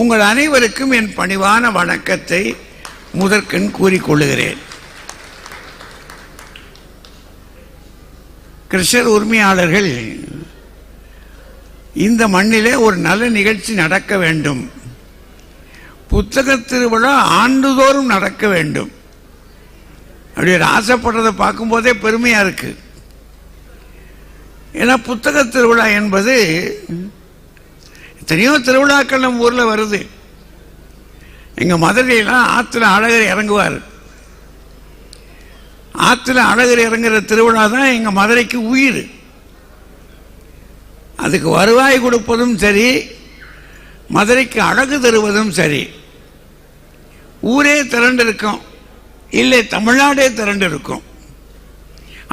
உங்கள் அனைவருக்கும் என் பணிவான வணக்கத்தை முதற்கண் கூறிக்கொள்ளுகிறேன். கிருஷ்ணர் உரிமையாளர்கள் இந்த மண்ணிலே ஒரு நல்ல நிகழ்ச்சி நடக்க வேண்டும், புத்தக திருவிழா ஆண்டுதோறும் நடக்க வேண்டும் அப்படி ஆசைப்படுறதை பார்க்கும்போதே பெருமையா இருக்கு. ஏன்னா புத்தக திருவிழா என்பது எத்தனையோ திருவிழாக்கள் நம்ம ஊர்ல வருது. எங்க மதுரையெல்லாம் ஆத்துல அழகர் இறங்குவார். ஆத்துல அழகர் இறங்குற திருவிழா தான் எங்க மதுரைக்கு உயிர். அதுக்கு வருவாய் கொடுப்பதும் சரி, மதுரைக்கு அழகு தருவதும் சரி. ஊரே திரண்டு இருக்கும், இல்லை தமிழ்நாடே திரண்டு இருக்கும்.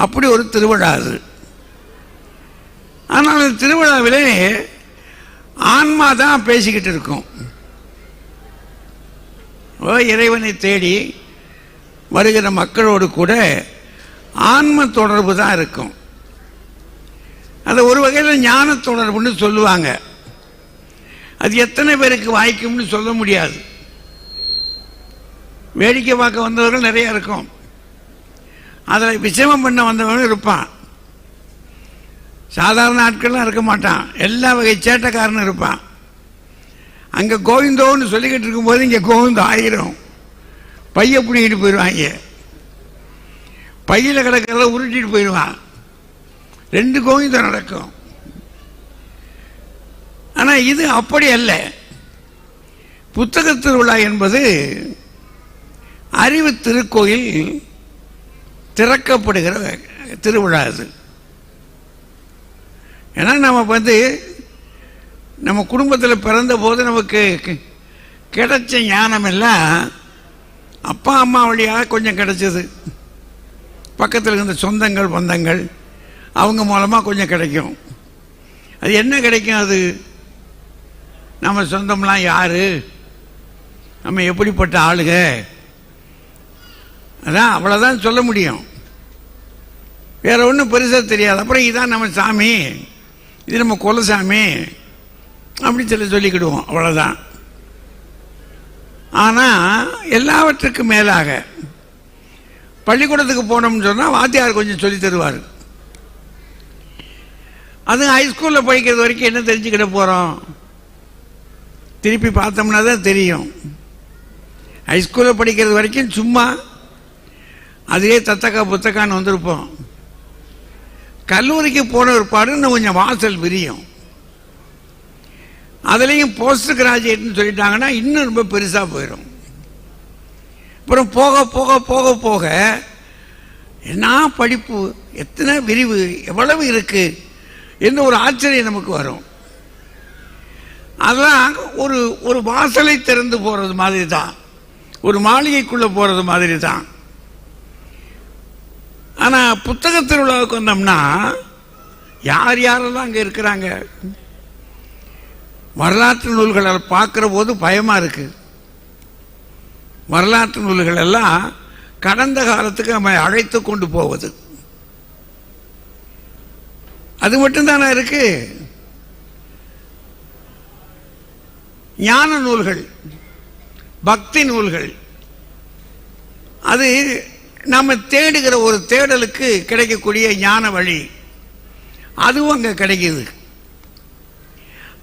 அப்படி ஒரு திருவிழா அது. ஆனால் திருவிழாவிலே ஆன்மா தான் பேசிக்கிட்டு இருக்கும். இறைவனை தேடி வருகிற மக்களோடு கூட ஆன்ம தொடர்பு தான் இருக்கும். அது ஒரு வகையில் ஞான தொடர்புன்னு சொல்லுவாங்க. அது எத்தனை பேருக்கு வாய்க்கும்னு சொல்ல முடியாது. வேடிக்கை பார்க்க வந்தவர்கள் நிறைய இருக்கும், அதில் விஷமம் பண்ண வந்தவர்கள் இருப்பான். சாதாரண ஆட்கள்லாம் இருக்க மாட்டான், எல்லா வகை சேட்டைக்காரனும் இருப்பான். அங்கே கோவிந்தோன்னு சொல்லிக்கிட்டு இருக்கும்போது இங்கே கோவிந்தோ ஆயிரும் பைய பிடிக்கிட்டு போயிடுவாங்க. பையில் கிடக்கிறத உருட்டிட்டு போயிடுவான். 2 கோவிந்தம் நடக்கும். ஆனால் இது அப்படி அல்ல. புத்தக திருவிழா என்பது அறிவு திருக்கோயில் திறக்கப்படுகிற திருவிழா அது. ஏன்னா நம்ம நம்ம குடும்பத்தில் பிறந்த போது நமக்கு கிடைச்ச ஞானம் எல்லாம் அப்பா அம்மா வழியாக கொஞ்சம் கிடைச்சது. பக்கத்தில் இருந்த சொந்தங்கள் பந்தங்கள் அவங்க மூலமாக கொஞ்சம் கிடைக்கும். அது என்ன கிடைக்கும்? அது நம்ம சொந்தம்லாம் யாரு, நம்ம எப்படிப்பட்ட ஆளுக, அதான் அவ்வளோதான் சொல்ல முடியும். வேற ஒன்றும் பெருசாக தெரியாது. அப்புறம் இதான் நம்ம சாமி, இது நம்ம குலசாமி அப்படி சொல்லிக்கிடுவோம், அவ்வளோதான். ஆனால் எல்லாவற்றுக்கும் மேலாக பள்ளிக்கூடத்துக்கு போனோம்னு சொன்னால் வாத்தியார் கொஞ்சம் சொல்லி தருவார். அது ஹைஸ்கூலில் படிக்கிறது வரைக்கும் என்ன தெரிஞ்சுக்கிட போகிறோம்? திருப்பி பார்த்தோம்னா தான் தெரியும். ஹைஸ்கூலில் படிக்கிறது வரைக்கும் சும்மா அதிலே தத்தக்கா புத்தக்கான்னு வந்திருப்போம். கல்லூரிக்கு போன ஒரு பாடு இன்னும் கொஞ்சம் வாசல் விரியும். அதுலேயும் போஸ்ட் கிராஜுவேட்னு சொல்லிட்டாங்கன்னா இன்னும் ரொம்ப பெருசாக போயிடும். அப்புறம் போக போக போக போக என்ன படிப்பு, எத்தனை விரிவு, எவ்வளவு இருக்கு என்று ஒரு ஆச்சரியம் நமக்கு வரும். அதெல்லாம் ஒரு ஒரு வாசலை திறந்து போகிறது மாதிரி தான், ஒரு மாளிகைக்குள்ளே போகிறது மாதிரி தான். ஆனால் புத்தக திருவிழாவுக்கு வந்தோம்னா யார் யாரெல்லாம் அங்கே இருக்கிறாங்க, வரலாற்று நூல்களை பார்க்குற போது பயமாக இருக்கு. வரலாற்று நூல்கள் எல்லாம் கடந்த காலத்துக்கு நம்ம அழைத்து கொண்டு போவது அது மட்டும்தானே இருக்கு. ஞான நூல்கள், பக்தி நூல்கள், அது நம்ம தேடுகிற ஒரு தேடலுக்கு கிடைக்கக்கூடிய ஞான வழி, அதுவும் அங்கே கிடைக்குது.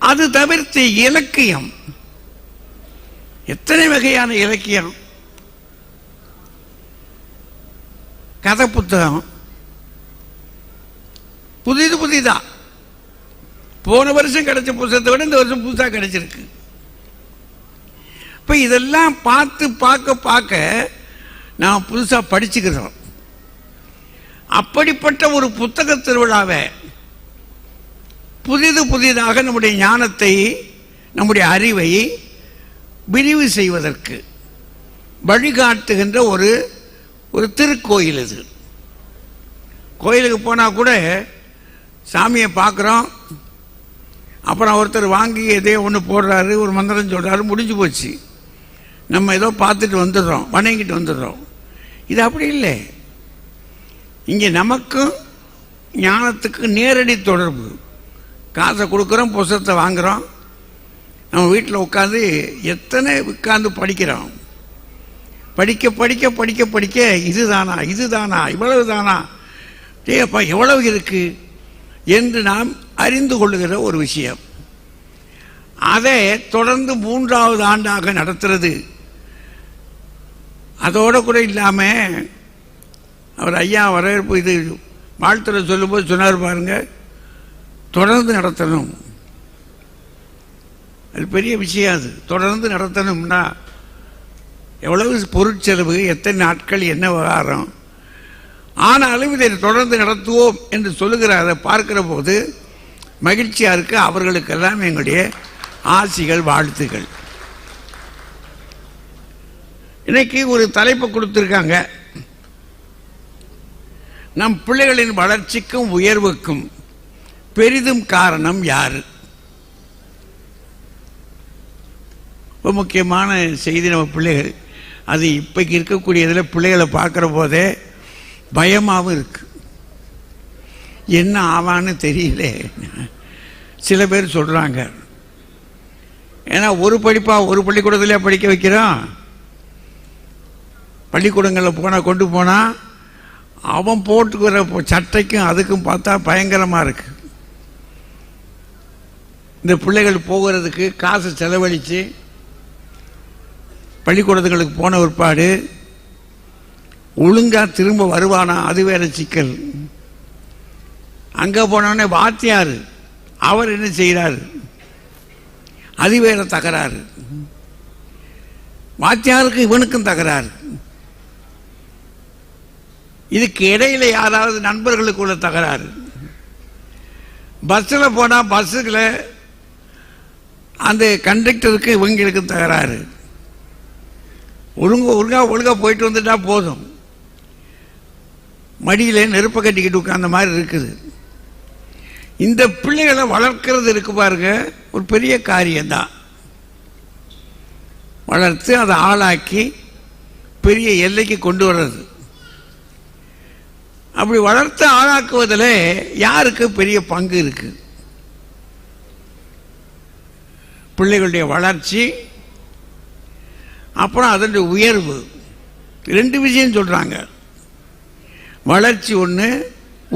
அது தவிர்த்து இலக்கியம், எத்தனை வகையான இலக்கியம், கதை புத்தகம், புதிதா போன வருஷம் கிடைச்ச புத்தகத்தை விட இந்த வருஷம் புதுசாக கிடைச்சிருக்கு. இப்போ இதெல்லாம் பார்க்க நாம் புதுசாக படிச்சுக்கிறோம். அப்படிப்பட்ட ஒரு புத்தக திருவிழாவை புதிதாக நம்முடைய ஞானத்தை, நம்முடைய அறிவை விரிவு செய்வதற்கு வழிகாட்டுகின்ற ஒரு ஒரு திருக்கோயில் இது. கோயிலுக்கு போனால் கூட சாமியை பார்க்குறோம், அப்புறம் ஒருத்தர் வாங்கி எதையோ ஒன்று போடுறாரு, ஒரு மந்திரம் சொல்கிறாரு, முடிஞ்சு போச்சு. நம்ம ஏதோ பார்த்துட்டு வந்துடுறோம், வணங்கிட்டு வந்துடுறோம். இது அப்படி இல்லை. இங்கே நமக்கும் ஞானத்துக்கு நேரடி தொடர்பு. காசை கொடுக்குறோம், புத்தகத்தை வாங்குகிறோம், நம்ம வீட்டில் உட்காந்து எத்தனை உட்காந்து படிக்கிறோம். படிக்க படிக்க படிக்க படிக்க இதுதானா இதுதானா இவ்வளவு தானா டேப்பா எவ்வளவு இருக்கு என்று நாம் அறிந்து கொள்ளுகிற ஒரு விஷயம். அதை தொடர்ந்து 3வது ஆண்டாக நடத்துறது. அதோடு கூட இல்லாமல் அவர் ஐயா வரவேற்பு இது வாழ்த்துறை சொல்லும்போது சொன்னார் பாருங்க, தொடர்ந்து நடத்தணும். அது பெரிய விஷயம். அது தொடர்ந்து நடத்தணும்னா எவ்வளவு பொருட்செலவு, எத்தனை நாட்கள், என்ன விவகாரம். ஆனாலும் இதை தொடர்ந்து நடத்துவோம் என்று சொல்லுகிறாரை பார்க்கிற போது மகிழ்ச்சியா இருக்கு. அவர்களுக்கெல்லாம் எங்களுடைய ஆசிகள், வாழ்த்துகள். இன்னைக்கு ஒரு தலைப்பு கொடுத்திருக்காங்க, நம் பிள்ளைகளின் வளர்ச்சிக்கும் உயர்வுக்கும் பெரிதும் காரணம் யாரு? ரொம்ப முக்கியமான செய்தி. நம்ம பிள்ளைகள் அது இப்போக்கு இருக்கக்கூடியதில் பிள்ளைகளை பார்க்குற போதே பயமாகவும் இருக்கு. என்ன ஆவான்னு தெரியல. சில பேர் சொல்கிறாங்க, ஏன்னா ஒரு பள்ளிக்கூடத்திலே படிக்க வைக்கிறோம். பள்ளிக்கூடங்களில் கொண்டு போனால் அவன் போட்டுக்கிற சட்டைக்கும் அதுக்கும் பார்த்தா பயங்கரமாக இருக்கு. இந்த பிள்ளைகள் போகிறதுக்கு காசு செலவழித்து பள்ளிக்கூடத்துகளுக்கு போன பிற்பாடு ஒழுங்காக திரும்ப வருவானா, அது வேற சிக்கல். அங்கே போனோடனே வாத்தியார் அவர் என்ன செய்கிறார், அது வேற தகராறு. வாத்தியாருக்கு இவனுக்கும் தகராறு. இதுக்கு இடையில யாராவது நண்பர்களுக்குள்ள தகராறு. பஸ்ஸில் போனால் பஸ்ஸுக்குள்ள அந்த கண்டக்டருக்கு இவங்களுக்கு தகராறு. ஒழுங்கா போயிட்டு வந்துட்டா போதும். மடியில் நெருப்பை கட்டிக்கிட்டு உட்கார்ந்த மாதிரி இருக்குது. இந்த பிள்ளைகளை வளர்க்கிறது இருக்கு பாருங்க, ஒரு பெரிய காரியம்தான். வளர்த்து அதை ஆளாக்கி பெரிய எல்லைக்கு கொண்டு வர்றது. அப்படி வளர்த்து ஆளாக்குவதில் யாருக்கு பெரிய பங்கு இருக்கு? பிள்ளைகளுடைய வளர்ச்சி, அப்புறம் அதனுடைய உயர்வு. 2 விஷயம் சொல்றாங்க. வளர்ச்சி ஒன்று,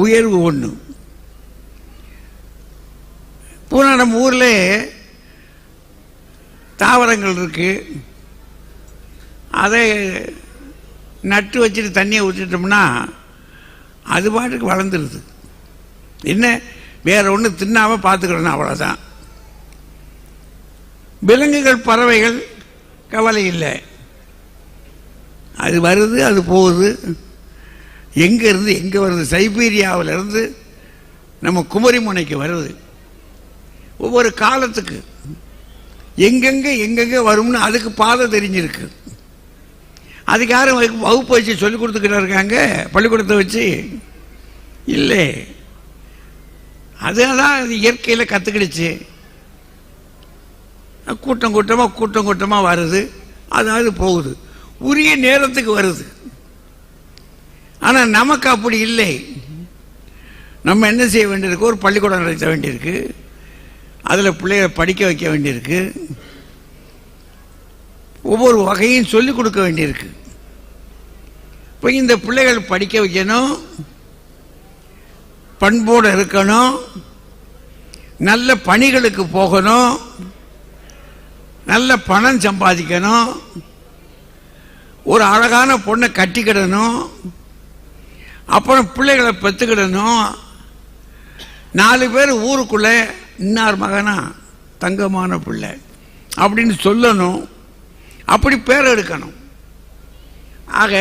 உயர்வு ஒன்று. பூரா நம்ம ஊரில் தாவரங்கள் இருக்கு. அதை நட்டு வச்சுட்டு தண்ணியை ஊற்றிட்டோம்னா அது பாட்டுக்கு வளர்ந்துருது. என்ன வேற ஒன்று தின்னாமல் பார்த்துக்கிறோம், அவ்வளோதான். விலங்குகள், பறவைகள் கவலை இல்லை. அது வருது, அது போகுது. எங்கே இருந்து எங்கே வருது? சைபீரியாவிலிருந்து நம்ம குமரிமுனைக்கு வருது. ஒவ்வொரு காலத்துக்கு எங்கெங்கே வரும்னு அதுக்கு பாதை தெரிஞ்சிருக்கு. அதுக்கு யாரும் வகுப்பு வச்சு சொல்லிக் கொடுத்துக்கிட்டு இருக்காங்க பள்ளிக்கூடத்தை வச்சு? இல்லை, அதெல்லாம் இயற்கையில் கற்றுக்கிடுச்சு. கூட்டமாக வருது, அதாவது போகுது, உரிய நேரத்துக்கு வருது. ஆனால் நமக்கு அப்படி இல்லை. நம்ம என்ன செய்ய வேண்டியிருக்கு? ஒரு பள்ளிக்கூடம் நடத்த வேண்டியிருக்கு, அதில் பிள்ளைகளை படிக்க வைக்க வேண்டியிருக்கு, ஒவ்வொரு வகையும் சொல்லிக் கொடுக்க வேண்டியிருக்கு. இப்போ இந்த பிள்ளைகள் படிக்க வைக்கணும், பண்போடு இருக்கணும், நல்ல பணிகளுக்கு போகணும், நல்ல பணம் சம்பாதிக்கணும், ஒரு அழகான பொண்ணை கட்டிக்கிடணும், அப்புறம் பிள்ளைகளை பெற்றுக்கிடணும். 4 பேர் ஊருக்குள்ள இன்னார் மகனா தங்கமான பிள்ளை அப்படின்னு சொல்லணும். அப்படி பேர் எடுக்கணும். ஆக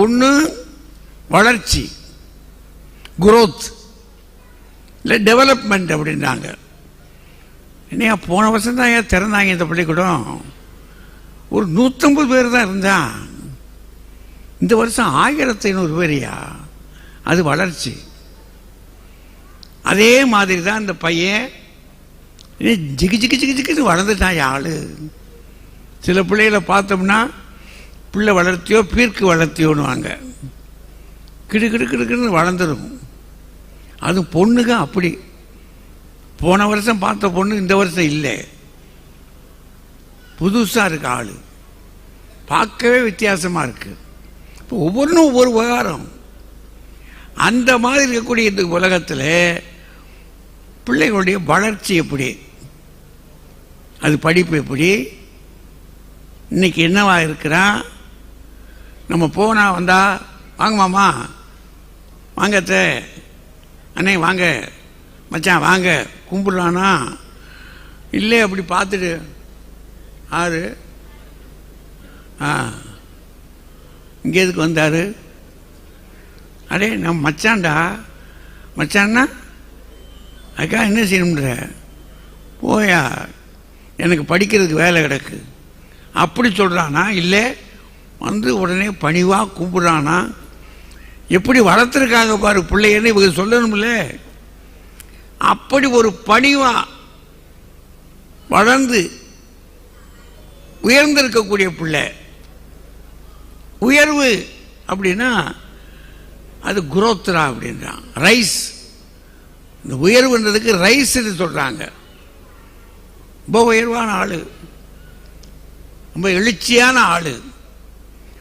ஒன்று வளர்ச்சி, குரோத், இல்லை டெவலப்மெண்ட் அப்படின்றாங்க. என்னையா போன வருஷம் தான் ஏன் திறந்தாங்க இந்த பள்ளிக்கூடம், ஒரு 150 பேர் தான் இருந்தா. இந்த வருஷம் 1500 பேரையா. அது வளர்ச்சி. அதே மாதிரி தான் இந்த பையன் ஜிகி ஜிகி ஜிகி ஜிகின்னு வளர்ந்துட்டான் ஆளு. சில பிள்ளைகளை பார்த்தோம்னா பிள்ளை வளர்த்தியோ பீர்க்கு வளர்த்தியோன்னுவாங்க. கிடு கிடு கிடுக்குன்னு வளர்ந்துடும். அது பொண்ணுங்க அப்படி. போன வருஷம் பார்த்த பொண்ணு இந்த வருஷம் இல்லை. புதுசாக இருக்கு ஆள், பார்க்கவே வித்தியாசமாக இருக்கு. இப்போ ஒவ்வொன்றும் ஒவ்வொரு விவகாரம். அந்த மாதிரி இருக்கக்கூடிய இந்த உலகத்தில் பிள்ளைகளுடைய வளர்ச்சி எப்படி, அது படிப்பு எப்படி, இன்னைக்கு என்னவா இருக்கிறான், நம்ம போனா வந்தா வாங்க மாமா, வாங்க அண்ணே, வாங்க மச்சான், வாங்க கும்பிடலானா இல்லை, அப்படி பார்த்துட்டு ஆறு இங்கே எதுக்கு வந்தார், அடே நம்ம மச்சான்டா, மச்சான்னா அக்கா என்ன செய்யணுன்ற, போயா எனக்கு படிக்கிறதுக்கு வேலை கிடக்கு அப்படி சொல்கிறானா, இல்லை வந்து உடனே பணிவாக கும்பிட்றானா. எப்படி வளர்த்துருக்காங்க பாரு பிள்ளைன்னு இவங்க சொல்லணும்ல. அப்படி ஒரு பணிவாக வளர்ந்து உயர்ந்திருக்கக்கூடிய பிள்ளை. உயர்வு அப்படின்னா அது குரோத்ரா அப்படின்றான், ரைஸ். இந்த உயர்வுன்றதுக்கு ரைஸ்ன்னு சொல்கிறாங்க. ரொம்ப உயர்வான ஆள், ரொம்ப எழுச்சியான ஆள்.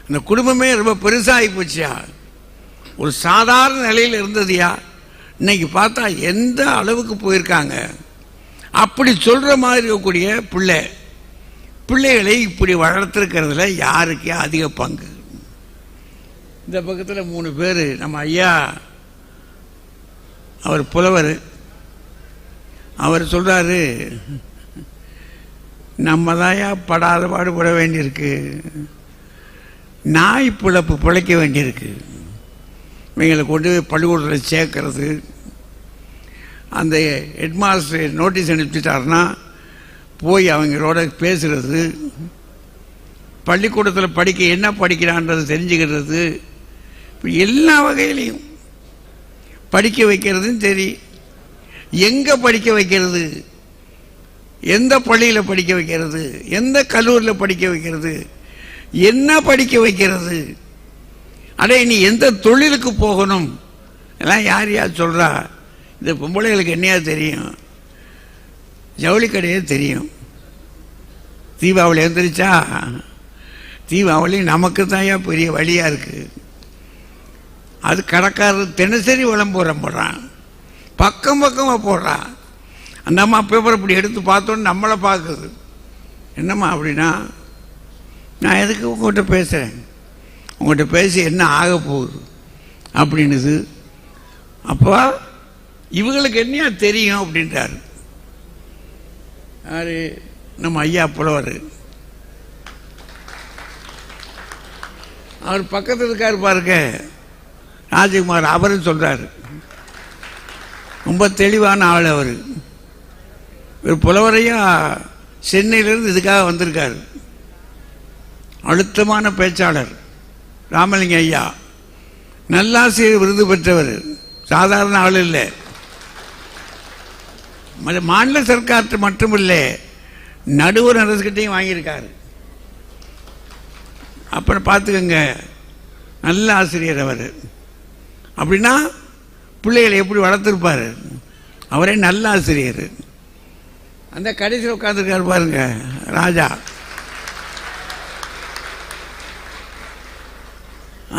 அந்த குடும்பமே ரொம்ப பெருசாகி போச்சியா. ஒரு சாதாரண நிலையில் இருந்ததுயா, இன்னைக்கு பார்த்தா எந்த அளவுக்கு போயிருக்காங்க. அப்படி சொல்கிற மாதிரி இருக்கக்கூடிய பிள்ளைகளை இப்படி வளர்த்துருக்கிறதுல யாருக்கு அதிக பங்கு? இந்த பக்கத்தில் 3 பேர். நம்ம ஐயா அவர் புலவர், அவர் சொல்கிறாரு, நம்ம தாயா படாத பாடுபட வேண்டியிருக்கு, நாய் பிழைப்பு பிழைக்க வேண்டியிருக்கு. இவங்களை கொண்டு போய் பள்ளிக்கூடத்தில் சேர்க்கறது, அந்த ஹெட்மாஸ்டர் நோட்டீஸ் அனுப்பிச்சிட்டாருன்னா போய் அவங்களோட பேசுகிறது, பள்ளிக்கூடத்தில் படிக்க என்ன படிக்கிறான்றது தெரிஞ்சுக்கிறது, இப்படி எல்லா வகையிலையும் படிக்க வைக்கிறதும் சரி, எங்கே படிக்க வைக்கிறது, எந்த பள்ளியில் படிக்க வைக்கிறது, எந்த கல்லூரியில் படிக்க வைக்கிறது, என்ன படிக்க வைக்கிறது, அடே நீ எந்த தொழிலுக்கு போகணும் எல்லாம் யார் யார் சொல்கிறா. இந்த பொம்பளைகளுக்கு என்னையா தெரியும், ஜவுளி கடையே தெரியும். தீபாவளி எழுந்திரிச்சா தீபாவளி நமக்கு தான் பெரிய வழியாக இருக்குது. அது கடைக்காரர் தினசரி விளம்பரம் போடுறான், பக்கம் பக்கமாக போடுறான். அந்த அம்மா பேப்பர் இப்படி எடுத்து பார்த்தோன்னு நம்மளை பார்க்குது. என்னம்மா அப்படின்னா, நான் எதுக்கு உங்கள்கிட்ட பேசுகிறேன், உங்கள்கிட்ட பேசி என்ன ஆக போகுது அப்படின்னுது. அப்போ இவங்களுக்கு என்னையா தெரியும் அப்படின்றாரு. யாரு? நம்ம ஐயா புலவர். அவர் பக்கத்தில் இருக்காரு பாருங்க, ராஜகுமார். அவரும் சொல்றாரு, ரொம்ப தெளிவான ஆள் அவர். ஒரு புலவரையா சென்னையிலிருந்து இதுக்காக வந்திருக்காரு. அழுத்தமான பேச்சாளர் ராமலிங்க ஐயா, நல்லாசிரியர் விருது பெற்றவர், சாதாரண ஆள் இல்லை. மாநில சர்க்கார்ட்டு மட்டுமில்லை, நடுவர் அரசுகிட்டையும் வாங்கியிருக்காரு. அப்புறம் பார்த்துக்கங்க, நல்ல ஆசிரியர் அவர். அப்படின்னா பிள்ளைகளை எப்படி வளர்த்துருப்பார், அவரே நல்ல ஆசிரியர். அந்த கடைசியில் உட்காந்துருக்காரு பாருங்க ராஜா,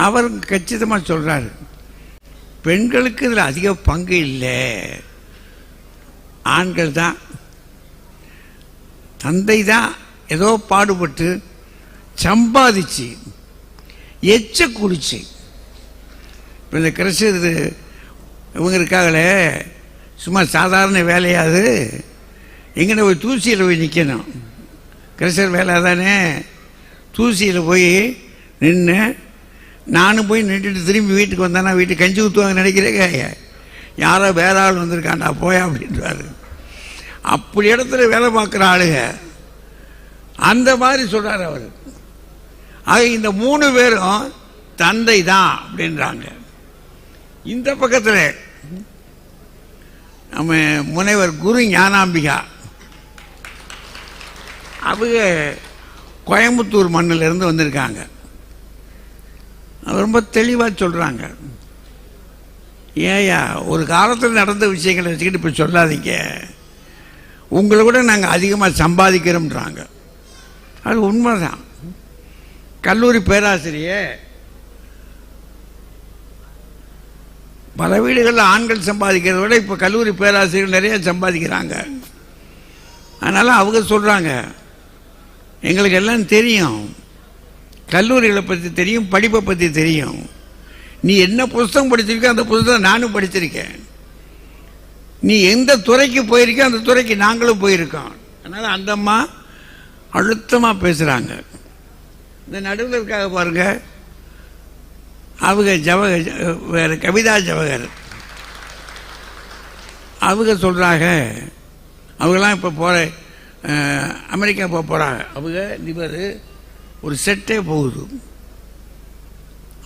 அவர் கச்சிதமாக சொல்றாரு, பெண்களுக்கு இதில் அதிக பங்கு இல்லை, ஆண்கள் தான். தந்தை தான் ஏதோ பாடுபட்டு சம்பாதிச்சு எச்ச குடிச்சு. இப்போ இந்த கிறிஸ்து இவங்க இருக்காங்களே, சும்மா சாதாரண வேலையாது, எங்கே போய் தூசியில் போய் நிற்கணும். கிறிஸ்தர் வேலை தானே, தூசியில் போய் நின்று, நானும் போய் நின்றுட்டு திரும்பி வீட்டுக்கு வந்தானா வீட்டுக்கு கஞ்சி ஊற்றுவாங்க நினைக்கிறேங்க. யாரோ வேற ஆள் வந்திருக்காண்டா போயா அப்படின்றாரு. அப்படி இடத்துல வேலை பார்க்குற ஆளுங்க அந்த மாதிரி சொல்றாரு அவர். ஆக இந்த 3 பேரும் தந்தை தான் அப்படின்றாங்க. இந்த பக்கத்தில் நம்ம முனைவர் குரு ஞானாம்பிகா, அவங்க கோயம்புத்தூர் மண்ணிலிருந்து வந்திருக்காங்க. ரொம்ப தெளிவாக சொல்கிறாங்க, ஏயா ஒரு காலத்தில் நடந்த விஷயங்களை வச்சுக்கிட்டு இப்போ சொல்லாதீங்க, உங்களை விட நாங்கள் அதிகமாக சம்பாதிக்கிறோம்ன்றாங்க. அது உண்மைதான். கல்லூரி பேராசிரியர் பல வீடுகளில் ஆண்கள் சம்பாதிக்கிறத விட இப்போ கல்லூரி பேராசிரியர்கள் நிறைய சம்பாதிக்கிறாங்க. அதனால் அவங்க சொல்கிறாங்க, எங்களுக்கு எல்லாம் தெரியும், கல்லூரிகளை பற்றி தெரியும், படிப்பை பற்றி தெரியும். நீ என்ன புஸ்தகம் படிச்சிருக்கோ அந்த புஸ்தகம் நானும் படிச்சிருக்கேன். நீ எந்த துறைக்கு போயிருக்கோ அந்த துறைக்கு நாங்களும் போயிருக்கோம். அதனால் அந்த அம்மா அழுத்தமாக பேசுகிறாங்க. இந்த நடுவில் இருக்காக பாருங்க, அவங்க வேறு கவிதா ஜவஹர், அவங்க சொல்கிறாங்க, அவங்களாம் இப்போ போகிற அமெரிக்கா போகிறாங்க. அவங்க இவர் ஒரு செட்டே போகுது.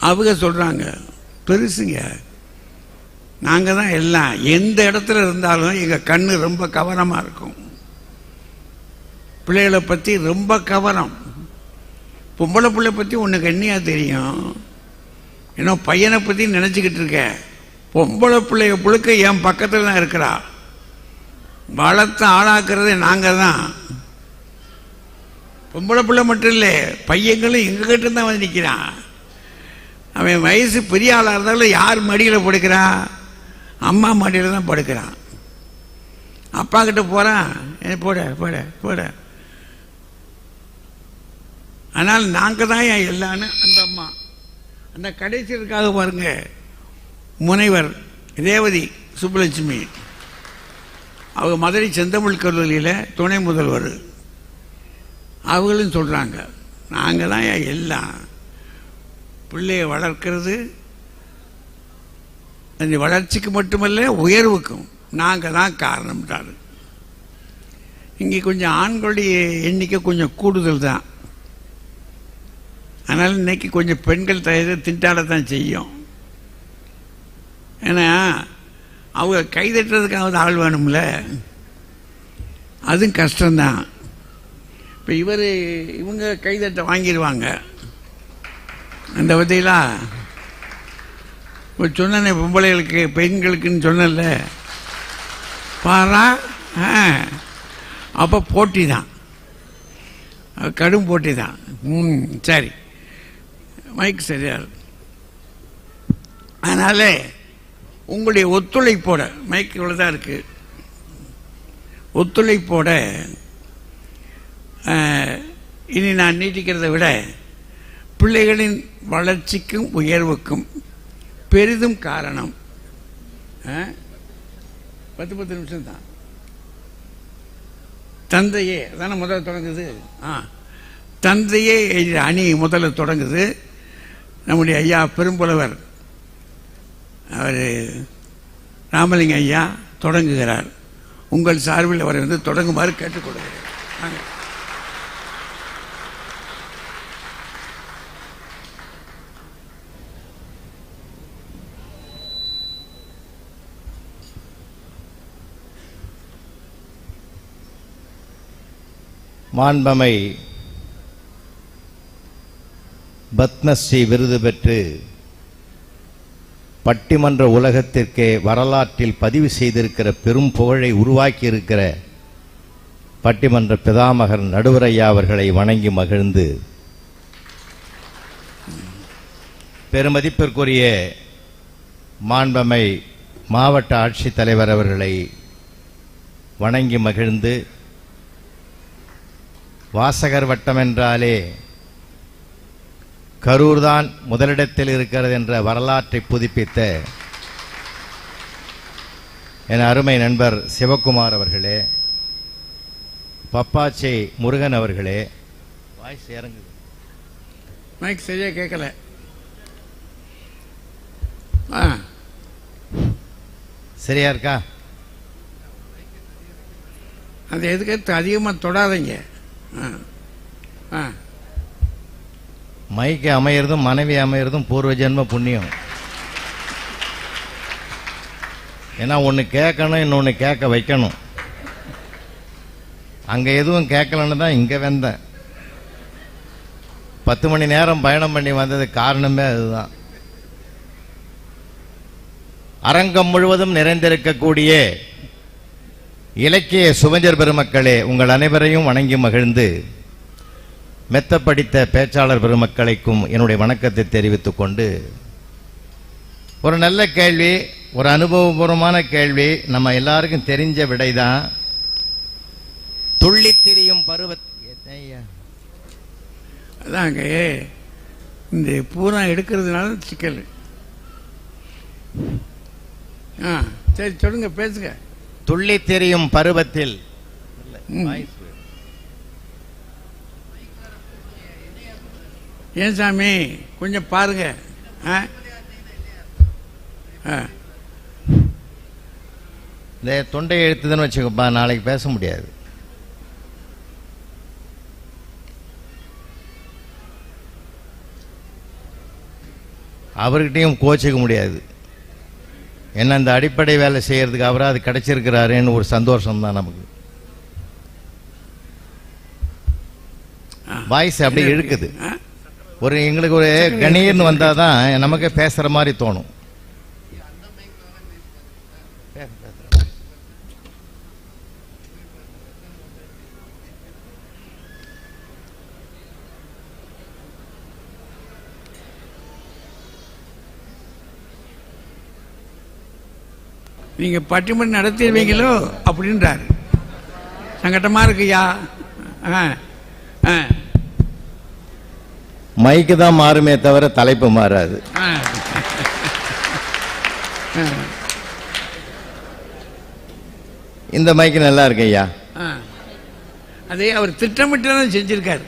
அவங்க சொல்கிறாங்க, பெருசுங்க, நாங்கள் தான் எல்லாம், எந்த இடத்துல இருந்தாலும் எங்கள் கண்ணு ரொம்ப கவனமாக இருக்கும். பிள்ளைகளை பற்றி ரொம்ப கவனம். பொம்பளை பிள்ளை பற்றி உனக்கு என்னையா தெரியும்? ஏன்னா பையனை பற்றி நினச்சிக்கிட்டு இருக்க. பொம்பளை பிள்ளைய புழுக்க என் பக்கத்தில் தான் இருக்கிறா. வளர்த்து ஆளாக்குறதே நாங்கள் தான். பொம்பளை பிள்ளை மட்டும் இல்லை, பையங்களும் எங்ககிட்ட தான் வந்து நிற்கிறான். அவன் வயசு பெரிய ஆளாக இருந்தாலும் யார் மடியில் படுக்கிறான்? அம்மா மடியில் தான் படுக்கிறான். அப்பா கிட்ட போகிறான், போட போட போட. ஆனால் நாங்கள் தான் என் எல்லான்னு அந்த அம்மா. அந்த கடைசியருக்காக பாருங்க, முனைவர் ரேவதி சுப்புலட்சுமி, அவங்க மதுரை செந்தமிழ் கல்லூரியில் துணை முதல்வர். அவங்களும் சொல்கிறாங்க, நாங்கள் தான் எல்லாம். பிள்ளையை வளர்க்கிறது அந்த வளர்ச்சிக்கு மட்டுமல்ல, உயர்வுக்கும் நாங்கள் தான் காரணம்ன்றாரு. இங்கே கொஞ்சம் ஆண்களுடைய எண்ணிக்கை கொஞ்சம் கூடுதல் தான். அதனால் இன்னைக்கு கொஞ்சம் பெண்கள் திண்டாடத்தான் செய்யும். ஏன்னா அவங்க கைதட்டுறதுக்காவது ஆள் வேணும்ல, அதுவும் கஷ்டம்தான். இப்போ இவங்க கைதட்ட வாங்கிடுவாங்க. அந்த விதையெல்லாம் இப்போ சொன்னேன், பொம்பளைகளுக்கு பெண்களுக்குன்னு சொன்னல பாரா. அப்போ போட்டி தான், கடும் போட்டி தான். சரி, மைக் சரியா. அதனால் உங்களுடைய ஒத்துழைப்போட, மைக் இவ்வளோ தான் இருக்குது, ஒத்துழைப்போட இனி நான் நீட்டிக்கிறத விட பிள்ளைகளின் வளர்ச்சிக்கும் உயர்வுக்கும் பெரிதும் காரணம் 10 நிமிஷம் தான். தந்தையே அதான முதல்ல தொடங்குது. தந்தையே அணி முதல்ல தொடங்குது. நம்முடைய ஐயா பெரும்புலவர் அவர் ராமலிங்க ஐயா தொடங்குகிறார். உங்கள் சார்பில் அவரை வந்து தொடங்குமாறு கேட்டுக்கொள்கிறேன். மாண்பமை பத்மஸ்ரீ விருது பெற்று பட்டிமன்ற உலகத்திற்கே வரலாற்றில் பதிவு செய்திருக்கிற பெரும் புகழை உருவாக்கி இருக்கிற பட்டிமன்ற பிதாமகர் நடுவரையா அவர்களை வணங்கி மகிழ்ந்து, பெருமதிப்பிற்குரிய மாண்பமை மாவட்ட ஆட்சித்தலைவர் அவர்களை வணங்கி மகிழ்ந்து, வாசகர் வட்டம் என்றாலே கரூர் தான் முதலிடத்தில் இருக்கிறது என்ற வரலாற்றை புதுப்பித்த என் அருமை நண்பர் சிவகுமார் அவர்களே, பப்பாச்சை முருகன் அவர்களே, வாய்ஸ் இறங்குது, மைக் சரியா கேட்கல, சரியா இருக்கா? அது எதுக்கு அதிகமாக தொடாதீங்க. மைக்கு அமையிறதும் மனைவி அமையிறதும் பூர்வ ஜென்ம புண்ணியம். ஏன்னா ஒன்று கேட்கணும், இன்னொன்று கேட்க வைக்கணும். அங்கே எதுவும் கேட்கலன்னு தான் இங்கே வந்தேன். 10 மணி நேரம் பயணம் பண்ணி வந்தது காரணமே அதுதான். அரங்கம் முழுவதும் நிறைந்திருக்கக்கூடிய இலக்கிய சுவஞ்சர் பெருமக்களே, உங்கள் அனைவரையும் வணங்கி மகிழ்ந்து, மெத்த படித்த பேச்சாளர் பெருமக்களுக்கும் என்னுடைய வணக்கத்தை தெரிவித்துக் கொண்டு, ஒரு நல்ல கேள்வி, ஒரு அனுபவபூர்வமான கேள்வி, நம்ம எல்லாருக்கும் தெரிஞ்ச விடைதான். துள்ளி திரியும் அதாங்க இந்த பூரா எடுக்கிறதுனால சிக்கல். சரி சொல்லுங்க, பேசுங்க. துள்ளி திரியும் பருவத்தில் ஏன் சாமி கொஞ்சம் பாருங்க. இந்த தொண்டை எழுத்துதுன்னு வச்சுக்கப்பா, நாளைக்கு பேச முடியாது. அவர்கிட்டையும் கோச்சிக்க முடியாது. என்ன இந்த அடிப்படை வேலை செய்யறதுக்கு அவராக அது கிடைச்சிருக்கிறாருன்னு ஒரு சந்தோஷம் தான் நமக்கு. வாய்ஸ் அப்படி இழுக்குது. ஒரு எங்களுக்கு ஒரு கணீர்னு வந்தாதான் நமக்கு பேசுற மாதிரி தோணும். நீங்க பட்டிமன்றம் நடத்திடுவீங்களோ அப்படின்றாரு. சங்கட்டமா இருக்குயா. மைக்கு தான் மாறுமே தவிர தலைப்பு மாறாது. இந்த மைக்கு நல்லா இருக்கு ஐயா. அதே அவர் திட்டமிட்டு தான் செஞ்சிருக்காரு.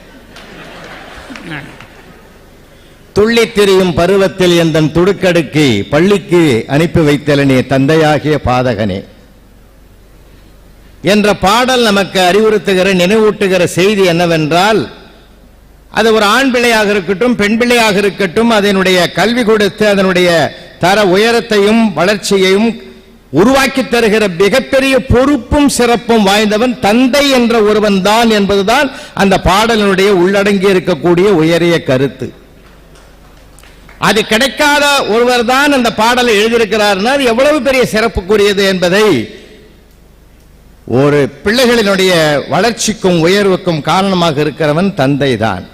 துள்ளி திரியும் பருவத்தில் எந்தன் துடுக்கடுக்கி பள்ளிக்கு அனுப்பி வைத்தலனே தந்தையாகிய பாதகனே என்ற பாடல் நமக்கு அறிவுறுத்துகிற, நினைவூட்டுகிற செய்தி என்னவென்றால், அது ஒரு ஆண் பிள்ளையாக இருக்கட்டும், பெண் பிள்ளையாக இருக்கட்டும், அதனுடைய கல்வி கொடுத்து அதனுடைய தர உயரத்தையும் வளர்ச்சியையும் உருவாக்கி தருகிற மிகப்பெரிய பொறுப்பும் சிறப்பும் வாய்ந்தவன் தந்தை என்ற ஒருவன் தான் என்பதுதான் அந்த பாடலினுடைய உள்ளடங்கி இருக்கக்கூடிய உயரிய கருத்து. அது கிடைக்காத ஒருவர் தான் அந்த பாடலை எழுதியிருக்கிறார். எவ்வளவு பெரிய சிறப்புக்குரியது என்பதை, ஒரு பிள்ளைகளினுடைய வளர்ச்சிக்கும் உயர்வுக்கும் காரணமாக இருக்கிறவன் தந்தை தான்.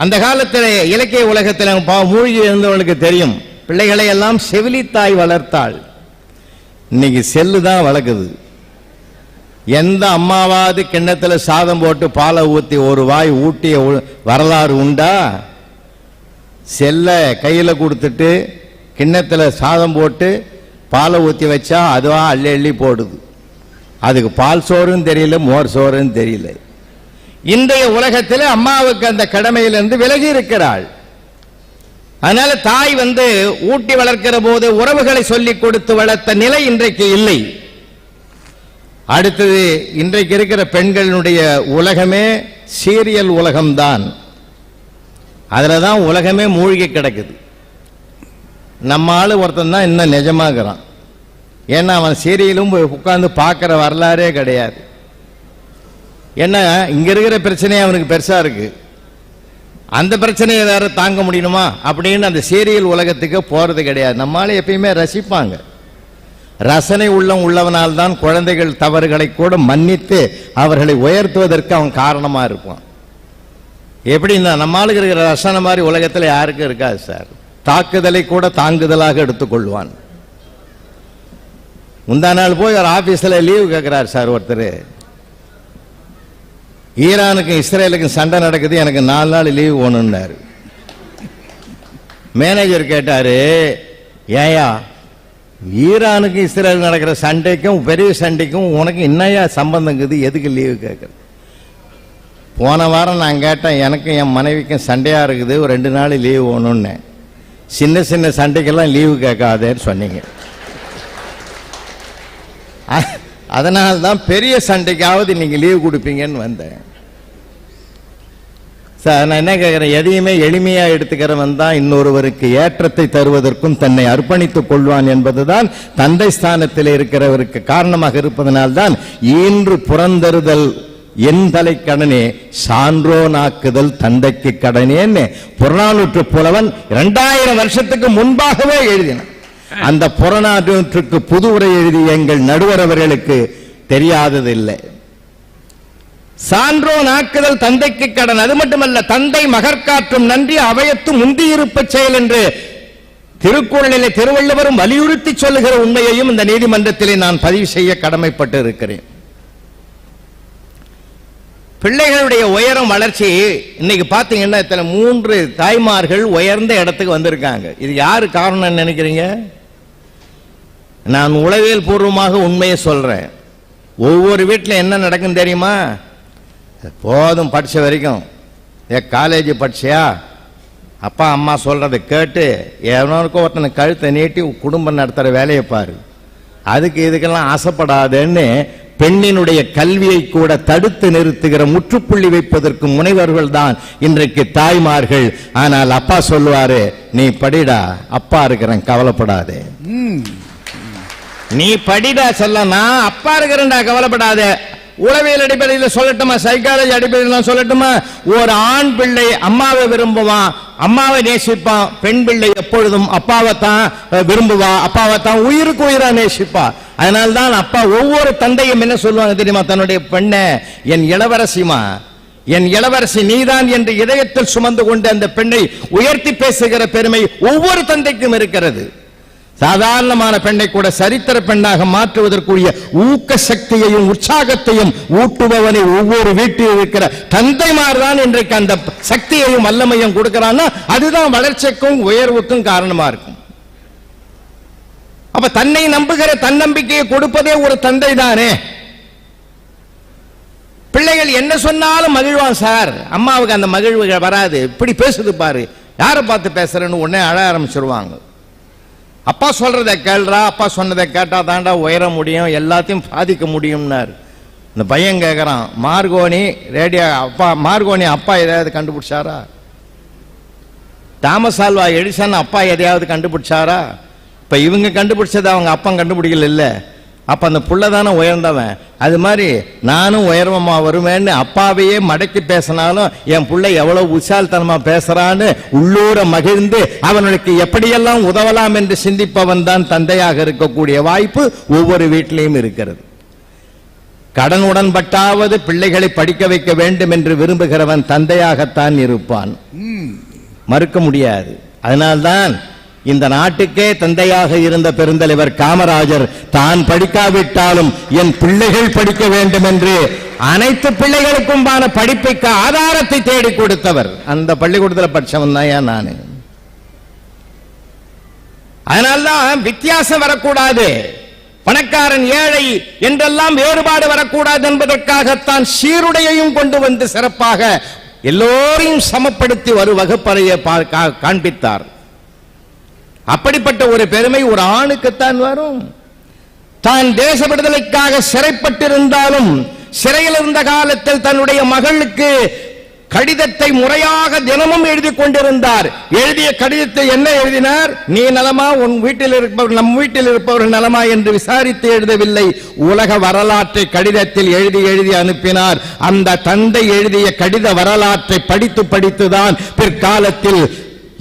அந்த காலத்தில் இலக்கிய உலகத்தில் மூழ்கி இருந்தவர்களுக்கு தெரியும், பிள்ளைகளை எல்லாம் செவிலித்தாய் வளர்த்தாள். இன்னைக்கு செல்லு தான் வளர்க்குது. எந்த அம்மாவாவது கிண்ணத்தில் சாதம் போட்டு பாலை ஊற்றி ஒரு வாய் ஊட்டிய வரலாறு உண்டா? செல்ல கையில் கொடுத்துட்டு கிண்ணத்தில் சாதம் போட்டு பாலை ஊற்றி வச்சா அதுவா அள்ளி அள்ளி போடுது. அதுக்கு பால் சோறுன்னு தெரியல, மோர் சோறுன்னு தெரியல. இன்றைய உலகத்தில் அம்மாவுக்கு அந்த கடமையிலிருந்து விலகி இருக்கிறாள். அதனால தாய் ஊட்டி வளர்க்கிற போது உறவுகளை சொல்லிக் கொடுத்து வளர்த்த நிலை இன்றைக்கு இல்லை. அடுத்தது, இன்றைக்கு இருக்கிற பெண்களுடைய உலகமே சீரியல் உலகம்தான். அதில் தான் உலகமே மூழ்கி கிடக்குது. நம்ம ஆளு ஒருத்தன் தான் இன்னும் நிஜமாகிறான். ஏன்னா அவன் சீரியலும் உட்கார்ந்து பார்க்குற வரலாறே கிடையாது. ஏன்னா இங்க இருக்கிற பிரச்சனையே அவனுக்கு பெருசா இருக்கு, அந்த பிரச்சனையை வேற தாங்க முடியணுமா அப்படின்னு அந்த சீரியல் உலகத்துக்கு போறது கிடையாது. நம்மளால எப்பயுமே ரசிப்பாங்க. ரசனை உள்ளவனால் தான் குழந்தைகள் தவறுகளை கூட மன்னித்து அவர்களை உயர்த்துவதற்கு அவன் காரணமா இருப்பான். எப்படின்னா நம்மளுக்கு இருக்கிற ரசனை மாதிரி உலகத்தில் யாருக்கும் இருக்காது சார். தாக்குதலை கூட தாங்குதலாக எடுத்துக்கொள்வான். முந்தா நாள் போய் ஒரு ஆபீஸ்ல லீவு கேட்கிறார் சார் ஒருத்தர். ஈரானுக்கும் இஸ்ரேலுக்கும் சண்டை நடக்குது, எனக்கு 4 நாள் லீவு வேணும்னாரு. மேனேஜர் கேட்டாரு, ஏயா ஈரானுக்கு இஸ்ரேல் நடக்கிற சண்டைக்கும் பெரிய சண்டைக்கும் உனக்கு என்னையா சம்பந்தங்குது, எதுக்கு லீவு கேட்குற? போன வாரம் நான் கேட்டேன், எனக்கும் என் மனைவிக்கும் சண்டையா இருக்குது, ஒரு 2 நாள் லீவு வேணும்னு. சின்ன சின்ன சண்டைக்கெல்லாம் லீவு கேட்காதேன்னு சொன்னீங்க. அதனால்தான் பெரிய சண்டைக்காவது நீங்க லீவு கொடுப்பீங்கன்னு வந்தேன். சார் நான் என்ன கேட்கிறேன், எதையுமே எளிமையா எடுத்துக்கிறவன் தான் இன்னொருவருக்கு ஏற்றத்தை தருவதற்கும் தன்னை அர்ப்பணித்துக் கொள்வான் என்பதுதான் தந்தை ஸ்தானத்தில் இருக்கிறவருக்கு காரணமாக இருப்பதனால்தான் ஈன்று புறந்தருதல் என் தலை கடனே சான்றோனாக்குதல் தந்தைக்கு கடனேன்னு புறநானூற்று புலவன் 2000 வருஷத்துக்கு முன்பாகவே எழுதினான். அந்த புறநானூற்றுக்கு புது உரை எழுதிய எங்கள் நடுவர் அவர்களுக்கு தெரியாததில்லை. சான்றோன் ஆக்குதல் தந்தைக்கு கடன். அது மட்டுமல்ல, தந்தை மகற்காற்றும் நன்றி அவையத்து முந்தியிருப்ப செயல் என்று திருக்குறளிலே திருவள்ளுவரும் வலியுறுத்தி சொல்லுகிற உண்மையையும் இந்த நீதிமன்றத்திலே நான் பதிவு செய்ய கடமைப்பட்டு இருக்கிறேன். பிள்ளைகளுடைய உயரம் வளர்ச்சி இன்னைக்கு பாத்தீங்கன்னா 3 தாய்மார்கள் உயர்ந்த இடத்துக்கு வந்திருக்காங்க. இது யாரு காரணம் நினைக்கிறீங்க? நான் உளவியல் பூர்வமாக உண்மையை சொல்றேன். ஒவ்வொரு வீட்டில் என்ன நடக்கும் தெரியுமா? போதும் படிச்ச வரைக்கும், காலேஜ் படிச்சியா, அப்பா அம்மா சொல்றதை கேட்டு எவனோருக்கும் ஒருத்தனை கழுத்தை நீட்டி குடும்பம் நடத்துற வேலையை பாரு, அதுக்கு இதுக்கெல்லாம் ஆசைப்படாதேன்னு பெண்ணினுடைய கல்வியை கூட தடுத்து நிறுத்துகிற முற்றுப்புள்ளி வைப்பதற்கு முனைவர்கள் தான் இன்றைக்கு தாய்மார்கள். ஆனால் அப்பா சொல்லுவாரு, நீ படிடா, அப்பா இருக்கிறேன், கவலைப்படாதே. நீ படிடா சொல்ல, நான் அப்பா இருக்கிறேன்டா, கவலைப்படாதே. உளவியல் அடிப்படையில் சொல்லட்டுமா, சைக்காலஜி அடிப்படையில் சொல்லட்டுமா, ஒரு ஆண் பிள்ளை அம்மாவை விரும்புவான், அம்மாவை நேசிப்பான். பெண் பிள்ளை எப்பொழுதும் அப்பாவை தான் விரும்புவா, அப்பாவை தான் உயிருக்கு உயிரா நேசிப்பா. அதனால்தான் அப்பா ஒவ்வொரு தந்தையும் என்ன சொல்லுவாங்க தெரியுமா? தன்னுடைய பெண்ணை என் இளவரசிமா, என் இளவரசி நீதான் என்று இதயத்தில் சுமந்து கொண்டு அந்த பெண்ணை உயர்த்தி பேசுகிற பெருமை ஒவ்வொரு தந்தைக்கும் இருக்கிறது. சாதாரணமான பெண்ணை கூட சரித்திர பெண்ணாக மாற்றுவதற்குரிய ஊக்க சக்தியையும் உற்சாகத்தையும் ஊட்டுபவனை ஒவ்வொரு வீட்டில் இருக்கிற தந்தைமார் தான் இன்றைக்கு அந்த சக்தியையும் வல்லமையும் கொடுக்கிறான்னா அதுதான் வளர்ச்சிக்கும் உயர்வுக்கும் காரணமா இருக்கும். அப்ப தன்னை நம்புகிற தன்னம்பிக்கையை கொடுப்பதே ஒரு தந்தை தானே. பிள்ளைகள் என்ன சொன்னாலும் மகிழ்வான் சார், அம்மாவுக்கு அந்த மகிழ்வு வராது. இப்படி பேசுது பாரு, யாரை பார்த்து பேசுறேன்னு உடனே அழ ஆரம்பிச்சிருவாங்க. அப்பா சொல்றதை கேள்றா, அப்பா சொன்னதை கேட்டா தாண்டா உயர முடியும், எல்லாத்தையும் சாதிக்க முடியும்னாரு. இந்த பையன் கேட்கறான், மார்கோனி ரேடியோ அப்பா, மார்கோனி அப்பா எதையாவது கண்டுபிடிச்சாரா? தாமஸ் ஆல்வா எடிசன் அப்பா எதையாவது கண்டுபிடிச்சாரா? இப்ப இவங்க கண்டுபிடிச்சது அவங்க அப்பா கண்டுபிடிக்கல இல்ல. அப்ப அந்த புள்ள தானே உயர்ந்தவன். அது மாதிரி நானும் உயர்வமா வருவேன்னு அப்பாவையே மடக்கி பேசினாலும் என் புள்ள எவ்வளவு உச்சால்தனமா பேசுறான்னு உள்ளூர மகிழ்ந்து அவனுக்கு எப்படியெல்லாம் உதவலாம் என்று சிந்திப்பவன் தான் தந்தையாக இருக்கக்கூடிய வாய்ப்பு ஒவ்வொரு வீட்டிலையும் இருக்கிறது. கடன் உடன்பட்டாவது பிள்ளைகளை படிக்க வைக்க வேண்டும் என்று விரும்புகிறவன் தந்தையாகத்தான் இருப்பான், மறுக்க முடியாது. அதனால்தான் இந்த நாட்டுக்கே தந்தையாக இருந்த பெருந்தலைவர் காமராஜர் தான் படிக்காவிட்டாலும் என் பிள்ளைகள் படிக்க வேண்டும் என்று அனைத்து பிள்ளைகளுக்கும் படிப்புக்கு ஆதாரத்தை தேடி கொடுத்தவர். அந்த பள்ளிக்கூடத்தில் படிச்சவன் தான் நானு. அதனால்தான் வித்தியாசம் வரக்கூடாது, பணக்காரன் ஏழை என்றெல்லாம் வேறுபாடு வரக்கூடாது என்பதற்காகத்தான் சீருடையையும் கொண்டு வந்து சிறப்பாக எல்லோரையும் சமப்படுத்தி ஒரு வகுப்பறையை காண்பித்தார். அப்படிப்பட்ட ஒரு பெருமை ஒரு ஆணுக்குத்தான் வரும். தான் தேச விடுதலைக்காக சிறைப்பட்டிருந்தாலும் சிறையில் இருந்த காலத்தில் தன்னுடைய மகளுக்கு கடிதத்தை முறையாக தினமும் எழுதி கொண்டிருந்தார். எழுதிய கடிதத்தை என்ன எழுதினார்? நீ நலமா, உன் வீட்டில் இருப்பவர் நம் வீட்டில் இருப்பவர் நலமா என்று விசாரித்து எழுதவில்லை, உலக வரலாற்றை கடிதத்தில் எழுதி எழுதி அனுப்பினார். அந்த தந்தை எழுதிய கடித வரலாற்றை படித்து படித்துதான் பிற்காலத்தில்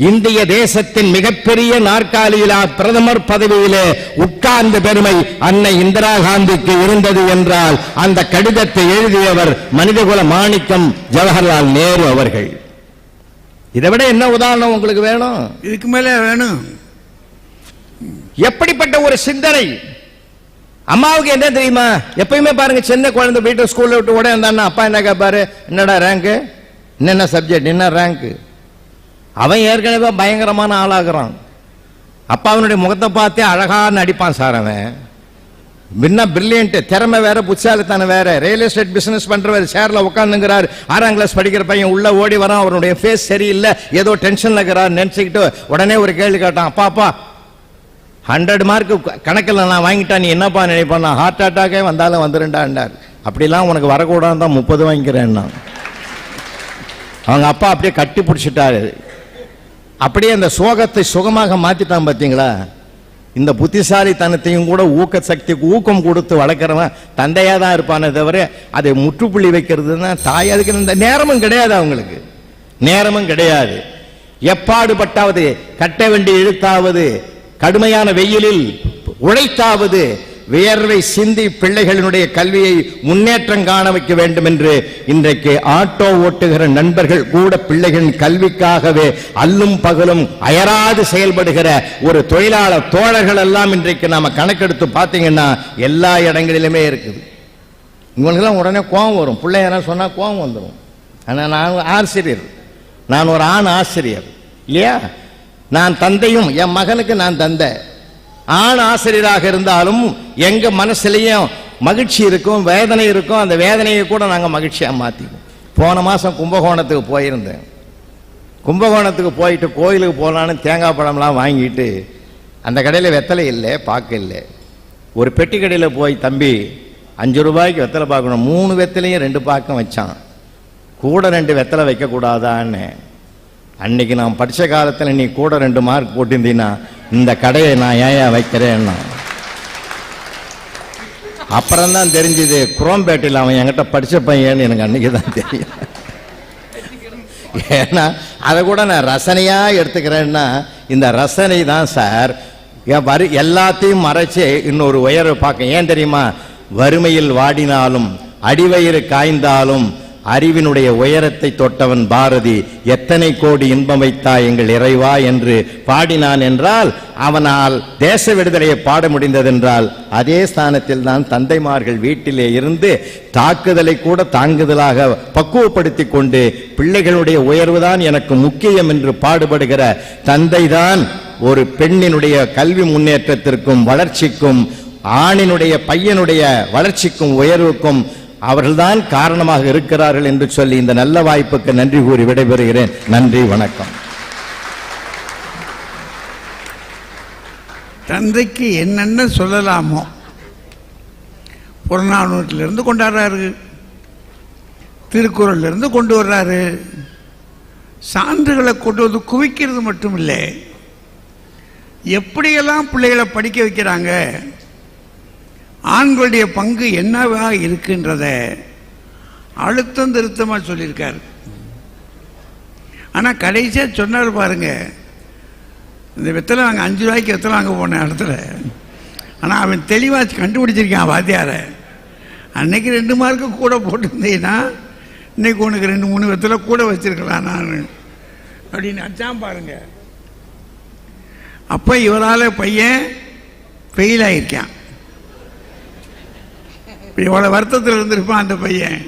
இந்திய தேசத்தின் மிகப்பெரிய நாற்காலியிலா பிரதமர் பதவியிலே உட்கார்ந்த பெருமை அன்னை இந்திரா காந்திக்கு இருந்தது என்றால் அந்த கடிதத்தை எழுதியவர் மனிதகுல மாணிக்கம் ஜவஹர்லால் நேரு அவர்கள். இதை விட என்ன உதாரணம் உங்களுக்கு வேணும்? இதுக்கு மேல வேணும்? எப்படிப்பட்ட ஒரு சிந்தனை! அம்மாவுக்கு என்ன தெரியுமா? எப்பயுமே பாருங்க, சின்ன குழந்தை வீட்டு ஸ்கூல்ல விட்டு உடனே இருந்தான்னா அப்பா என்ன கேட்பாரு? என்னடா ரேங்க், என்னென்ன சப்ஜெக்ட், என்ன ரேங்க்? அவன் ஏற்கனவே பயங்கரமான ஆளாகிறான். அப்பா அவனுடைய முகத்தை பார்த்தே அழகா நடிப்பான் சார். அவன் பின்ன பிரில்லியன்ட், திறமை வேற, புத்தாலித்தனம் வேற. ரியல் எஸ்டேட் பிசினஸ் பண்றவர் சேர்ல உட்கார்ந்துங்கிறார். 6ஆம் கிளாஸ் படிக்கிற பையன் உள்ள ஓடி வரான். அவனுடைய ஃபேஸ் சரியில்லை, ஏதோ டென்ஷன்ல இருக்கிறார் நினைச்சுக்கிட்டு உடனே ஒரு கேள்வி கேட்டான், அப்பா 100 மார்க் கணக்கில் நான் வாங்கிட்டா நீ என்னப்பா நினைப்பான்? ஹார்ட் அட்டாக்கே வந்தாலும் வந்துருண்டாண்டார். அப்படிலாம் உனக்கு வரக்கூடாது தான் 30 வாங்கிக்கிறேன்னா. அவங்க அப்பா அப்படியே கட்டி பிடிச்சிட்டாரு. அப்படியே அந்த சோகத்தை சுகமாக மாத்திட்டான். பார்த்தீங்களா? இந்த புத்திசாலித்தனத்தையும் கூட ஊக்க சக்திக்கு ஊக்கம் கொடுத்து வளர்க்கிறவன் தந்தையா தான் இருப்பானே தவிர அதை முற்றுப்புள்ளி வைக்கிறதுனா தாய். அதுக்கு இந்த நேரமும் கிடையாது, அவங்களுக்கு நேரமும் கிடையாது. எப்பாடுபட்டாவது, கட்ட வேண்டி இழுத்தாவது, கடுமையான வெயிலில் உழைத்தாவது வியர்வை சிந்தி பிள்ளைகளினுடைய கல்வியை முன்னேற்றம் காண வைக்க வேண்டும் என்று இன்றைக்கு ஆட்டோ ஓட்டுகிற நண்பர்கள் கூட பிள்ளைகளின் கல்விக்காகவே அல்லும் பகலும் அயராது செயல்படுகிற ஒரு தொழிலாளர் தோழர்கள் எல்லாம் இன்றைக்கு நாம கணக்கெடுத்து பார்த்தீங்கன்னா எல்லா இடங்களிலுமே இருக்குது. இவங்களுக்கெல்லாம் உடனே கோபம் வரும், பிள்ளைங்க சொன்னா கோபம் வந்துடும். ஆனால் நான் ஆசிரியர், நான் ஒரு ஆண் ஆசிரியர் இல்லையா, நான் தந்தையும், என் மகனுக்கு நான் தந்தை. ஆண் ஆசிரியராக இருந்தாலும் எங்க மனசுலையும் மகிழ்ச்சி இருக்கும், வேதனை இருக்கும். அந்த வேதனையை கூட நாங்கள் மகிழ்ச்சியாக மாற்றிக்குவோம். போன மாதம் கும்பகோணத்துக்கு போயிருந்தேன். கும்பகோணத்துக்கு போயிட்டு கோயிலுக்கு போகலான்னு தேங்காய் பழம்லாம் வாங்கிட்டு அந்த கடையில் வெத்தலை இல்லை, பாக்கு இல்லை. ஒரு பெட்டி கடையில் போய் தம்பி 5 ரூபாய்க்கு வெத்தலை பார்க்கணும், 3 வெத்தலையும் 2 பாக்கம் வச்சான். கூட 2 வெத்தலை வைக்கக்கூடாதான்னு. அன்னைக்கு நான் படித்த காலத்தில் நீ கூட 2 மார்க் போட்டிருந்தீங்கன்னா இந்த கடையை நான் ஏன் வைக்கிறேன்னா. அப்புறம்தான் தெரிஞ்சுது குரோம்பேட்டையில் அவன் என்கிட்ட படித்த பையன்னு எனக்கு அன்னைக்கு தான் தெரியும். ஏன்னா அதை கூட நான் ரசனையாக எடுத்துக்கிறேன்னா இந்த ரசனை தான் சார் எல்லாத்தையும் மறைச்சு இன்னொரு உயர்வை பார்க்க. ஏன் தெரியுமா, வறுமையில் வாடினாலும் அடிவயிறு காய்ந்தாலும் அறிவினுடைய உயரத்தை தொட்டவன் பாரதி. எத்தனை கோடி இன்பம் வைத்தாய் எங்கள் இறைவா என்று பாடினான் என்றால் அவனால் தேச விடுதலையை பாட முடிந்ததென்றால் அதே ஸ்தானத்தில் தான் தந்தைமார்கள் வீட்டிலே இருந்து தாக்குதலை கூட தாங்குதலாக பக்குவப்படுத்தி கொண்டு பிள்ளைகளுடைய உயர்வுதான் எனக்கு முக்கியம் என்று பாடுபடுகிற தந்தைதான் ஒரு பெண்ணினுடைய கல்வி முன்னேற்றத்திற்கும் வளர்ச்சிக்கும் ஆணினுடைய பையனுடைய வளர்ச்சிக்கும் உயர்வுக்கும் அவர்கள்தான் காரணமாக இருக்கிறார்கள் என்று சொல்லி இந்த நல்ல வாய்ப்புக்கு நன்றி கூறி விடைபெறுகிறேன். நன்றி, வணக்கம். தந்தைக்கு என்னென்ன சொல்லலாமோ புறநானூற்றிலிருந்து கொண்டாடுறாரு, திருக்குறளிலிருந்து கொண்டு வர்றாரு. சான்றுகளை கொண்டு வந்து குவிக்கிறது மட்டும் இல்லை, எப்படியெல்லாம் பிள்ளைகளை படிக்க வைக்கிறாங்க, ஆண்களுடைய பங்கு என்னவா இருக்குன்றத அழுத்தம் திருத்தமாக சொல்லியிருக்காரு. ஆனால் கடைசியாக சொன்னார் பாருங்க, இந்த வெத்தலை வாங்க 5 ரூபாய்க்கு வெத்தலை வாங்க போன இடத்துல. ஆனால் அவன் தெளிவாக கண்டுபிடிச்சிருக்கான் வாத்தியாரை. அன்னைக்கு 2 மார்க்கு கூட போட்டிருந்தீங்கன்னா இன்னைக்கு உனக்கு 2-3 வெத்தலை கூட வச்சிருக்கலாம் நான் அப்படின்னு அச்சான் பாருங்க. அப்போ இவரால் பையன் ஃபெயில் ஆகியிருக்கான். இவ்வளோ வருத்தத்தில் இருந்திருப்பான் அந்த பையன்.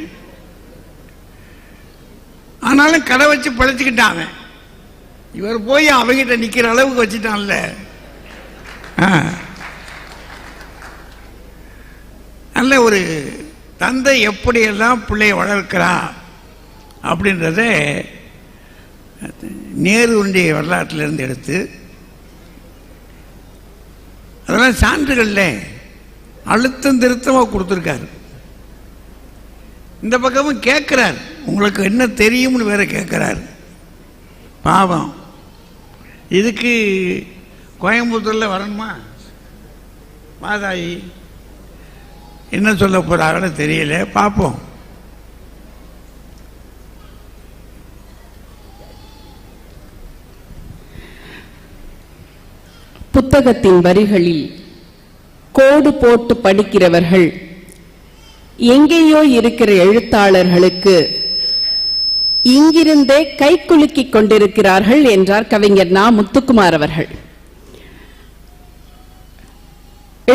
ஆனாலும் கடை வச்சு பழச்சிக்கிட்டான். இவர் போய் அவங்கிட்ட நிற்கிற அளவுக்கு வச்சுட்டான்ல. நல்ல ஒரு தந்தை எப்படியெல்லாம் பிள்ளைய வளர்க்கிறான் அப்படின்றத நேருடைய வரலாற்றிலிருந்து எடுத்து அதெல்லாம் சான்றுகள்ல அழுத்தம் திருத்தமாக கொடுத்துருக்காரு. இந்த பக்கமும் கேட்குறாரு, உங்களுக்கு என்ன தெரியும்னு வேற கேட்குறாரு. பாவம், இதுக்கு கோயம்புத்தூரில் வரணுமா? மாதாயி என்ன சொல்ல போறாங்கன்னு தெரியல, பார்ப்போம். புத்தகத்தின் வரிகளில் கோடு போட்டு படிக்கிறவர்கள் எங்கேயோ இருக்கிற எழுத்தாளர்களுக்கு இங்கிருந்தே கைக்குலுக்கிக் கொண்டிருக்கிறார்கள் என்றார் கவிஞர் நா. முத்துக்குமார் அவர்கள்.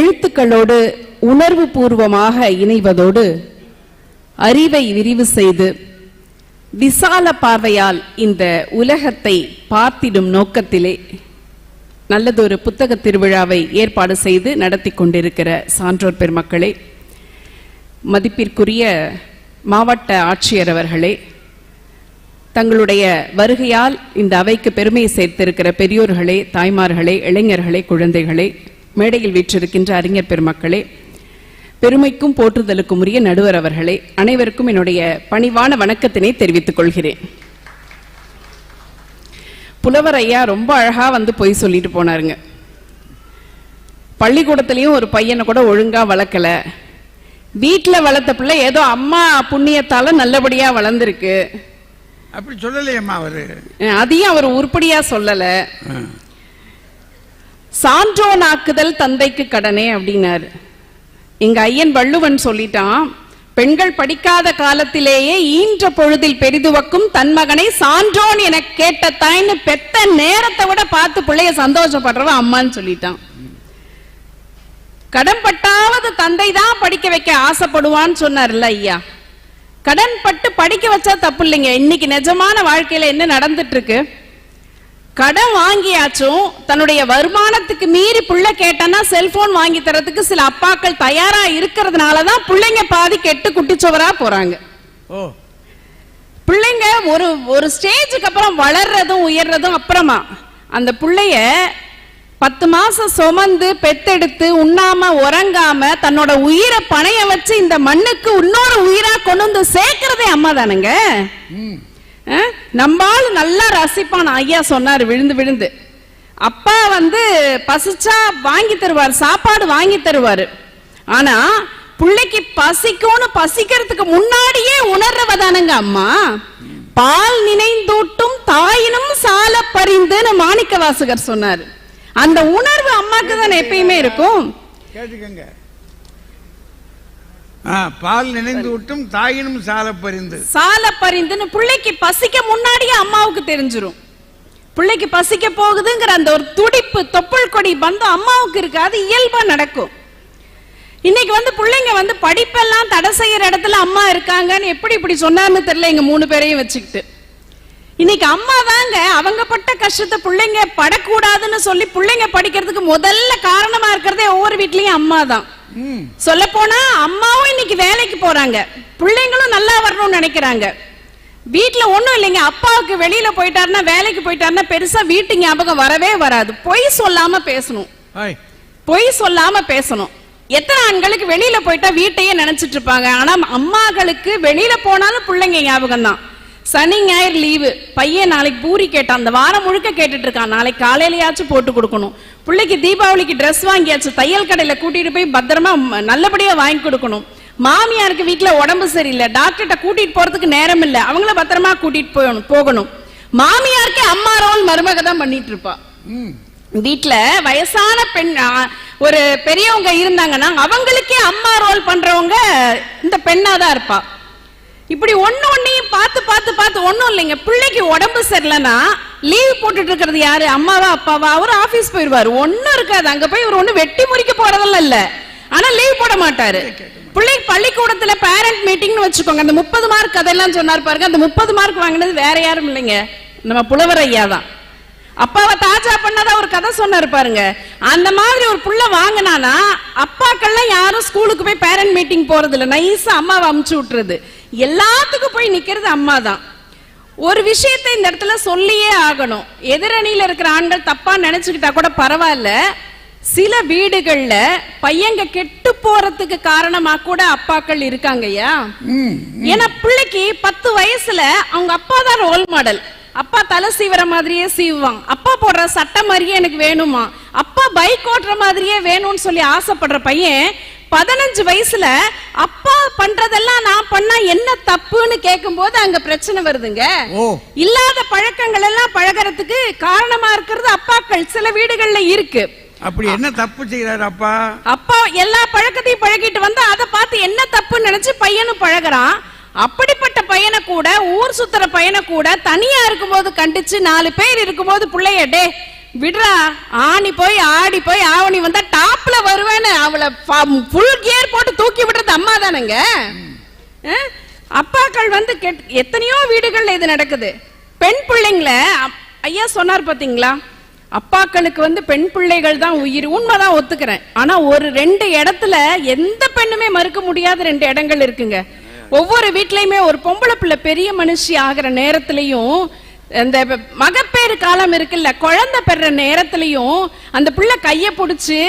எழுத்துக்களோடு உணர்வு பூர்வமாக இணைவதோடு அறிவை விரிவு செய்து விசால பார்வையால் இந்த உலகத்தை பார்த்திடும் நோக்கத்திலே நல்லதொரு புத்தக திருவிழாவை ஏற்பாடு செய்து நடத்தி கொண்டிருக்கிற சான்றோர் பெருமக்களே, மதிப்பிற்குரிய மாவட்ட ஆட்சியர் அவர்களே, தங்களுடைய வருகையால் இந்த அவைக்கு பெருமை சேர்த்திருக்கிற பெரியோர்களே, தாய்மார்களே, இளைஞர்களே, குழந்தைகளே, மேடையில் வீற்றிருக்கின்ற அறிஞர் பெருமக்களே, பெருமைக்கும் போற்றுதலுக்கும் உரிய நடுவர் அவர்களே, அனைவருக்கும் என்னுடைய பணிவான வணக்கத்தினை தெரிவித்துக் கொள்கிறேன். புலவர் ஐயா ரொம்ப அழகா வந்து போய் சொல்லிட்டு போனாருங்க. பள்ளிக்கூடத்திலையும் ஒரு பையனை கூட ஒழுங்கா வளர்க்கல, வீட்டில் வளர்த்த பிள்ளை ஏதோ அம்மா புண்ணியத்தால நல்லபடியா வளர்ந்துருக்கு அப்படி சொல்லலையம்மா அவரு. அதையும் அவர் உருப்படியா சொல்லல. சான்றோனாக்குதல் தந்தைக்கு கடனே அப்படின்னாரு. எங்க ஐயன் வள்ளுவன் சொல்லிட்டான், பெண்கள் படிக்காத காலத்திலேயே ஈன்ற பொழுதில் பெரிதுவக்கும் தன் மகனை சான்றோன் என கேட்ட தாய்னு பெத்த நேரத்தை விட பார்த்து பிள்ளைய சந்தோஷப்படுறவ அம்மான்னு சொல்லிட்டான். கடன் பட்டாவது தந்தை தான் படிக்க வைக்க ஆசைப்படுவான்னு சொன்னார்ல ஐயா. கடன் பட்டு படிக்க வச்சா தப்பு இல்லைங்க. இன்னைக்கு நிஜமான வாழ்க்கையில என்ன நடந்துட்டு இருக்கு, கடன் வாங்கியாச்சும் தன்னுடைய வருமானத்துக்கு மீறி பிள்ளை கேட்டானா செல்போன் வாங்கி தரதுக்கு சில அப்பாக்கள் தயாரா இருக்கிறதுனாலதான் பிள்ளைங்க பாதி கெட்டு குட்டிச்சவரா போறாங்க. பிள்ளைங்க ஒரு ஸ்டேஜுக்கு அப்புறம் வளர்றதும் உயர்றதும் அப்புறமா அந்த பிள்ளைய 10 மாசம் சுமந்து பெத்தெடுத்து உண்ணாம உறங்காம தன்னோட உயிரை பணைய வச்சு இந்த மண்ணுக்கு இன்னொரு உயிரா கொண்டு வந்து சேர்க்கிறதே அம்மா தானுங்க. நம்மால் நல்லா ரசிப்பான். ஐயா சொன்னாரு விழுந்து விழுந்து, அப்பா பசிச்சா வாங்கி தருவார், சாப்பாடு வாங்கி தருவாரு. ஆனா பிள்ளைக்கு பசிக்கும்னு பசிக்கிறதுக்கு முன்னாடியே உணர்றவதானுங்க அம்மா. பால் நினைந்தூட்டும் தாயினும் சால பரிந்துன்னு மாணிக்க வாசகர் சொன்னாரு. அந்த உணர்வு அம்மாக்கு தான் எப்பயுமே இருக்கும். கேட்டுக்கங்க, பால் நினைந்து விட்டும் தாயினும் சால பரிந்து. சால பரிந்துன்னு பிள்ளைக்கு பசிக்க முன்னாடியே அம்மாவுக்கு தெரிஞ்சிரும். பிள்ளைக்கு பசிக்க போகுதுங்கிற அந்த ஒரு துடிப்பு, தொப்புள் கொடி பந்தம் அம்மாவுக்கு இருக்கு. அது இயல்பா நடக்கும். இன்னைக்கு பிள்ளைங்க படிப்பெல்லாம் தடை செய்யற இடத்துல அம்மா இருக்காங்கன்னு எப்படி இப்படி சொன்னார்னு தெரியல. எங்க 3 பேரையும் வச்சுக்கிட்டு இன்னைக்கு அம்மா தாங்க அவங்க பட்ட கஷ்டத்தை பிள்ளைங்க படக்கூடாதுன்னு சொல்லி பிள்ளைங்க படிக்கிறதுக்கு முதல்ல காரணமா இருக்கிறதே ஒவ்வொரு வீட்லயும் அம்மா தான். சொல்ல போனா அம்மாவும் இன்னைக்கு வேலைக்கு போறாங்க, பிள்ளைங்களும் நல்லா வரணும்னு நினைக்கிறாங்க. வீட்டுல ஒண்ணும் இல்லைங்க, அப்பாவுக்கு வெளியில போயிட்டாருன்னா வேலைக்கு போயிட்டாருன்னா பெருசா வீட்டு ஞாபகம் வரவே வராது. பொய் சொல்லாம பேசணும், பொய் சொல்லாம பேசணும். எத்தனை ஆண்களுக்கு வெளியில போயிட்டா வீட்டையே நினைச்சிட்டு இருப்பாங்க. ஆனா அம்மாக்களுக்கு வெளியில போனாலும் பிள்ளைங்க ஞாபகம் தான். சனி ஞாயிறு லீவு, பையன் நாளைக்கு பூரி கேட்டான், அந்த வாரம் முழுக்க கேட்டுட்டு இருக்கான், நாளைக்கு காலையிலயாச்சும் போட்டு கொடுக்கணும். பிள்ளைக்கு தீபாவளிக்கு ட்ரெஸ் வாங்கியாச்சு, தையல் கடையில கூட்டிட்டு போய் பத்திரமா நல்லபடியா வாங்கி கொடுக்கணும். மாமியாருக்கு வீட்டுல உடம்பு சரியில்லை, டாக்டர்கிட்ட கூட்டிட்டு போறதுக்கு நேரம் இல்லை, அவங்கள பத்திரமா கூட்டிட்டு போகணும். மாமியாருக்கே அம்மா ரோல் மருமக தான் பண்ணிட்டு இருப்பா. வீட்டுல வயசான பெண் ஒரு பெரியவங்க இருந்தாங்கன்னா அவங்களுக்கே அம்மா ரோல் பண்றவங்க இந்த பெண்ணாதான் இருப்பா. இப்படி ஒன்னையும் பார்த்து பார்த்து பார்த்து ஒன்னும் இல்லைங்க. பிள்ளைக்கு உடம்பு சரியில்லைன்னா லீவ் போட்டுட்டு இருக்கிறது யாரு, அம்மாவா அப்பாவா? அவர் ஆபீஸ் போயிருவாரு, ஒன்னும் இருக்காது. அங்க போய் ஒரு ஒண்ணு வெட்டி முறிக்க போறதெல்லாம் இல்ல, ஆனா லீவ் போட மாட்டாரு. பிள்ளைக்கு பள்ளிக்கூடத்துல பேரண்ட் மீட்டிங்னு வச்சுக்கோங்க, அந்த 30 மார்க் அதெல்லாம் சொன்னார் பாருங்க. அந்த 30 மார்க் வாங்கினது வேற யாரும் இல்லைங்க, நம்ம புலவர் ஐயா தான். அப்பாவை தாஜா பண்ணதா ஒரு கதை சொன்னாரு பாருங்க. அந்த மாதிரி ஒரு புள்ள வாங்கினானா அப்பாக்கள்லாம் யாரும் ஸ்கூலுக்கு போய் பேரண்ட் மீட்டிங் போறது இல்ல, நைஸா அம்மாவை அமுச்சு விட்டுறது. எல்லாத்துக்கும் போய் நிக்கிறது அம்மா தான். ஒரு விஷயத்தை இந்த இடத்துல சொல்லியே ஆகணும். எதிரணியில இருக்கிற ஆண்கள் தப்பா நினைச்சுக்கிட்டா கூட பரவாயில்ல, சில வீடுகள்ல பையங்க கெட்டு போறதுக்கு காரணமா கூட அப்பாக்கள் இருக்காங்கய்யா. ஏன்னா பிள்ளைக்கு 10 வயசுல அவங்க அப்பா தான் ரோல் மாடல். அப்பா தலை சீவர மாதிரியே சீவுவான், அப்பா போடுற சட்டை மாதிரியே எனக்கு வேணுமா, அப்பா பைக் ஓட்டுற மாதிரியே வேணும்னு சொல்லி ஆசைப்படுற பையன் 15 வயசுல அப்பா பண்றதெல்லாம் நான் பண்ணா என்ன தப்புன்னு கேட்கும் போது அங்க பிரச்சனை வருதுங்க. இல்லாத பழக்கங்கள் எல்லாம் பழகிறதுக்கு காரணமா இருக்கிறது அப்பாக்கள் சில வீடுகள்ல இருக்கு. அப்படி என்ன தப்பு செய்யறாரு அப்பா? அப்பா எல்லா பழக்கத்தையும் பழகிட்டு வந்து அதை பார்த்து என்ன தப்புன்னு நினைச்சு பையனும் பழகிறான். அப்படிப்பட்ட பையனை கூட, ஊர் சுத்துற பையனை கூட தனியா இருக்கும்போது கண்டிச்சு 4 பேர் இருக்கும்போது பிள்ளைய டே விடுறா, ஆணி போய் ஆடி போய் ஆவணி வந்தா டாப்ல வருவேன்னு அவளை ஃபுல் கியர் போட்டு தூக்கி விடுறது அம்மா தானுங்க. அப்பாக்கள் எத்தனையோ வீடுகள்ல இது நடக்குது. பெண் பிள்ளைங்கள ஐயா சொன்னார் பாத்தீங்களா, அப்பாக்களுக்கு பெண் பிள்ளைகள் தான் உயிர். உண்மைதான், ஒத்துக்கிறேன். ஆனா ஒரு 2 இடத்துல எந்த பெண்ணுமே மறுக்க முடியாத 2 இடங்கள் இருக்குங்க. ஒவ்வொரு வீட்லயுமே ஒரு பொம்பளை பிள்ளை பெரிய மனுஷி ஆகிற நேரத்திலையும், அந்த மகப்பேறு காலம் இருக்குல்ல, குழந்தை பெற நேரத்திலையும் அந்த பிள்ளை கைய பிடிச்சு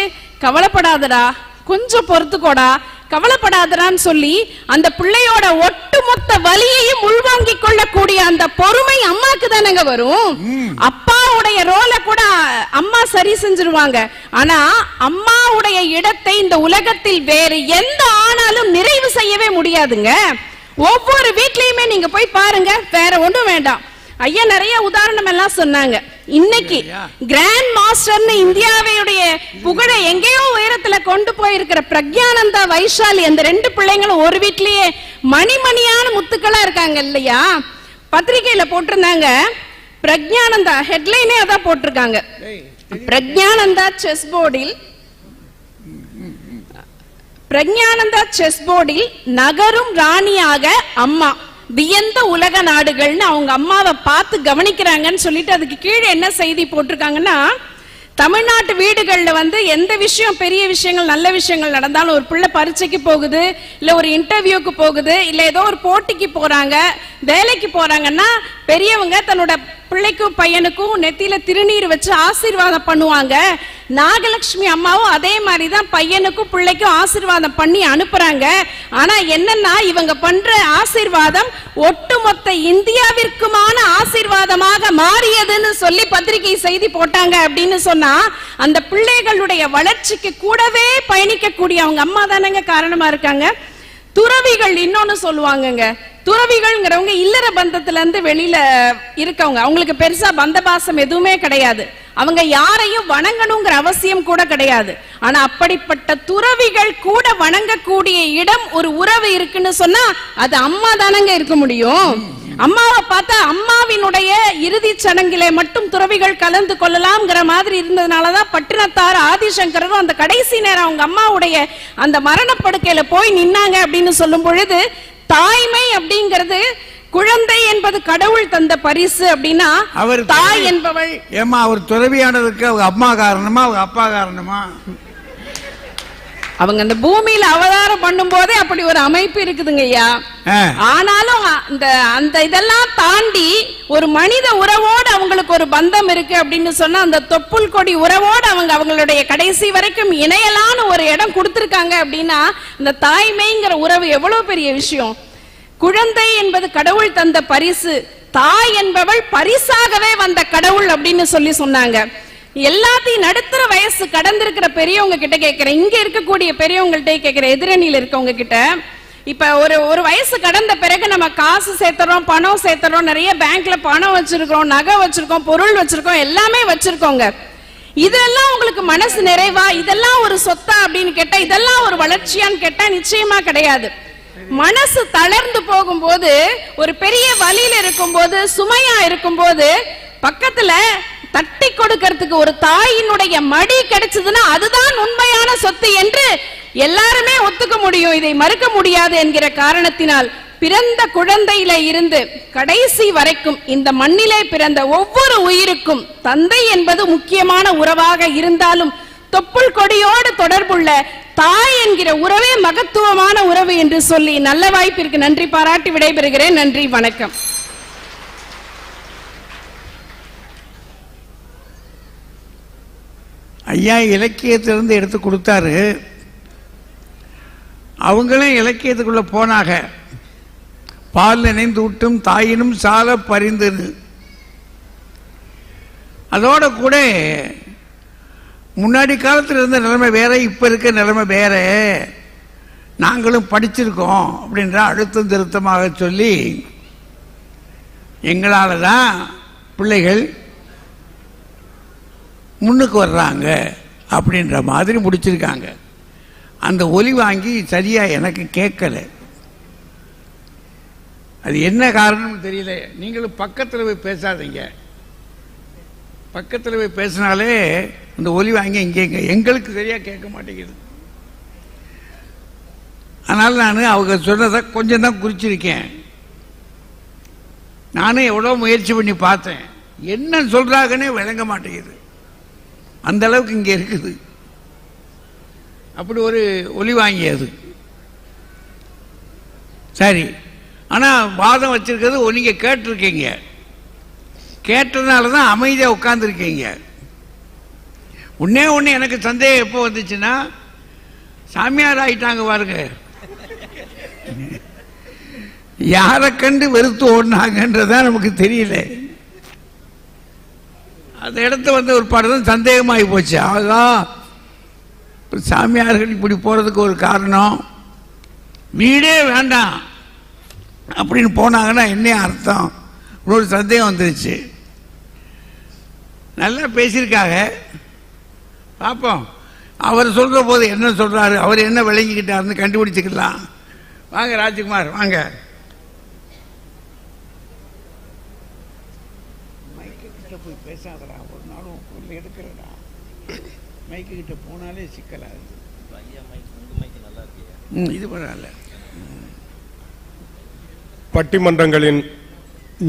கவலைப்படாதடா, கொஞ்சம் பொறுத்துக்கோடா, கவலைப்படாதடான்னு சொல்லி அந்த பிள்ளையோட ஒட்டுமொத்த வலியையும் உள்வாங்கிக் கொள்ளக்கூடிய அந்த பொறுமை அம்மாக்கு தானங்க வரும். அப்பாவுடைய ரோலை கூட அம்மா சரி செஞ்சிருவாங்க. ஆனா அம்மாவுடைய இடத்தை இந்த உலகத்தில் வேறு எந்த ஆனாலும் நிறைவு செய்யவே முடியாதுங்க. ஒவ்வொரு வீட்லயுமே நீங்க போய் பாருங்க, வேற ஒண்ணும் வேண்டாம். ஐயா நிறைய உதாரணம் எல்லாம் சொன்னாங்க. இன்னைக்கு கிராண்ட் மாஸ்டர்னு இந்தியாவுடைய புகழை எங்கேயோ உயரத்துல கொண்டு போயிருக்கிற பிரக்ஞானந்தா, வைஷாலி, அந்த 2 பிள்ளைங்களும் ஒரு வீட்லயே மணிமணியான முத்துக்களா இருக்காங்க இல்லையா? பத்திரிகையில போட்டிருந்தாங்க, பிரக்ஞானந்தா ஹெட்லைனே அதான் போட்டிருக்காங்க. பிரக்ஞானந்தா செஸ் போர்டில் நகரும் ராணியாக அம்மா, வியந்த உலக நாடுகள்னு அவங்க அம்மாவை பார்த்து கவனிக்கிறாங்கன்னு சொல்லிட்டு அதுக்கு கீழே என்ன செய்தி போட்டிருக்காங்கன்னா, தமிழ்நாட்டு வீடுகள்ல எந்த விஷயம், பெரிய விஷயங்கள், நல்ல விஷயங்கள் நடந்தாலும், ஒரு பிள்ளை பரீட்சைக்கு போகுது, இல்ல ஒரு இன்டர்வியூக்கு போகுது, இல்ல ஏதோ ஒரு போட்டிக்கு போறாங்க, வேலைக்கு போறாங்கன்னா பெரியவங்க தன்னோட பிள்ளைக்கும் பையனுக்கும் நெத்தியில திருநீர் வச்சு ஆசீர்வாதம் பண்ணுவாங்க. நாகலட்சுமி அம்மாவும் அதே மாதிரிதான் பையனுக்கும் பிள்ளைக்கும் ஆசீர்வாதம் பண்ணி அனுப்புறாங்க. ஆனா என்னன்னா, இவங்க பண்ற ஆசீர்வாதம் ஒட்டுமொத்த இந்தியாவிற்குமான ஆசீர்வாதமாக மாறியதுன்னு சொல்லி பத்திரிகை செய்தி போட்டாங்க. அப்படின்னு சொன்னா அந்த பிள்ளைகளுடைய வளர்ச்சிக்கு கூடவே பயணிக்கக்கூடிய அவங்க அம்மா தானங்க காரணமா இருக்காங்க. துறவிகள் இன்னொன்னு சொல்லுவாங்கங்க, துறவிகள்ங்கிறவங்க இல்லற பந்தத்துல இருந்து வெளியில இருக்கவங்க, அவங்களுக்கு பெருசா பந்தபாசம் எதுவுமே கிடையாது, அவங்க யாரையும் வணங்கணுங்கிற அவசியம் கூட கிடையாது. ஆனா அப்படிப்பட்ட துறவிகள் கூட வணங்கக்கூடிய இடம், ஒரு உறவு இருக்குன்னு சொன்னா அது அம்மா தானங்க இருக்க முடியும். அம்மாவை பார்த்தா அம்மாவினுடைய இறுதி சடங்கிலே மட்டும் துறவிகள் கலந்து கொள்ளலாம்ங்கிற மாதிரி இருந்ததுனாலதான் பட்டினத்தார் ஆதிசங்கரும் அந்த கடைசி நேரம் அவங்க அம்மாவுடைய அந்த மரணப்படுக்கையில போய் நின்னாங்க. அப்படின்னு சொல்லும் பொழுது, தாய்மை அப்படிங்கிறது, குழந்தை என்பது கடவுள் தந்த பரிசு அப்படின்னா, அவர் தாய் என்பவள் ஏமா அவர் துறவியானதுக்கு அவங்க அம்மா காரணமா, அவங்க அப்பா காரணமா? அவங்க அந்த பூமியில அவதாரம் பண்ணும் போதே அப்படி ஒரு அமைப்பு இருக்குதுங்க ஐயா. ஆனாலும் அந்த இதெல்லாம் தாண்டி ஒரு மனித உறவோடு அவங்களுக்கு ஒரு பந்தம் இருக்கு அப்படின்னு சொன்னா, அந்த தொப்புள் கொடி உறவோடு அவங்களுடைய கடைசி வரைக்கும் இணையலான ஒரு இடம் கொடுத்திருக்காங்க. அப்படின்னா இந்த தாய்மைங்கிற உறவு எவ்வளவு பெரிய விஷயம். குழந்தை என்பது கடவுள் தந்த பரிசு, தாய் என்பவள் பரிசாகவே வந்த கடவுள் அப்படின்னு சொன்னாங்க. எல்லாத்தையும் நடுத்தர வயசு கடந்திருக்கிற பெரியவங்க கிட்ட கேட்கிறேன், இங்க இருக்கக்கூடிய பெரியவங்கள்ட்ட கேட்கிறேன், எதிரணியில இருக்கவங்க கிட்ட, இப்ப ஒரு வயசு கடந்த பிறகு நம்ம காசு சேர்த்துறோம், பணம் சேர்த்துறோம், நிறைய பேங்க்ல பணம் வச்சிருக்கோம், நகை வச்சிருக்கோம், பொருள் வச்சிருக்கோம், எல்லாமே வச்சிருக்கோங்க. இதெல்லாம் உங்களுக்கு மனசு நிறைவா, இதெல்லாம் ஒரு சொத்தா அப்படின்னு கேட்டா, இதெல்லாம் ஒரு வளர்ச்சியான்னு கேட்டா நிச்சயமா கிடையாது. மனசு தளர்ந்து போகும்போது, ஒரு பெரிய வலியில இருக்கும்போது, சுமையா இருக்கும்போது, பக்கத்துல தட்டி கொடுக்கிறதுக்கு ஒரு தாயினுடைய மடி கிடைச்சதுன்னா அதுதான் உண்மையான சொத்து என்று எல்லாருமே ஒத்துக்க முடியும், இதை மறுக்க முடியாது என்கிற காரணத்தினால், பிறந்த குழந்தையில இருந்து கடைசி வரைக்கும் இந்த மண்ணிலே பிறந்த ஒவ்வொரு உயிருக்கும் தந்தை என்பது முக்கியமான உறவாக இருந்தாலும், தொப்புள் கொடியோடு தொடர்புள்ள தாய் என்கிற உறவே மகத்துவமான உறவு என்று சொல்லி நல்ல வாய்ப்பிற்கு நன்றி பாராட்டி விடைபெறுகிறேன். நன்றி, வணக்கம். ஐயா இலக்கியத்திலிருந்து எடுத்து கொடுத்தாரு, அவங்களே இலக்கியத்துக்குள்ள போனாங்க. பால் நினைந்து ஊட்டும் தாயினும் சால பரிந்துன்னு. அதோட கூட முன்னாடி காலத்தில் இருந்த நிலைமை வேற, இப்ப இருக்க நிலைமை வேற, நாங்களும் படிச்சிருக்கோம் அப்படின்ற அழுத்தம் திருத்தமாக சொல்லி, எங்களால தான் பிள்ளைகள் முன்னுக்கு வர்றாங்க அப்படின்ற மாதிரி முடிச்சிருக்காங்க. அந்த ஒலி வாங்கி சரியா எனக்கு கேட்கல, அது என்ன காரணம்னு தெரியல. நீங்களும் பக்கத்தில் போய் பேசாதீங்க, பக்கத்தில் போய் பேசினாலே அந்த ஒலி வாங்கி இங்கே எங்களுக்கு சரியா கேட்க மாட்டேங்குது. அதனால நான் அவங்க சொன்னதை கொஞ்சம் தான் குறிச்சிருக்கேன். நானும் எவ்வளோ முயற்சி பண்ணி பார்த்தேன், என்ன சொல்றாங்கன்னே விளங்க மாட்டேங்குது, அந்த அளவுக்கு இங்கே இருக்குது. அப்படி ஒரு ஒலி வாங்கியது. சரி, ஆனால் வாதம் வச்சிருக்கிறது நீங்க கேட்டிருக்கீங்க, கேட்டதுனால தான் அமைதியாக உட்கார்ந்துருக்கீங்க. ஒன்னே ஒன்று எனக்கு சந்தேகம் எப்போ வந்துச்சுன்னா, சாமியார் ஆயிட்டாங்க பாருங்க, யாரை கண்டு வெறுத்து ஓடினாங்கன்றதான் நமக்கு தெரியல. அந்த இடத்த ஒரு பாடம் சந்தேகமாகி போச்சு. ஆகா, சாமியார்கள் இப்படி போறதுக்கு ஒரு காரணம், வீடே வேண்டாம் அப்படின்னு போனாங்கன்னா என்ன அர்த்தம் ஒரு சந்தேகம் வந்துருச்சு. நல்லா பேசியிருக்காங்க, பார்ப்போம் அவர் சொல்ற போது என்ன சொல்றாரு, அவர் என்ன விளங்கிக்கிட்டாருன்னு கண்டுபிடிச்சிக்கலாம். வாங்க ராஜ்குமார், வாங்க. மைக்கு கிட்ட போய் பேசாதடா, ஒரு நாளும் எடுக்கிறடா. மைக்கு கிட்ட போனாலே சிக்கலாகுது. இது பரவாயில்ல. பட்டிமன்றங்களின்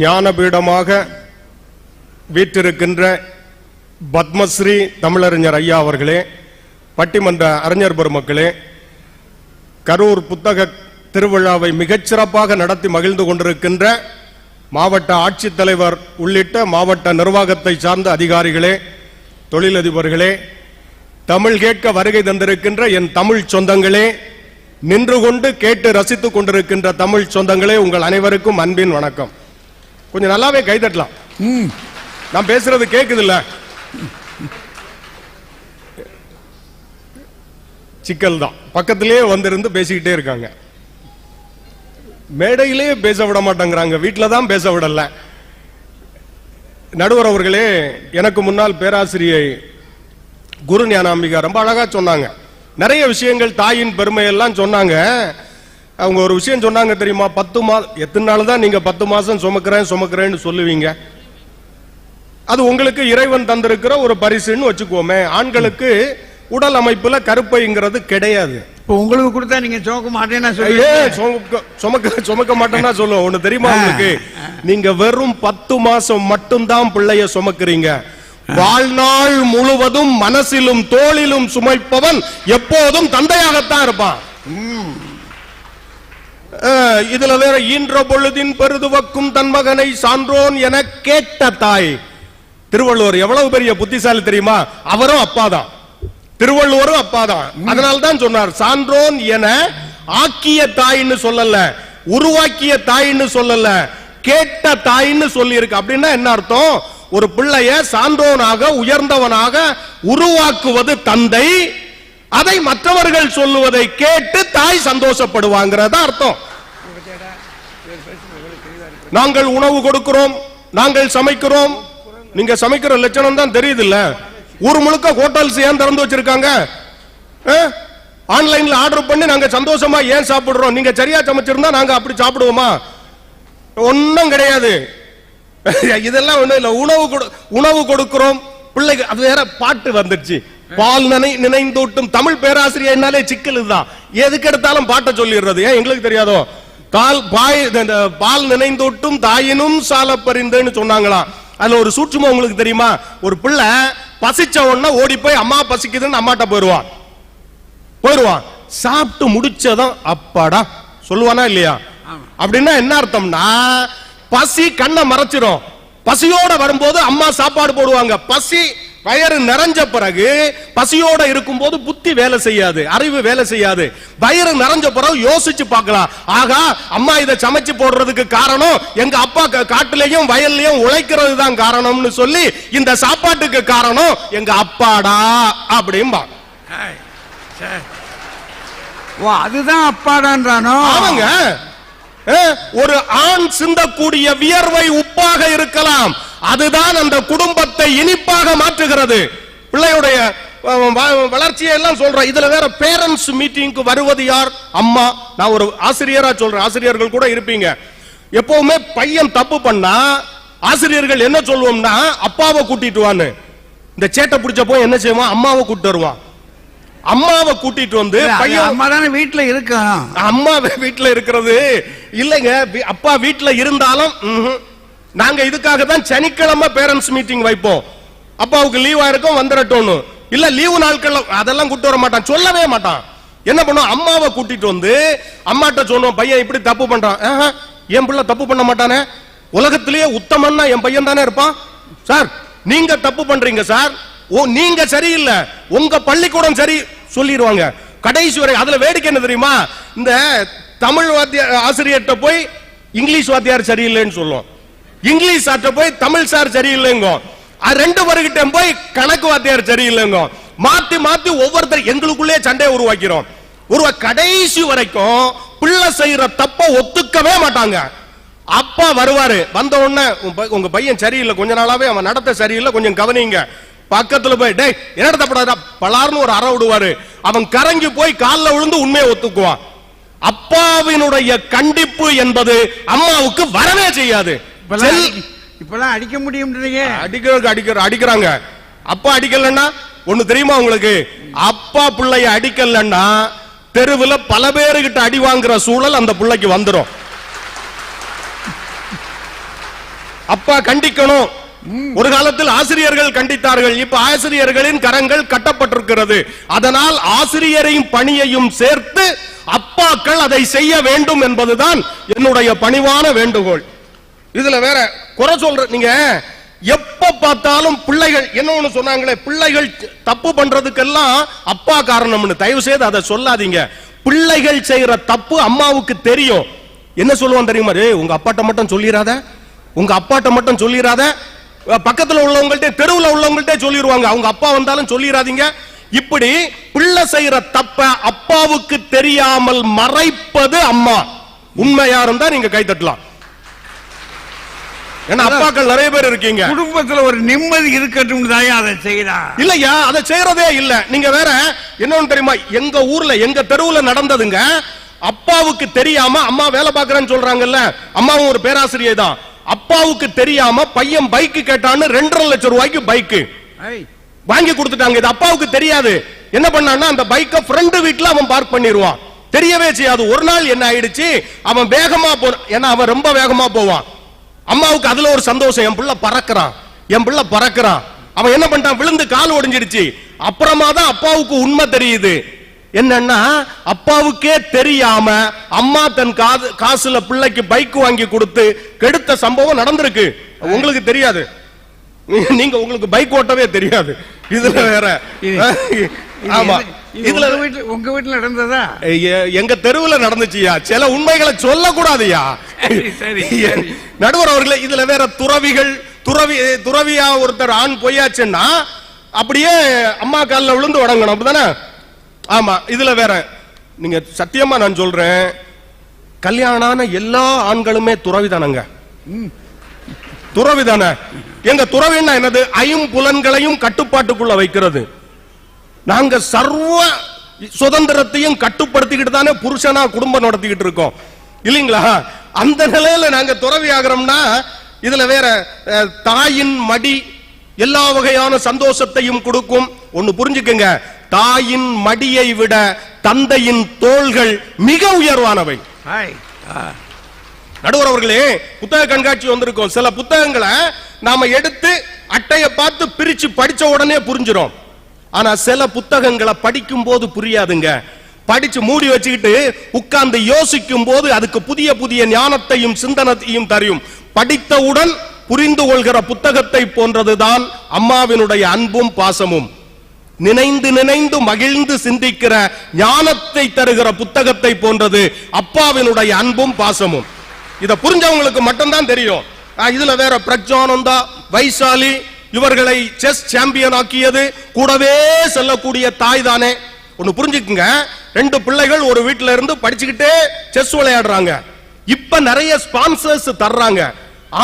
ஞானபீடமாக வீற்றிருக்கின்ற பத்மஸ்ரீ தமிழறிஞர் ஐயா அவர்களே, பட்டிமன்ற அறிஞர் பெருமக்களே, கரூர் புத்தக திருவிழாவை மிகச்சிறப்பாக நடத்தி மகிழ்ந்து கொண்டிருக்கின்ற மாவட்ட ஆட்சித்தலைவர் உள்ளிட்ட மாவட்ட நிர்வாகத்தை சார்ந்த அதிகாரிகளே, தொழிலதிபர்களே, தமிழ் கேட்க வருகை தந்திருக்கின்ற என் தமிழ் சொந்தங்களே, நின்று கொண்டு கேட்டு ரசித்துக் கொண்டிருக்கின்ற தமிழ் சொந்தங்களே, உங்கள் அனைவருக்கும் அன்பின் வணக்கம். கொஞ்சம் நல்லாவே கைதட்டலாம். நான் பேசுறது கேக்குது இல்ல? சிக்கல் தான். பக்கத்திலேயே வந்திருந்து பேசிக்கிட்டே இருக்காங்க. மேடையிலேயே பேச விட மாட்டேங்கிறாங்க, வீட்டில தான் பேச விடல. நடுவர் அவர்களே, எனக்கு முன்னால் பேராசிரியை குரு ஞானாம்பிகா ரொம்ப அழகா சொன்னாங்க. நிறைய விஷயங்கள் தாயின் பெருமை எல்லாம் சொன்னாங்க. அவங்க ஒரு விஷயம் சொன்னாங்க தெரியுமா? 10 மாதம், எத்தனை நாள் தான் நீங்க 10 மாசம் சுமக்கிறேன்னு சொல்லுவீங்க? அது உங்களுக்கு இறைவன் தந்திருக்கிற ஒரு பரிசுன்னு வச்சுக்கோமே. ஆண்களுக்கு உடல் அமைப்புல கருப்பைங்கிறது கிடையாது. இப்போ உங்களுக்கு கொடுத்தா நீங்க சுமக்க மாட்டேன்னா சுமக்க மாட்டேன்னா சொல்லுவோம். ஒண்ணு தெரியுமா உங்களுக்கு? நீங்க வெறும் 10 மாசம் மட்டும்தான் பிள்ளைய சுமக்கிறீங்க. வாழ்நாள் முழுவதும் மனசிலும் தோளிலும் சுமைப்பவன் எப்போதும் தந்தையாகத்தான் இருப்பான். இதுல வேற ஈன்ற பொழுதின் பெருதுவக்கும் தன் மகனை சான்றோன் என கேட்ட தாய். திருவள்ளுவர் எவ்வளவு பெரிய புத்திசாலி தெரியுமா? அவரும் அப்பாதான், திருவள்ளுவரும் அப்பாதான். அதனால்தான் சொன்னார், சான்றோன் என ஆக்கிய தாயின்னு சொல்லல, உருவாக்கிய தாயின்னு சொல்லல, கேட்ட தாயின்னு சொல்லி இருக்கு. அப்படின்னா என்ன அர்த்தம்? ஒரு பிள்ளைய சான்றோனாக உயர்ந்தவனாக உருவாக்குவது தந்தை, அதை மற்றவர்கள் சொல்லுவதை கேட்டு தாய் சந்தோஷப்படுவாங்கிறத அர்த்தம். நாங்கள் உணவு கொடுக்கிறோம், நாங்கள் சமைக்கிறோம். நீங்க சமைக்கிற லட்சணம் தான் தெரியுது இல்ல? ஊர் முழுக்க ஹோட்டல்ஸ் ஏன் திறந்து வச்சிருக்காங்க? ஆன்லைன்ல ஆர்டர் பண்ணி நாங்க சந்தோஷமா ஏன் சாப்பிடுறோம்? நீங்க சரியா சமைச்சிருந்தா நாங்க அப்படி சாப்பிடுவோமா? ஒன்னும் கிடையாது. இதெல்லாம் ஒண்ணும் இல்ல. உணவு கொடுக்கிறோம் பிள்ளைக்கு. அது வேற பாட்டு வந்துருச்சு, பால் நினைந்தூட்டும். தமிழ் பேராசிரியர்னாலே சிக்கல் இதுதான். எதுக்கு எடுத்தாலும் பாட்டை சொல்லிடுறது. ஏன் எங்களுக்கு தெரியாதோ? பால் நினைந்தூட்டும் தாயினும் சால பரிந்துன்னு சொன்னாங்களாம். அதுல ஒரு சூட்சுமம் உங்களுக்கு தெரியுமா? ஒரு பிள்ளை பசிச்ச உடனே ஓடி போய் அம்மா பசிக்குதுன்னு அம்மாட்ட போயிருவான். சாப்பிட்டு முடிச்சதும் அப்பாடா சொல்லுவானா இல்லையா? அப்படின்னா என்ன அர்த்தம்னா, பசி கண்ணை மறைச்சிரும். பசியோட வரும்போது அம்மா சாப்பாடு போடுவாங்க. பசி வயிறு நிறைஞ்ச பிறகு பசியோட இருக்கும் போது புத்தி வேலை செய்யாது, அறிவு வேலை செய்யாது. வயிறு நிறைஞ்ச பிறகு யோசிச்சு பார்க்கலாம், ஆகா அம்மா இதை சமைச்சு போடுறதுக்கு காரணம் எங்க அப்பா காட்டுலயும் வயல்லையும் உழைக்கிறது தான் காரணம்னு சொல்லி இந்த சாப்பாட்டுக்கு காரணம் எங்க அப்பாடா அப்படிம்பா. அதுதான் அப்பாடான்றானோ? அவங்க ஒரு ஆண் சிந்தக்கூடிய வியர்வை உப்பாக இருக்கலாம், அதுதான் அந்த குடும்பத்தை இனிப்பாக மாற்றுகிறது. பிள்ளையுடைய வளர்ச்சியை எல்லாம் சொல்றேன். இதுல வேற பேரண்ட்ஸ் மீட்டிங்க்கு வருவது யார்? அம்மா. நான் ஒரு ஆசிரியரா சொல்றேன், ஆசிரியர்கள் கூட இருப்பீங்க. எப்பவுமே பையன் தப்பு பண்ணா ஆசிரியர்கள் என்ன சொல்லுவோம்னா, அப்பாவை கூட்டிட்டு வான்னு. இந்த சேட்டை பிடிச்சப்போ என்ன செய்வான்? அம்மாவை கூட்டிட்டு வருவான். அம்மாவை கூட்டிட்டு வந்து பையன் அம்மா தானே வீட்டுல இருக்கணும். அம்மா வீட்டுல இருக்கிறது இல்லைங்க, அப்பா வீட்டுல இருந்தாலும் நாங்க இதுக்காக தான் சனிக்கிழமை பேரண்ட்ஸ் மீட்டிங் வைப்போம். அப்பாவுக்கு லீவா இருக்கும் வந்துடட்டும். இல்ல லீவு நாட்கள் அதெல்லாம் கூட்டு வர மாட்டான், சொல்லவே மாட்டான். என்ன பண்ணுவோம்? அம்மாவை கூட்டிட்டு வந்து அம்மாட்ட சொல்லுவோம், பையன் இப்படி தப்பு பண்றான். என் பிள்ளை தப்பு பண்ண மாட்டானே, உலகத்திலேயே உத்தமன்னா என் பையன் தானே இருப்பான். சார் நீங்க தப்பு பண்றீங்க சார், நீங்க சரியில்லை, உங்க பள்ளிக்கூடம் சரி சொல்லிடுவாங்க கடைசி வரை. அதுல வேடிக்கை என்ன தெரியுமா? இந்த தமிழ் ஆசிரியர்கிட்ட போய் இங்கிலீஷ் வாத்தியார் சரியில்லைன்னு சொல்லுவோம், இங்கிலீஷ் சார்ட்ட போய் தமிழ் சார் சரியில்லைங்க, ரெண்டு பேருக்கிட்ட போய் கணக்கு வாத்தியார் சரியில்லைங்க. மாத்தி மாத்தி ஒவ்வொருத்தர் எங்களுக்குள்ளே சண்டையை உருவாக்கிறோம். கடைசி வரைக்கும் பிள்ளை செய்யற தப்ப ஒத்துக்கவே மாட்டாங்க. அப்பா வருவாரு, வந்த உடனே உங்க பையன் சரியில்லை, கொஞ்ச நாளாவே அவன் நடத்த சரியில்லை, கொஞ்சம் கவனிங்க. பக்கத்துல போய் டேய் என்ன தப்படாதா பலார்னு ஒரு அற விடுவாரு. அவன் கரங்கி போய் காலில் விழுந்து உண்மையை ஒத்துக்குவான். அப்பாவினுடைய கண்டிப்பு என்பது அம்மாவுக்கு வரவே செய்யாது. இப்பெல்லாம் அடிக்க முடியும், அடிக்கிறாங்க. அப்பா அடிக்கலன்னா ஒண்ணு தெரியுமா உங்களுக்கு? அப்பா பிள்ளைய அடிக்கலன்னா தெருவில் பல பேருகிட்ட அடி வாங்குற சூழல் அந்த பிள்ளைக்கு வந்துடும். அப்பா கண்டிக்கணும். ஒரு காலத்தில் ஆசிரியர்கள் கண்டித்தார்கள், இப்ப ஆசிரியர்களின் கரங்கள் கட்டப்பட்டிருக்கிறது. அதனால் ஆசிரியரையும் பணியையும் சேர்த்து அப்பாக்கள் அதை செய்ய வேண்டும் என்பதுதான் என்னுடைய பணிவான வேண்டுகோள். இதுல வேற குறை சொல்ற, நீங்க எப்ப பார்த்தாலும் பிள்ளைகள் என்ன ஒண்ணு சொன்னாங்களே, பிள்ளைகள் தப்பு பண்றதுக்கெல்லாம் அப்பா காரணம்னு. தயவு செய்து அதை சொல்லாதீங்க. பிள்ளைகள் செய்யற தப்பு அம்மாவுக்கு தெரியும். என்ன சொல்லுவான் தெரியுமா? உங்க அப்பாட்ட மட்டும் சொல்லிராத, உங்க அப்பாட்ட மட்டும் சொல்லிராத, பக்கத்துல உள்ளவங்கள்ட்ட தெருவுல உள்ளவங்கள்ட்ட சொல்லிடுவாங்க, அவங்க அப்பா வந்தாலும் சொல்லிராதீங்க. இப்படி பிள்ளை செய்யற தப்ப அப்பாவுக்கு தெரியாமல் மறைப்பது அம்மா. உண்மையா இருந்தா நீங்க கை தட்டலாம். ஏன்னா அப்பாக்கள் நிறைய பேர் இருக்கீங்க. குடும்பத்துல ஒரு நிம்மதி இருக்கட்டும் தான் அதை செய்யறான். இல்லையா, அதை செய்யறதே இல்ல. நீங்க வேற என்னன்னு தெரியுமா? எங்க ஊர்ல எங்க தெருவுல நடந்ததுங்க. அப்பாவுக்கு தெரியாம, அம்மா வேலை பார்க்கறேன்னு சொல்றாங்கல்ல, அம்மாவும் ஒரு பேராசிரியை தான். அப்பாவுக்கு தெரியாம பையன் பைக் கேட்டான்னு 2.5 லட்சம் ரூபாய்க்கு பைக் வாங்கி கொடுத்துட்டாங்க. இது அப்பாவுக்கு தெரியாது. என்ன பண்ணான்னா அந்த பைக்கை ஃப்ரெண்ட் வீட்ல அவன் பார்க் பண்ணிடுவான். தெரியவே செய்யாது. ஒரு நாள் என்ன ஆயிடுச்சு, அவன் வேகமா ஏன்னா அவன் ரொம்ப வேகமா போவான். அம்மாவுக்கு அதுல ஒரு சந்தோஷம், என் பிள்ளை பறக்கிறான், என் பிள்ளை பறக்கிறான். அவன் என்ன பண்ணிட்டான், விழுந்து கால் ஒடிஞ்சிடுச்சு. அப்புறமா தான் அப்பாவுக்கு உண்மை தெரியுது. என்னன்னா அப்பாவுக்கே தெரியாம அம்மா தன் காசுல பிள்ளைக்கு பைக் வாங்கி கொடுத்து கெடுத்த சம்பவம் நடந்திருக்கு. உங்களுக்கு தெரியாது, நீங்க உங்களுக்கு பைக் ஓட்டவே தெரியாது. இதுல வேற ஆமா, இதுல உங்க வீட்டுல நடந்ததா? எங்க தெருவுல நடந்துச்சியா. சில உண்மைகளை சொல்ல கூடாதுயா. நடுவர் அவர்களே, இதுல வேற துறவியா ஒருத்தர் ஆண் பொய்யாச்சுன்னா அப்படியே அம்மா காலில் விழுந்து வணங்கணும், அப்படிதானே? ஆமா. இதுல வேற நீங்க சத்தியமா நான் சொல்றேன், கல்யாணான எல்லா ஆண்களுமே துறவிதானங்க. துறவிதானே. எங்க துறவின்னா என்னது? ஐம்புலன்களையும் கட்டுப்பாட்டுக்குள்ள வைக்கிறது. நாங்க சர்வ சுதந்திரத்தையும் கட்டுப்படுத்திக்கிட்டு தானே புருஷனா குடும்பம் நடத்திக்கிட்டு இருக்கோம், இல்லீங்களா? அந்த நிலையில நாங்க துறவி ஆகிறோம்னா இதுல வேற தாயின் மடி எல்லா வகையான சந்தோஷத்தையும் கொடுக்கும். ஒன்னு புரிஞ்சுக்கங்க, தாயின் மடியை விட தந்தையின் தோள்கள் மிக உயர்வானவை. நடுவர் அவர்களே, புத்தக கண்காட்சி வந்திருக்கும். சில புத்தகங்களை நாம எடுத்து அட்டையை பார்த்து பிரிச்சு படிச்ச உடனே புரிஞ்சிடும். ஆனா சில புத்தகங்களை படிக்கும் போது புரியாதுங்க. படிச்சு மூடி வச்சுக்கிட்டு உட்கார்ந்து யோசிக்கும் போது அதுக்கு புதிய புதிய ஞானத்தையும் சிந்தனையும் தரும். படித்தவுடன் புரிந்து கொள்கிற புத்தகத்தை போன்றதுதான் அம்மாவினுடைய அன்பும் பாசமும். நினைந்து நினைந்து மகிழ்ந்து சிந்திக்கிற ஞானத்தை தருகிற புத்தகத்தை போன்றது அப்பாவினுடைய அன்பும் பாசமும். இத புரிஞ்சவங்களுக்கு மட்டும்தான் தெரியும். இதுல வேற பிரக்ஞானந்தா, வைசாலி இவர்களை செஸ் சாம்பியன் ஆக்கியது கூடவே செல்லக்கூடிய தாய் தானே. ஒன்னு புரிஞ்சுக்குங்க, 2 பிள்ளைகள் ஒரு வீட்டுல இருந்து படிச்சுக்கிட்டே செஸ் விளையாடுறாங்க. இப்ப நிறைய ஸ்பான்சர்ஸ் தர்றாங்க.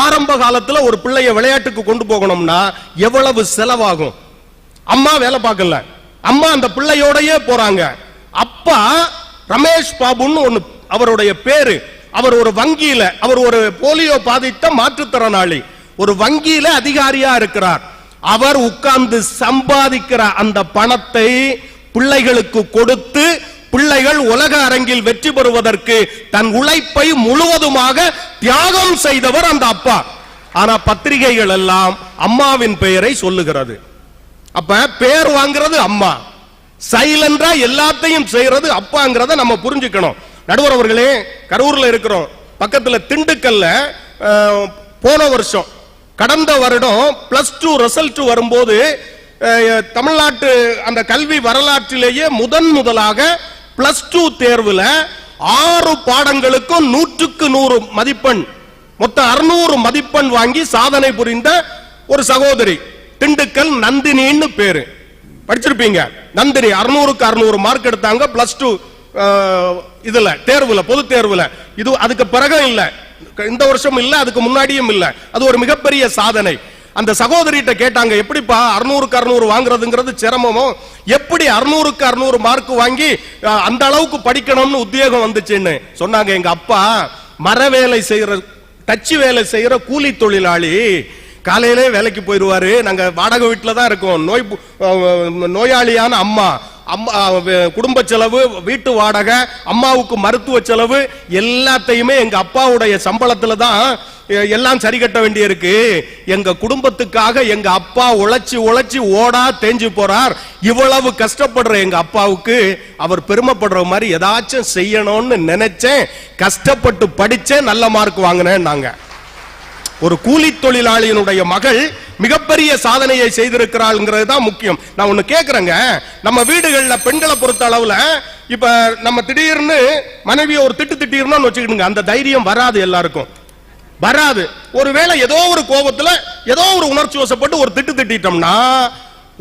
ஆரம்ப காலத்துல ஒரு பிள்ளைய விளையாட்டுக்கு கொண்டு போகணும்னா எவ்வளவு செலவாகும்? அம்மா வேலை பார்க்கல, அம்மா அந்த பிள்ளையோடயே போறாங்க. அப்பா ரமேஷ் பாபுன்னு ஒண்ணு அவருடைய பேரு. அவர் ஒரு வங்கியில, அவர் ஒரு போலியோ பாதித்த மாற்றுத்திறனாளி, ஒரு வங்கியில அதிகாரியா இருக்கிறார். அவர் உட்கார்ந்து சம்பாதிக்கிற அந்த பணத்தை பிள்ளைகளுக்கு கொடுத்து பிள்ளைகள் உலக அரங்கில் வெற்றி பெறுவதற்கு தன் உழைப்பை முழுவதுமாக தியாகம் செய்தவர் அந்த அப்பா. ஆனா பத்திரிகைகள் எல்லாம் அம்மாவின் பெயரை சொல்லுகிறது. அப்ப பேர் வாங்குறது அம்மா, சைலண்டா எல்லாத்தையும் செய்யறது அப்பாங்கிறத நம்ம புரிஞ்சுக்கணும். நடுவர் அவர்களே, கரூர்ல இருக்கிறோம், பக்கத்துல திண்டுக்கல்ல போன வருஷம் கடந்த வருடம் +2 ரிசல்ட் வரும்போது தமிழ்நாட்டு அந்த கல்வி வரலாற்றிலேயே முதலாக +2 தேர்வுல 6 பாடங்களுக்கும் 100க்கு 100 மதிப்பெண், மொத்தம் 600 மதிப்பெண் வாங்கி சாதனை புரிந்த ஒரு சகோதரி, திண்டுக்கல் நந்தினின்னு பேரு. படிச்சிருப்பீங்க. நந்தினி 600க்கு 600 மார்க் எடுத்தாங்க +2 இதுல தேர்வுல, பொது தேர்வுல. இது அதுக்கு பிறகு இல்ல, இந்த வருஷம் இல்ல, அதுக்கு முன்னாடியும் இல்ல. அது ஒரு மிகப்பெரிய சாதனை. அந்த சகோதரிட்ட கேட்டாங்க, எப்படிப்பா 600க்கு 600 வாங்குறதுங்கிறது சிரமமோ, எப்படி 600க்கு 600 மார்க் வாங்கி அந்த அளவுக்கு படிக்கணும்னு உத்வேகம் வந்துச்சுன்னு சொன்னாங்க. எங்க அப்பா மர வேலை செய்யற, தச்சு வேலை செய்யற கூலி தொழிலாளி. காலையிலே வேலைக்கு போயிடுவாரு. நாங்க வாடகை வீட்டுல தான் இருக்கோம். நோயாளியான அம்மா, குடும்ப செலவு, வீட்டு வாடகை, அம்மாவுக்கு மருத்துவ செலவு எல்லாத்தையுமே எங்க அப்பாவுடைய சம்பளத்துல தான் எல்லாம் சரி கட்ட வேண்டி இருக்கு. எங்க குடும்பத்துக்காக எங்க அப்பா உழைச்சி உழைச்சி ஓடா தேஞ்சு போறார். இவ்வளவு கஷ்டப்படுற எங்க அப்பாவுக்கு அவர் பெருமைப்படுற மாதிரி ஏதாச்சும் செய்யணும்னு நினைச்சேன். கஷ்டப்பட்டு படிச்சேன், நல்ல மார்க் வாங்கினேன். நாங்க ஒரு கூலி தொழிலாளியினுடைய மகள் மிகப்பெரிய சாதனையை செய்திருக்கிறாள்ங்கிறது தான் முக்கியம். நான் ஒண்ணு கேக்குறேங்க, நம்ம வீடுகள்ல பெண்களை பொறுத்த அளவுல இப்ப நம்ம திடீர்னு மனைவியை ஒரு திட்டிருந்தோம்னு வச்சுக்கிடுங்க, அந்த தைரியம் வராது, எல்லாருக்கும் வராது. ஒருவேளை ஏதோ ஒரு கோபத்துல ஏதோ ஒரு உணர்ச்சி வசப்பட்டு ஒரு திட்டிட்டோம்னா,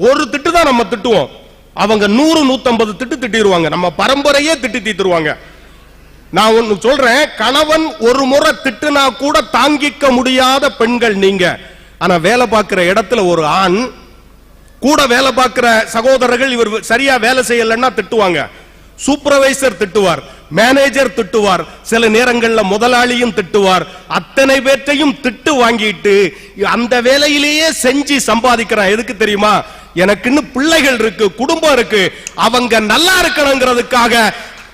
ஒரு திட்டு தான் நம்ம திட்டுவோம், அவங்க 100-150 திட்டிடுவாங்க. நம்ம பரம்பரையே திட்டி தீத்துருவாங்க. நான் ஒன்னு சொல்றேன், கணவன் ஒரு முறை திட்டுனா கூட தாங்கிக்க முடியாத பெண்கள் நீங்க. ஆனா வேலை பார்க்கிற இடத்துல ஒரு ஆண், கூட வேலை பார்க்கிற சகோதரர்கள் இவர் சரியா வேலை செய்யலன்னா திட்டுவாங்க. சூப்பர்வைசர் திட்டுவார், மேனேஜர் திட்டுவார், சில நேரங்கள்ல முதலாளியும் திட்டுவார். அத்தனை பேர்த்தையும் திட்டு வாங்கிட்டு அந்த வேலையிலேயே செஞ்சு சம்பாதிக்கிறான். எதுக்கு தெரியுமா? எனக்குன்னு பிள்ளைகள் இருக்கு, குடும்பம் இருக்கு, அவங்க நல்லா இருக்கணுங்கிறதுக்காக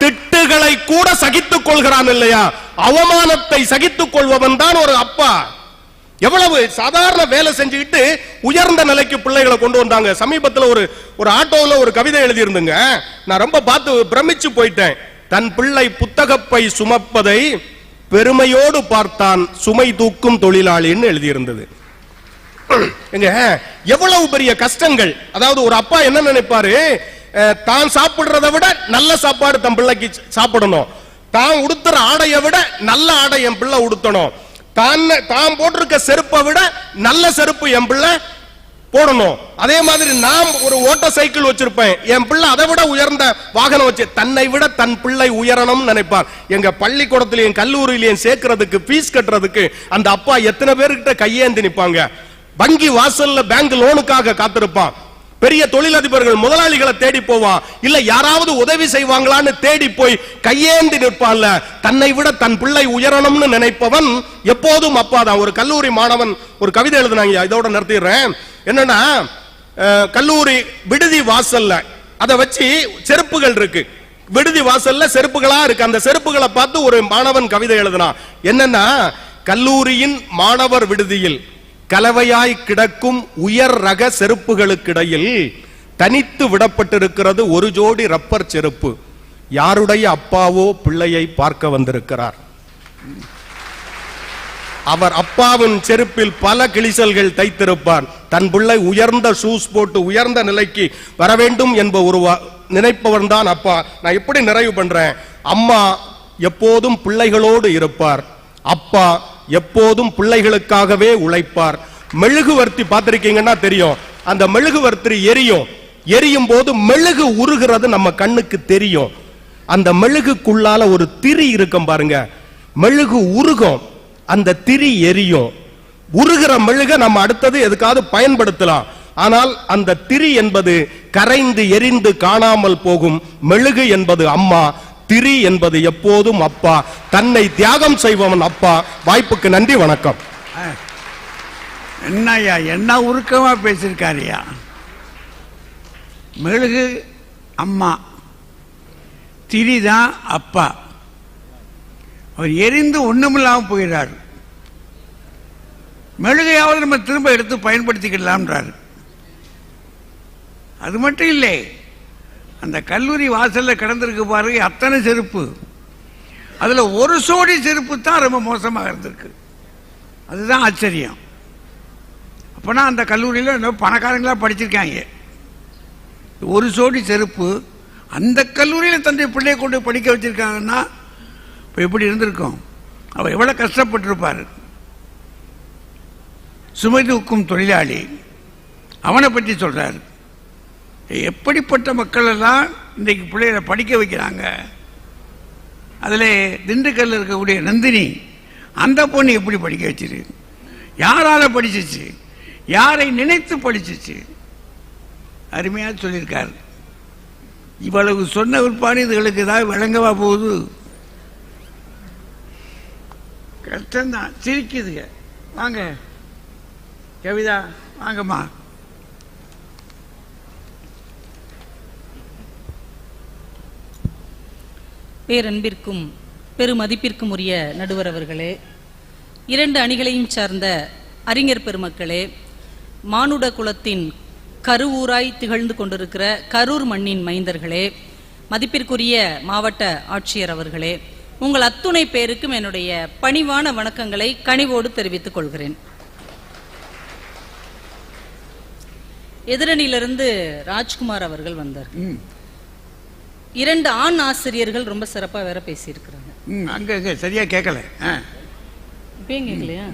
திட்டுகளை கூட சகித்துக் கொள்கிறான் இல்லையா? அவமானத்தை சகித்துக் கொள்பவன் தான் ஒரு அப்பா. எவ்வளவு சாதாரண வேலை செஞ்சுக்கிட்டு உயர்ந்த நிலைக்கு பிள்ளைகளை கொண்டு வந்தாங்க. சமீபத்தில் ஒரு ஆட்டோவில் ஒரு கவிதை எழுதி இருந்துங்க, நான் ரொம்ப பார்த்து பிரமிச்சு போயிட்டேன். தன் பிள்ளை புத்தகப்பை சுமப்பதை பெருமையோடு பார்த்தான் சுமை தூக்கும் தொழிலாளின்னு எழுதியிருந்தது. எங்க எவ்வளவு பெரிய கஷ்டங்கள். அதாவது ஒரு அப்பா என்ன நினைப்பாரு, தான் சாப்பிடுறதை விட நல்ல சாப்பாடு தன் பிள்ளைக்கு சாப்பிடணும், தான் உடுத்துற ஆடையை விட நல்ல ஆடை என் பிள்ளை உடுத்தணும், தான் போட்டிருக்க செருப்பை விட நல்ல செருப்பு என் பிள்ளை போடணும். அதே மாதிரி நான் ஒரு ஓட்ட சைக்கிள் வச்சிருப்பேன், என் பிள்ளை அதை விட உயர்ந்த வாகனம் வச்சு, தன்னை விட தன் பிள்ளை உயரணும் நினைப்பார். எங்க பள்ளிக்கூடத்திலையும் கல்லூரியிலையும் சேர்க்கறதுக்கு ஃபீஸ் கட்டுறதுக்கு அந்த அப்பா எத்தனை பேருக்கிட்ட கையேந்தி நிற்பாங்க. வங்கி வாசல்ல பேங்க் லோனுக்காக காத்திருப்பான். பெரிய தொழிலதிபர்கள் முதலாளிகளை தேடி போவான், இல்ல யாராவது உதவி செய்வாங்களான்னு தேடி போய் கையேந்தி நிற்பான்ல. தன்னை விட தன் பிள்ளை உயரணும்னு நினைப்பவன் எப்போதும் அப்பா தான். ஒரு கல்லூரி மாணவன் ஒரு கவிதை எழுதினாங்க, இதோட நிறுத்திடுறேன். என்னன்னா, கல்லூரி விடுதி வாசல்ல அதை வச்சு செருப்புகள் இருக்கு, விடுதி வாசல்ல செருப்புகளா இருக்கு. அந்த செருப்புகளை பார்த்து ஒரு மாணவன் கவிதை எழுதினான். என்னன்னா, கல்லூரியின் மாணவர் விடுதியில் கலவையாய் கிடக்கும் உயர் ரக செருப்புகளுக்கிடையில் தனித்து விடப்பட்டிருக்கிறது ஒரு ஜோடி ரப்பர் செருப்பு. யாருடைய அப்பாவோ பிள்ளையை பார்க்க வந்திருக்கிறார். அவர் அப்பாவின் செருப்பில் பல கிழிசல்கள் தைத்திருப்பார். தன் பிள்ளை உயர்ந்த ஷூஸ் போட்டு உயர்ந்த நிலைக்கு வர வேண்டும் என்ப ஒரு நினைப்பவன் தான் அப்பா. நான் எப்படி நிறைவு பண்றேன், அம்மா எப்போதும் பிள்ளைகளோடு இருப்பார், அப்பா எப்போதும் பிள்ளைகளுக்காகவே உழைப்பார். மெழுகுவர்த்தி பார்த்திருக்கீங்கன்னா தெரியும், அந்த மெழுகுவர்த்தி எரியும் போது மெழுகு உருகிறது நம்ம கண்ணுக்கு தெரியும். அந்த மெழுகுக்குள்ளால ஒரு திரி இருக்கும் பாருங்க, மெழுகு உருகும், அந்த திரி எரியும். உருகிற மெழுக நம்ம அடுத்தது எதுக்காவது பயன்படுத்தலாம். ஆனால் அந்த திரி என்பது கரைந்து எரிந்து காணாமல் போகும். மெழுகு என்பது அம்மா, திரி என்பது எப்போதும் அப்பா. தன்னை தியாகம் செய்பவன் அப்பா. வாய்ப்புக்கு நன்றி, வணக்கம். என்னையா என்ன உருக்கமா பேசியிருக்காருயா. மெழுகு அம்மா, திரிதான் அப்பா. அவர் எரிந்து ஒண்ணுமில்லாம போயிடார். மெழுகையாவது நம்ம திரும்ப எடுத்து பயன்படுத்திக்கலாம்ன்றாரு. அது மட்டும் இல்லை, அந்த கல்லூரி வாசல்ல கிடந்திருக்கு பாருங்க அத்தனை செருப்பு, அதுல ஒரு சோடி செருப்பு தான் ரொம்ப மோசமாக இருந்திருக்கு. அதுதான் ஆச்சரியம். அப்பனா அந்த கல்லூரியில் பணக்காரங்களா படிச்சிருக்காங்க. ஒரு சோடி செருப்பு அந்த கல்லூரியில் தன்னுடைய பிள்ளையை கொண்டு படிக்க வச்சிருக்காங்கன்னா இப்போ எப்படி இருந்திருக்கும், அவர் எவ்வளவு கஷ்டப்பட்டிருப்பார். சுமை தூக்கும் தொழிலாளி, அவனை பற்றி சொல்றாரு. எப்படிப்பட்ட மக்கள் எல்லாம் இன்றைக்கு பிள்ளைகளை படிக்க வைக்கிறாங்க. அதில் திண்டுக்கல்ல இருக்கக்கூடிய நந்தினி அந்த பொண்ணு எப்படி படிக்க வச்சிரு? யாரால படிச்சிச்சு? யாரை நினைத்து படிச்சிச்சு? அருமையா சொல்லியிருக்காரு. இவ்வளவு சொன்ன பிற்பாடு இதுகளுக்கு ஏதாவது விளங்கவா போகுது? கஷ்டம்தான். சிரிக்குதுங்க. வாங்க கவிதா, வாங்கம்மா. பேரன்பிற்கும் பெருமதிப்பிற்கும் உரிய நடுவர் அவர்களே, இரண்டு அணிகளையும் சார்ந்த அறிஞர் பெருமக்களே, மானுட குலத்தின் கருவூராய் திகழ்ந்து கொண்டிருக்கிற கரூர் மண்ணின் மைந்தர்களே, மதிப்பிற்குரிய மாவட்ட ஆட்சியர் அவர்களே, உங்கள் அத்துணை பேருக்கும் என்னுடைய பணிவான வணக்கங்களை கனிவோடு தெரிவித்துக் கொள்கிறேன். எதிரணியிலிருந்து ராஜ்குமார் அவர்கள் வந்தார். இரண்டு ஆண் ஆசிரியர்கள் ரொம்ப சிறப்பா வேற பேசியிருக்கிறாங்க. அங்க சரியா கேட்கல. இப்பயும் கேட்கலையா?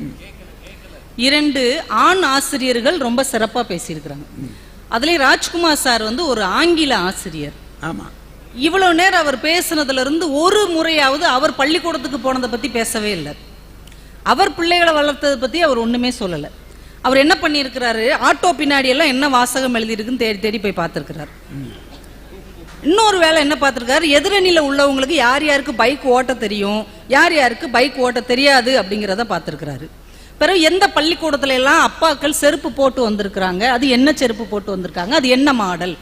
இரண்டு ஆண் ஆசிரியர்கள் ரொம்ப சிறப்பா பேசியிருக்கிறாங்க. அதுலயும் ராஜ்குமார் சார் வந்து ஒரு ஆங்கில ஆசிரியர். ஆமா. இவ்வளவு நேரம் அவர் பேசுனதுல இருந்து ஒரு முறையாவது அவர் பள்ளிக்கூடத்துக்கு போனதை பத்தி பேசவே இல்லை. அவர் பிள்ளைகளை வளர்த்ததை பத்தி அவர் ஒண்ணுமே சொல்லல. அவர் என்ன பண்ணியிருக்கிறாரு, ஆட்டோ பின்னாடி எல்லாம் என்ன வாசகம் எழுதியிருக்குன்னு தேடி தேடி போய் பார்த்திருக்கிறார். இன்னொரு வேலை என்ன பார்த்திருக்காரு, எதிரணியில உள்ளவங்களுக்கு யார் யாருக்கு பைக் ஓட்ட தெரியும், யார் யாருக்கு பைக் ஓட்ட தெரியாது அப்படிங்கிறத பார்த்திருக்கிறாரு. பிறகு எந்த பள்ளிக்கூடத்துல எல்லாம் அப்பாக்கள் செருப்பு போட்டு வந்திருக்கிறாங்க, அது என்ன செருப்பு போட்டு வந்திருக்காங்க, அது என்ன மாடல்,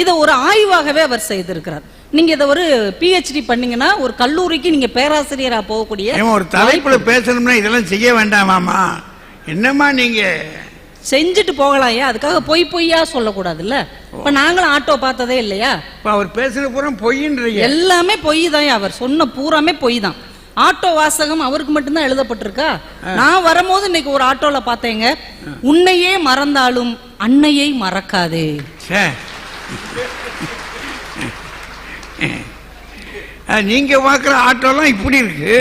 இதை ஒரு ஆய்வாகவே அவர் செய்திருக்கிறார். நீங்க இதை ஒரு PhD பண்ணீங்கன்னா ஒரு கல்லூரிக்கு நீங்க பேராசிரியரா போகக்கூடிய ஒரு தலைப்புல பேசணும்னா இதெல்லாம் செய்ய வேண்டாமாமா? என்னம்மா நீங்க செஞ்சுட்டு போகலாம். ஏன் அதுக்காக பொய்யா சொல்லக்கூடாதுல்ல? இப்ப நாங்களும் ஆட்டோ பார்த்ததே இல்லையா? அவர் பேசுற பூரா பொய்ன்றீங்க. எல்லாமே பொய் தான். அவர் சொன்ன பூராமே பொய் தான். ஆட்டோ வாசகம் அவருக்கு மட்டும்தான் எழுதப்பட்டிருக்கா? நான் வரும்போது இன்னைக்கு ஒரு ஆட்டோல பார்த்தேங்க, உன்னையே மறந்தாலும் அன்னையை மறக்காதே. நீங்க பாக்குற ஆட்டோலாம் இப்படி இருக்கு.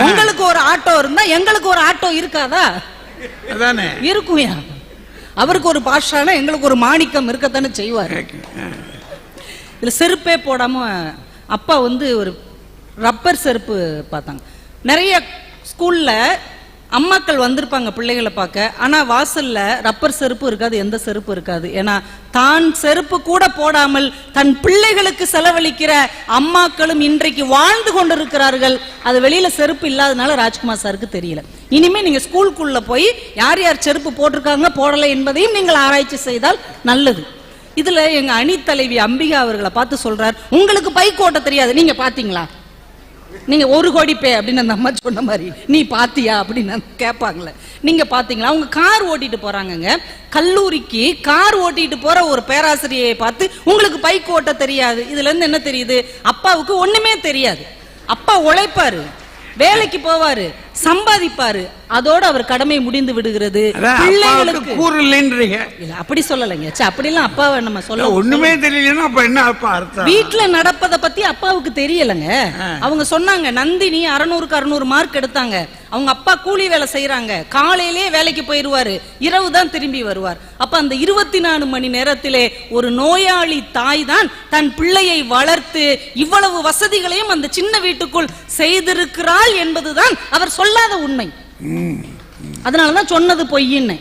உங்களுக்கு ஒரு ஆட்டோ இருந்தா எங்களுக்கு ஒரு ஆட்டோ இருக்காதா? அதானே இருக்குயா. அவருக்கு ஒரு பாஷானா எங்களுக்கு ஒரு மாணிக்கம் இருக்கத்தானே செய்வார். இதுல செருப்பே போடாம அப்பா வந்து ஒரு ரப்பர் செருப்பு பார்த்தாங்க. நிறைய ஸ்கூல்ல அம்மாக்கள் வந்திருப்பாங்க பிள்ளைகளை பார்க்க, ஆனா வாசல்ல ரப்பர் செருப்பு இருக்காது, எந்த செருப்பு இருக்காது. ஏன்னா தான் செருப்பு கூட போடாமல் தன் பிள்ளைகளுக்கு செலவழிக்கிற அம்மாக்களும் இன்றைக்கு வாழ்ந்து கொண்டிருக்கிறார்கள். அது வெளியில செருப்பு இல்லாதனால ராஜ்குமார் சாருக்கு தெரியல. இனிமே நீங்க ஸ்கூலுக்குள்ள போய் யார் யார் செருப்பு போட்டிருக்காங்க போடலை என்பதையும் நீங்கள் ஆராய்ச்சி செய்தால் நல்லது. இதுல எங்க அணி தலைவி அம்பிகா அவர்களை பார்த்து சொல்றார், உங்களுக்கு பைக் ஓட்ட தெரியாது, நீங்க பாத்தீங்களா? நீங்க 1 கோடி பே அப்படின்னு அந்த அம்மா சொன்ன மாதிரி நீ பாத்தியா அப்படின்னு கேட்பாங்களே. நீங்க பாத்தீங்களா? அவங்க கார் ஓட்டிட்டு போறாங்க. கல்லூரிக்கு கார் ஓட்டிட்டு போற ஒரு பேராசிரியை பார்த்து உங்களுக்கு பைக் ஓட்ட தெரியாது. இதுல இருந்து என்ன தெரியுது? அப்பாவுக்கு ஒண்ணுமே தெரியாது. அப்பா உழைப்பாரு, வேலைக்கு போவாரு, சம்பாதிப்பாரு, அதோட அவர் கடமை முடிந்து விடுகிறது. பிள்ளைகளுக்கு அப்படி சொல்லலைங்க. அப்படிலாம் அப்பாவை நம்ம சொல்ல ஒண்ணுமே தெரியலன்னா அப்ப என்ன அப்பா அர்த்தம்? வீட்டுல நடப்பதை பத்தி அப்பாவுக்கு தெரியலங்க. அவங்க சொன்னாங்க, நந்தினி 600க்கு 600 மார்க் எடுத்தாங்க. அவங்க அப்பா கூலி வேலை செய்யறாங்க, காலையிலே வேலைக்கு போயிருவாரு, இரவு தான் திரும்பி வருவார். அப்ப அந்த 24 மணி நேரத்திலே ஒரு நோயாளி தாய் தான் தன் பிள்ளையை வளர்த்து இவ்வளவு வசதிகளையும் அந்த சின்ன வீட்டுக்குள் செய்திருக்கிறாள் என்பதுதான் அவர் சொல்லாத உண்மை. அதனாலதான் சொன்னது பொய்ன்னு,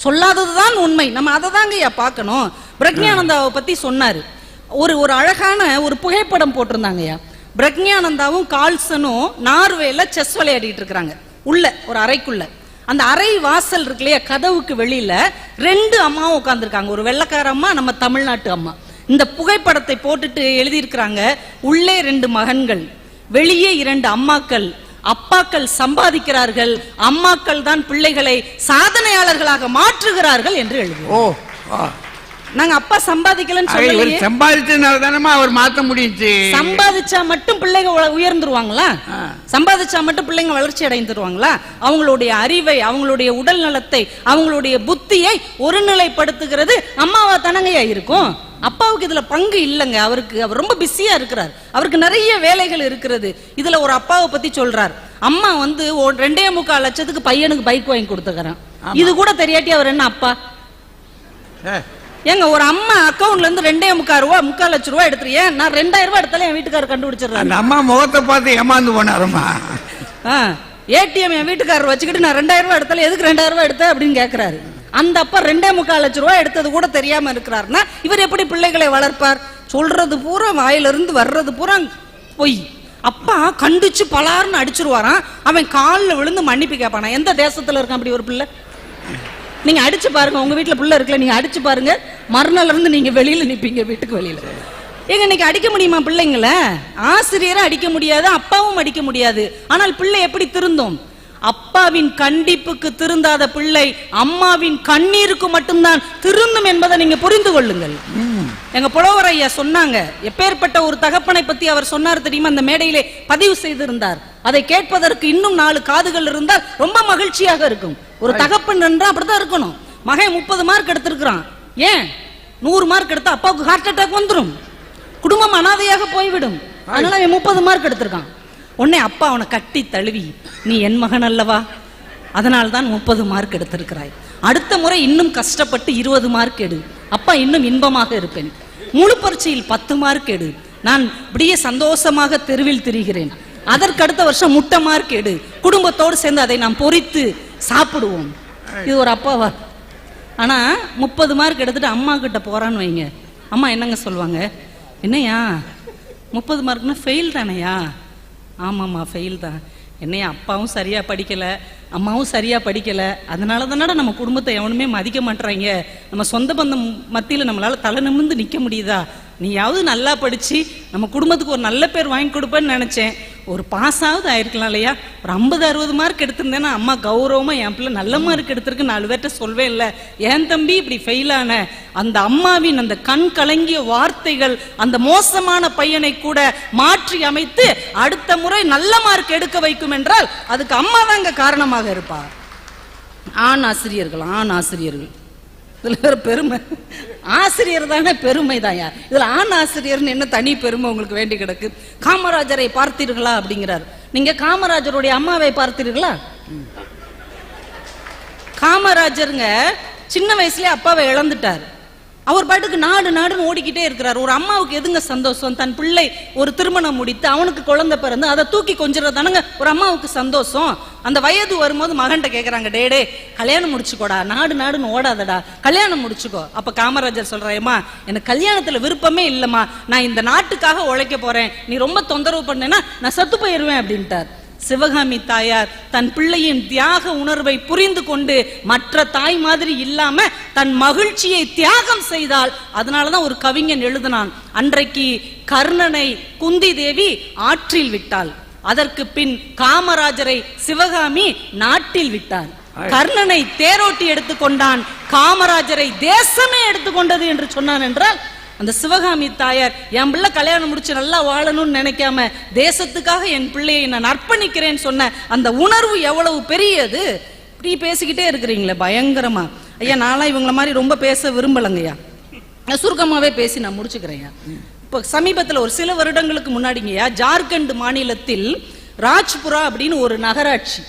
சொல்லாததுதான் உண்மை. நம்ம அதை தாங்க பார்க்கணும். பிரக்ஞானந்தாவை பத்தி சொன்னாரு. ஒரு அழகான ஒரு புகைப்படம் போட்டிருந்தாங்கய்யா. பிரக்ஞானந்தாவும் கால்சனும் நார்வேல செஸ் விளையாடிட்டு இருக்கிறாங்க உள்ள ஒரு அறைக்குள்ள. அந்த அறை வாசல் இருக்கு இல்லையா, கதவுக்கு வெளியில 2 அம்மாவும் உட்கார்ந்துருக்காங்க. ஒரு வெள்ளைக்கார அம்மா, நம்ம தமிழ்நாட்டு அம்மா. இந்த புகைப்படத்தை போட்டுட்டு எழுதியிருக்கிறாங்க, உள்ளே 2 மகன்கள், வெளியே 2 அம்மாக்கள். அப்பாக்கள் சம்பாதிக்கிறார்கள், அம்மாக்கள் தான் பிள்ளைகளை சாதனையாளர்களாக மாற்றுகிறார்கள் என்று எழுதுவோம். நாங்க அப்பா சம்பாதிக்கலன்னு சொல்லலையே, சம்பாதிச்சதுனால தானே அவர் மாத்த முடியுது. சம்பாதிச்சா மட்டும் பிள்ளைங்க உயர்ந்துருவாங்களா? சம்பாதிச்சா மட்டும் பிள்ளைங்க வளர்ச்சி அடைந்துருவாங்களா? அவங்களுடைய அறிவை, அவங்களுடைய உடல் நலத்தை, அவங்களுடைய புத்தியை ஒருநிலைப்படுத்துகிறது அம்மாவா தானங்கயா இருக்கும். அப்பாவுக்கு இதுல பங்கு இல்லைங்க. அவர் ரொம்ப பிஸியா இருக்கிறார், அவருக்கு நிறைய வேலைகள் இருக்கிறது. இதுல ஒரு அப்பாவை பத்தி சொல்றார், அம்மா வந்து 2.25 லட்சத்துக்கு பையனுக்கு பைக் வாங்கி கொடுத்துக்கிறான். இது கூட தெரியாட்டி அவர் என்ன அப்பா? ஏங்க, ஒரு அம்மா அக்கவுண்ட்ல இருந்து 2.25 லட்சம் ரூபாய் எடுத்துறியே, நான் 2000 ரூபாய் எடுத்தாலும் என் வீட்டுக்காரர் கண்டுபிடிச்சிடறாரு. அம்மா முகத்தை பார்த்து ஏமாந்து போனாருமா. ஏடிஎம் என் வீட்டுக்காரர் வச்சுக்கிட்டு நான் 2000 ரூபாய் எடுத்தாலும் எதுக்கு 2000 ரூபாய் எடுத்த அப்படின்னு கேட்கிறாரு. அந்த அப்பா 2.25 லட்சம் ரூபாய் எடுத்தது கூட தெரியாம இருக்கிறாருன்னா இவர் எப்படி பிள்ளைகளை வளர்ப்பார்? சொல்றது பூரா வாயிலிருந்து வர்றது பூரா பொய். அப்பா கண்டிச்சு பலார்னு அடிச்சிருவாராம். அவன் காலில் விழுந்து மன்னிப்பு கேட்பானா? எந்த தேசத்துல இருக்கான் அப்படி ஒரு பிள்ளை? நீங்க அடிச்சு பாருங்க, உங்க வீட்டுல பிள்ளை இருக்குல்ல, நீங்க அடிச்சு பாருங்க, மறுநாள்ல இருந்து நீங்க வெளியில நிப்பீங்க, வீட்டுக்கு வெளியில. ஏங்க இன்னைக்கு அடிக்க முடியுமா பிள்ளைங்கள? ஆசிரியரும் அடிக்க முடியாது, அப்பாவும் அடிக்க முடியாது. ஆனால் பிள்ளை எப்படி திருந்தும்? அப்பாவின் கண்டிப்புக்கு திருந்தாத பிள்ளை அம்மாவின் கண்ணீருக்கு மட்டும்தான் திருந்தும் என்பதை நீங்க புரிந்து கொள்ளுங்கள். எங்க புலவர் ஐயா சொன்னாங்க, எப்பேற்பட்ட ஒரு தகப்பனை பத்தி அவர் சொன்னார் தெரியுமா? அந்த மேடையிலே பதிவு செய்திருந்தார். அதை கேட்பதற்கு இன்னும் 4 காதுகள் இருந்தால் ரொம்ப மகிழ்ச்சியாக இருக்கும். ஒரு தகப்பன் என்றா அப்படிதான் இருக்கணும். மகன் 30 மார்க் எடுத்திருக்கிறான், ஏன் 100 மார்க் எடுத்தா அப்பாவுக்கு ஹார்ட் அட்டாக் வந்துடும், குடும்பம் அனாதையாக போய்விடும். அதனால அவன் 30 மார்க் எடுத்திருக்கான். உடனே அப்பா அவனை கட்டி தழுவி, நீ என் மகன் அல்லவா, அதனால்தான் 30 மார்க் எடுத்திருக்கிறாய், அடுத்த முறை இன்னும் கஷ்டப்பட்டு 20 மார்க் எடு, அப்பா இன்னும் இன்பமாக இருப்பேன், முழு பரீட்சையில் 10 மார்க் எடு, நான் இப்படியே சந்தோஷமாக தெருவில் திரிகிறேன், அதற்கு அடுத்த வருஷம் முட்டை மார்க் எடு, குடும்பத்தோடு சேர்ந்து அதை நாம் பொரித்து சாப்பிடுவோம். இது ஒரு அப்பாவா? ஆனா 30 மார்க் எடுத்துட்டு அம்மா கிட்ட போறான்னு வைங்க, அம்மா என்னங்க சொல்லுவாங்க? என்னையா 30 மார்க்னா ஃபெயில் தானையா? ஆமாம்மா ஃபெயில் தான். என்னையா அப்பாவும் சரியா படிக்கல, அம்மாவும் சரியா படிக்கல, அதனால தானடா நம்ம குடும்பத்தை எவனுமே மதிக்க மாட்டாங்க, நம்ம சொந்த பந்தம் மத்தியில் நம்மளால தலை நிமிர்ந்து நிற்க முடியுதா? நீயாவது நல்லா படிச்சு நம்ம குடும்பத்துக்கு ஒரு நல்ல பேர் வாங்கி கொடுப்பேன்னு நினைச்சேன், ஒரு பாஸாவது ஆயிருக்கலாம் இல்லையா? ஒரு 50-60 மார்க் எடுத்திருந்தேன்னா அம்மா கௌரவமா என் பிள்ளை நல்ல மார்க் எடுத்திருக்கு 4 பேர்ட்ட சொல்வேன் இல்ல, ஏன் தம்பி இப்படி ஃபெயில் ஆன? அந்த அம்மாவின் அந்த கண் கலங்கிய வார்த்தைகள் அந்த மோசமான பையனை கூட மாற்றி அமைத்து அடுத்த முறை நல்ல மார்க் எடுக்க வைக்கும் என்றால் அதுக்கு அம்மா தாங்க காரணமாக இருப்பார். ஆண் ஆசிரியர்கள் இதுல ஒரு பெருமை, ஆசிரியர் தானே பெருமை தான். யார் இதுல ஆண் ஆசிரியர்னு என்ன தனி பெருமை உங்களுக்கு வேண்டி கிடக்கு? காமராஜரை பார்த்தீர்களா அப்படிங்கிறார். நீங்க காமராஜருடைய அம்மாவை பார்த்தீர்களா? காமராஜருங்க சின்ன வயசுல அப்பாவை இழந்துட்டார். அவர் பாட்டுக்கு நாடுன்னு ஓடிக்கிட்டே இருக்கிறார். ஒரு அம்மாவுக்கு எதுங்க சந்தோஷம்? தன் பிள்ளை ஒரு திருமணம் முடித்து அவனுக்கு குழந்தை பிறந்து அதை தூக்கி கொஞ்சிறதானுங்க ஒரு அம்மாவுக்கு சந்தோஷம். அந்த வயது வரும்போது மகன்கிட்ட கேட்கறாங்க, டே கல்யாணம் முடிச்சுக்கோடா, நாடுன்னு ஓடாதடா, கல்யாணம் முடிச்சுக்கோ. அப்ப காமராஜர் சொல்றேம்மா, எனக்கு கல்யாணத்துல விருப்பமே இல்லம்மா, நான் இந்த நாட்டுக்காக உழைக்க போறேன், நீ ரொம்ப தொந்தரவு பண்ணேன்னா நான் சத்து போயிருவேன் அப்படின்ட்டார். சிவகாமி தாயார் தன் பிள்ளையின் தியாக உணர்வை புரிந்து கொண்டு மற்ற தாய் மாதிரி இல்லாம தன் மகிழ்ச்சியை தியாகம் செய்தால். அதனாலதான் ஒரு கவிஞன் எழுதினான், அன்றைக்கு கர்ணனை குந்தி தேவி ஆற்றில் விட்டாள், அதற்கு பின் காமராஜரை சிவகாமி நாட்டில் விட்டார். கர்ணனை தேரோட்டி எடுத்துக்கொண்டான், காமராஜரை தேசமே எடுத்துக்கொண்டது என்று சொன்னான் என்றால் அந்த சிவகாமி தாயார் என் பிள்ளை கல்யாணம் முடிச்சு நல்லா வாழணும்னு நினைக்காம தேசத்துக்காக என் பிள்ளையை நான் அர்ப்பணிக்கிறேன்னு சொன்ன அந்த உணர்வு எவ்வளவு பெரியது. இப்படி பேசிக்கிட்டே இருக்கிறீங்களே பயங்கரமா. ஐயா நான்லாம் இவங்கள மாதிரி ரொம்ப பேச விரும்பலங்கய்யா, சுருக்கமாவே பேசி நான் முடிச்சுக்கிறேன். இப்போ சமீபத்தில் ஒரு சில வருடங்களுக்கு முன்னாடிங்கய்யா ஜார்க்கண்ட் மாநிலத்தில் ராஜ்புரா அப்படின்னு ஒரு நகராட்சி,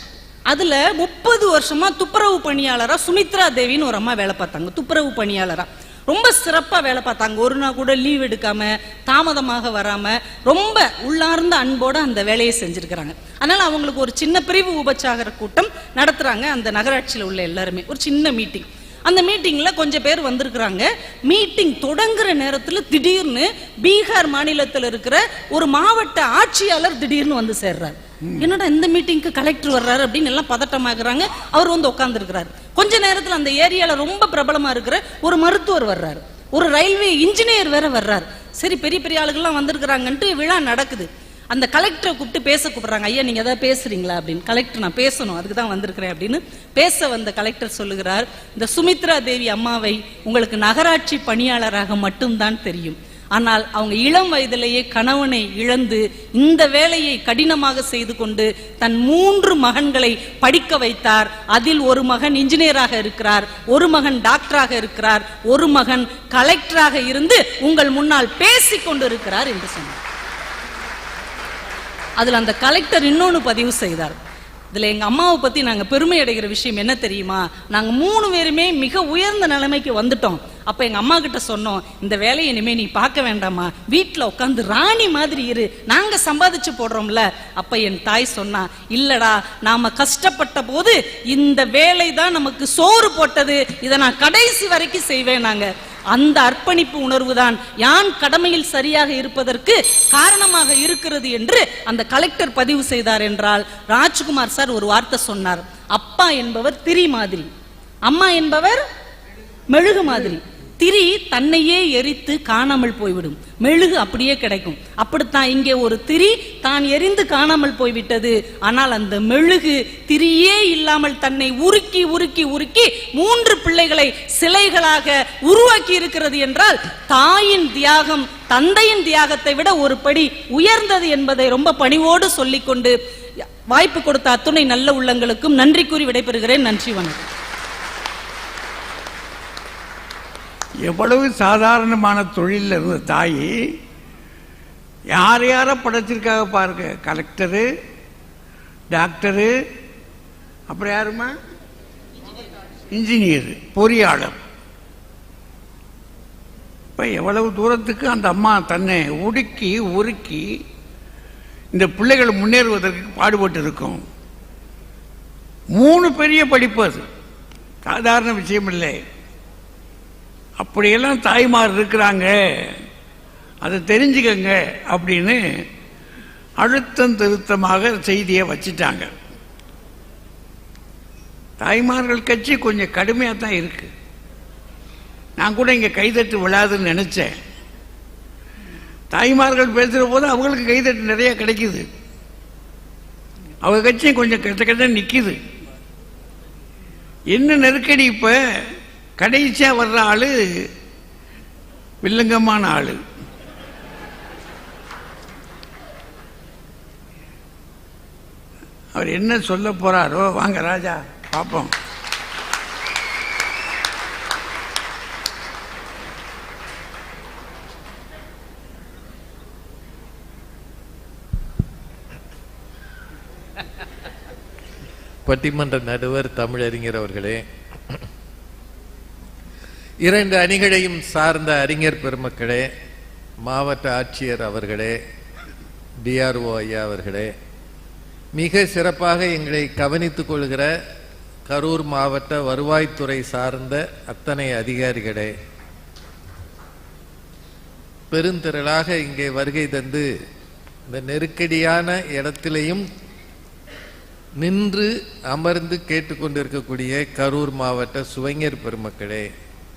அதுல 30 வருஷமா துப்புரவு பணியாளரா சுமித்ரா தேவின்னு ஒரு அம்மா வேலை பார்த்தாங்க. துப்புரவு பணியாளரா ரொம்ப சிறப்பா வேலை பார்த்தாங்க. ஒரு நாள் கூட லீவ் எடுக்காம தாமதமாக வராம ரொம்ப உள்ளார்ந்த அன்போட அந்த வேலையை செஞ்சிருக்கிறாங்க. அதனால அவங்களுக்கு ஒரு சின்ன பிரிவு உபச்சார கூட்டம் நடத்துறாங்க அந்த நகராட்சியில் உள்ள எல்லாருமே. ஒரு சின்ன மீட்டிங். அந்த மீட்டிங்ல கொஞ்சம் பேர் வந்திருக்கிறாங்க. மீட்டிங் தொடங்குற நேரத்துல திடீர்னு பீகார் மாநிலத்தில் இருக்கிற ஒரு மாவட்ட ஆட்சியாளர் திடீர்னு வந்து சேர்றாரு. என்னடா இந்த மீட்டிங்க்கு கலெக்டர் வர்றாரு அப்படின்னு எல்லாம் பதட்டமாகறாங்க. அவர் வந்து உட்கார்ந்து இருக்கிறாரு. கொஞ்ச நேரத்துல அந்த ஏரியால ரொம்ப பிரபலமா இருக்கிற ஒரு மருத்துவர் வர்றாரு, ஒரு ரயில்வே இன்ஜினியர் வேற வர்றாரு. சரி பெரிய பெரிய ஆளுகள்லாம் வந்திருக்கிறாங்கன்ட்டு விழா நடக்குது. அந்த கலெக்டரை கூப்பிட்டு பேச கூப்பிடுறாங்க. ஐயா நீங்க ஏதாவது பேசுறீங்களா அப்படின்னு. கலெக்டர் நான் பேசணும், அதுக்கு தான் வந்திருக்கிறேன் அப்படின்னு பேச வந்த கலெக்டர் சொல்லுகிறார், இந்த சுமித்ரா தேவி அம்மாவை உங்களுக்கு நகராட்சி பணியாளராக மட்டும்தான் தெரியும், ஆனால் அவங்க இளம் வயதிலேயே கணவனை இழந்து இந்த வேலையை கடினமாக செய்து கொண்டு தன் 3 மகன்களை படிக்க வைத்தார். அதில் ஒரு மகன் இன்ஜினியராக இருக்கிறார், ஒரு மகன் டாக்டராக இருக்கிறார், ஒரு மகன் கலெக்டராக இருந்து உங்கள் முன்னால் பேசிக் கொண்டு இருக்கிறார் என்று சொன்னார். அதுல அந்த கலெக்டர் இன்னொன்னு பதிவு செய்தார். இதுல எங்க அம்மாவை பத்தி நாங்க பெருமை அடைகிற விஷயம் என்ன தெரியுமா? நாங்க 3 பேருமே மிக உயர்ந்த நிலைமைக்கு வந்துட்டோம். அப்ப எங்க அம்மா கிட்ட சொன்னோம், இந்த வேலையை இனிமே நீ பார்க்க வேண்டாமா, வீட்டுல உட்காந்து ராணி மாதிரி இரு, நாங்க சம்பாதிச்சு போடுறோம்ல. அப்ப என் தாய் சொன்னா, இல்லடா, நாம கஷ்டப்பட்ட போது இந்த வேலை தான் நமக்கு சோறு போட்டது, இதை நான் கடைசி வரைக்கும் செய்வேன். நாங்க அந்த அர்ப்பணிப்பு உணர்வுதான் யான் கடமையில் சரியாக இருப்பதற்கு காரணமாக இருக்கிறது என்று அந்த கலெக்டர் பதிவு செய்தார் என்றால், ராஜ்குமார் சார் ஒரு வார்த்தை சொன்னார், அப்பா என்பவர் திரி மாதிரி, அம்மா என்பவர் மெழுகு மாதிரி. திரி தன்னையே எரித்து காணாமல் போய்விடும், மெழுகு அப்படியே கிடைக்கும். அப்படித்தான் இங்கே ஒரு திரி தான் எரிந்து காணாமல் போய்விட்டது. ஆனால் அந்த மெழுகு திரியே இல்லாமல் தன்னை உருக்கி உருக்கி உருக்கி 3 பிள்ளைகளை சிலைகளாக உருவாக்கி இருக்கிறது என்றால், தாயின் தியாகம் தந்தையின் தியாகத்தை விட ஒரு படி உயர்ந்தது என்பதை ரொம்ப பணிவோடு சொல்லிக்கொண்டு வாய்ப்பு கொடுத்த அத்துணை நல்ல உள்ளங்களுக்கும் நன்றி கூறி விடைபெறுகிறேன். நன்றி, வணக்கம். எவ்வளவு சாதாரணமான தொழிலில் இருந்த தாய் யார் யாரை படைச்சிருக்காக பாருங்க. கலெக்டரு, டாக்டரு, அப்புறம் யாருமா, இன்ஜினியர், பொறியாளர். இப்போ எவ்வளவு தூரத்துக்கு அந்த அம்மா தன்னை உடுக்கி உருக்கி இந்த பிள்ளைகள் முன்னேறுவதற்கு பாடுபட்டு இருக்கும். 3 பெரிய படிப்பு, அது சாதாரண விஷயம் இல்லை. அப்படியெல்லாம் தாய்மார் இருக்கிறாங்க, அதை தெரிஞ்சுக்கங்க அப்படின்னு அழுத்தம் திருத்தமாக செய்தியை வச்சிட்டாங்க. தாய்மார்கள் கட்சி கொஞ்சம் கடுமையாக தான் இருக்கு. நான் கூட இங்கே கைதட்டு விழாதுன்னு நினைச்சேன். தாய்மார்கள் பேசுகிற போது அவங்களுக்கு கைதட்டு நிறைய கிடைக்குது, அவங்க கட்சியும் கொஞ்சம் கிட்ட கிட்ட நிற்கிது. என்ன நெருக்கடி, இப்போ கடைசியா வர்ற ஆளு வில்லங்கமான ஆளு. அவர் என்ன சொல்ல போறாரோ, வாங்க ராஜா பார்ப்போம். பட்டிமன்ற நடுவர் தமிழறிஞர் அவர்களே, 2 அணிகளையும் சார்ந்த அறிஞர் பெருமக்களே, மாவட்ட ஆட்சியர் அவர்களே, டிஆர்ஓ ஐயா அவர்களே, மிக சிறப்பாக எங்களை கவனித்துக் கொள்கிற கரூர் மாவட்ட வருவாய்த்துறை சார்ந்த அத்தனை அதிகாரிகளே, பெருந்திரளாக இங்கே வருகை தந்து இந்த நெருக்கடியான இடத்திலையும் நின்று அமர்ந்து கேட்டுக்கொண்டிருக்கக்கூடிய கரூர் மாவட்ட சுவைஞர் பெருமக்களே,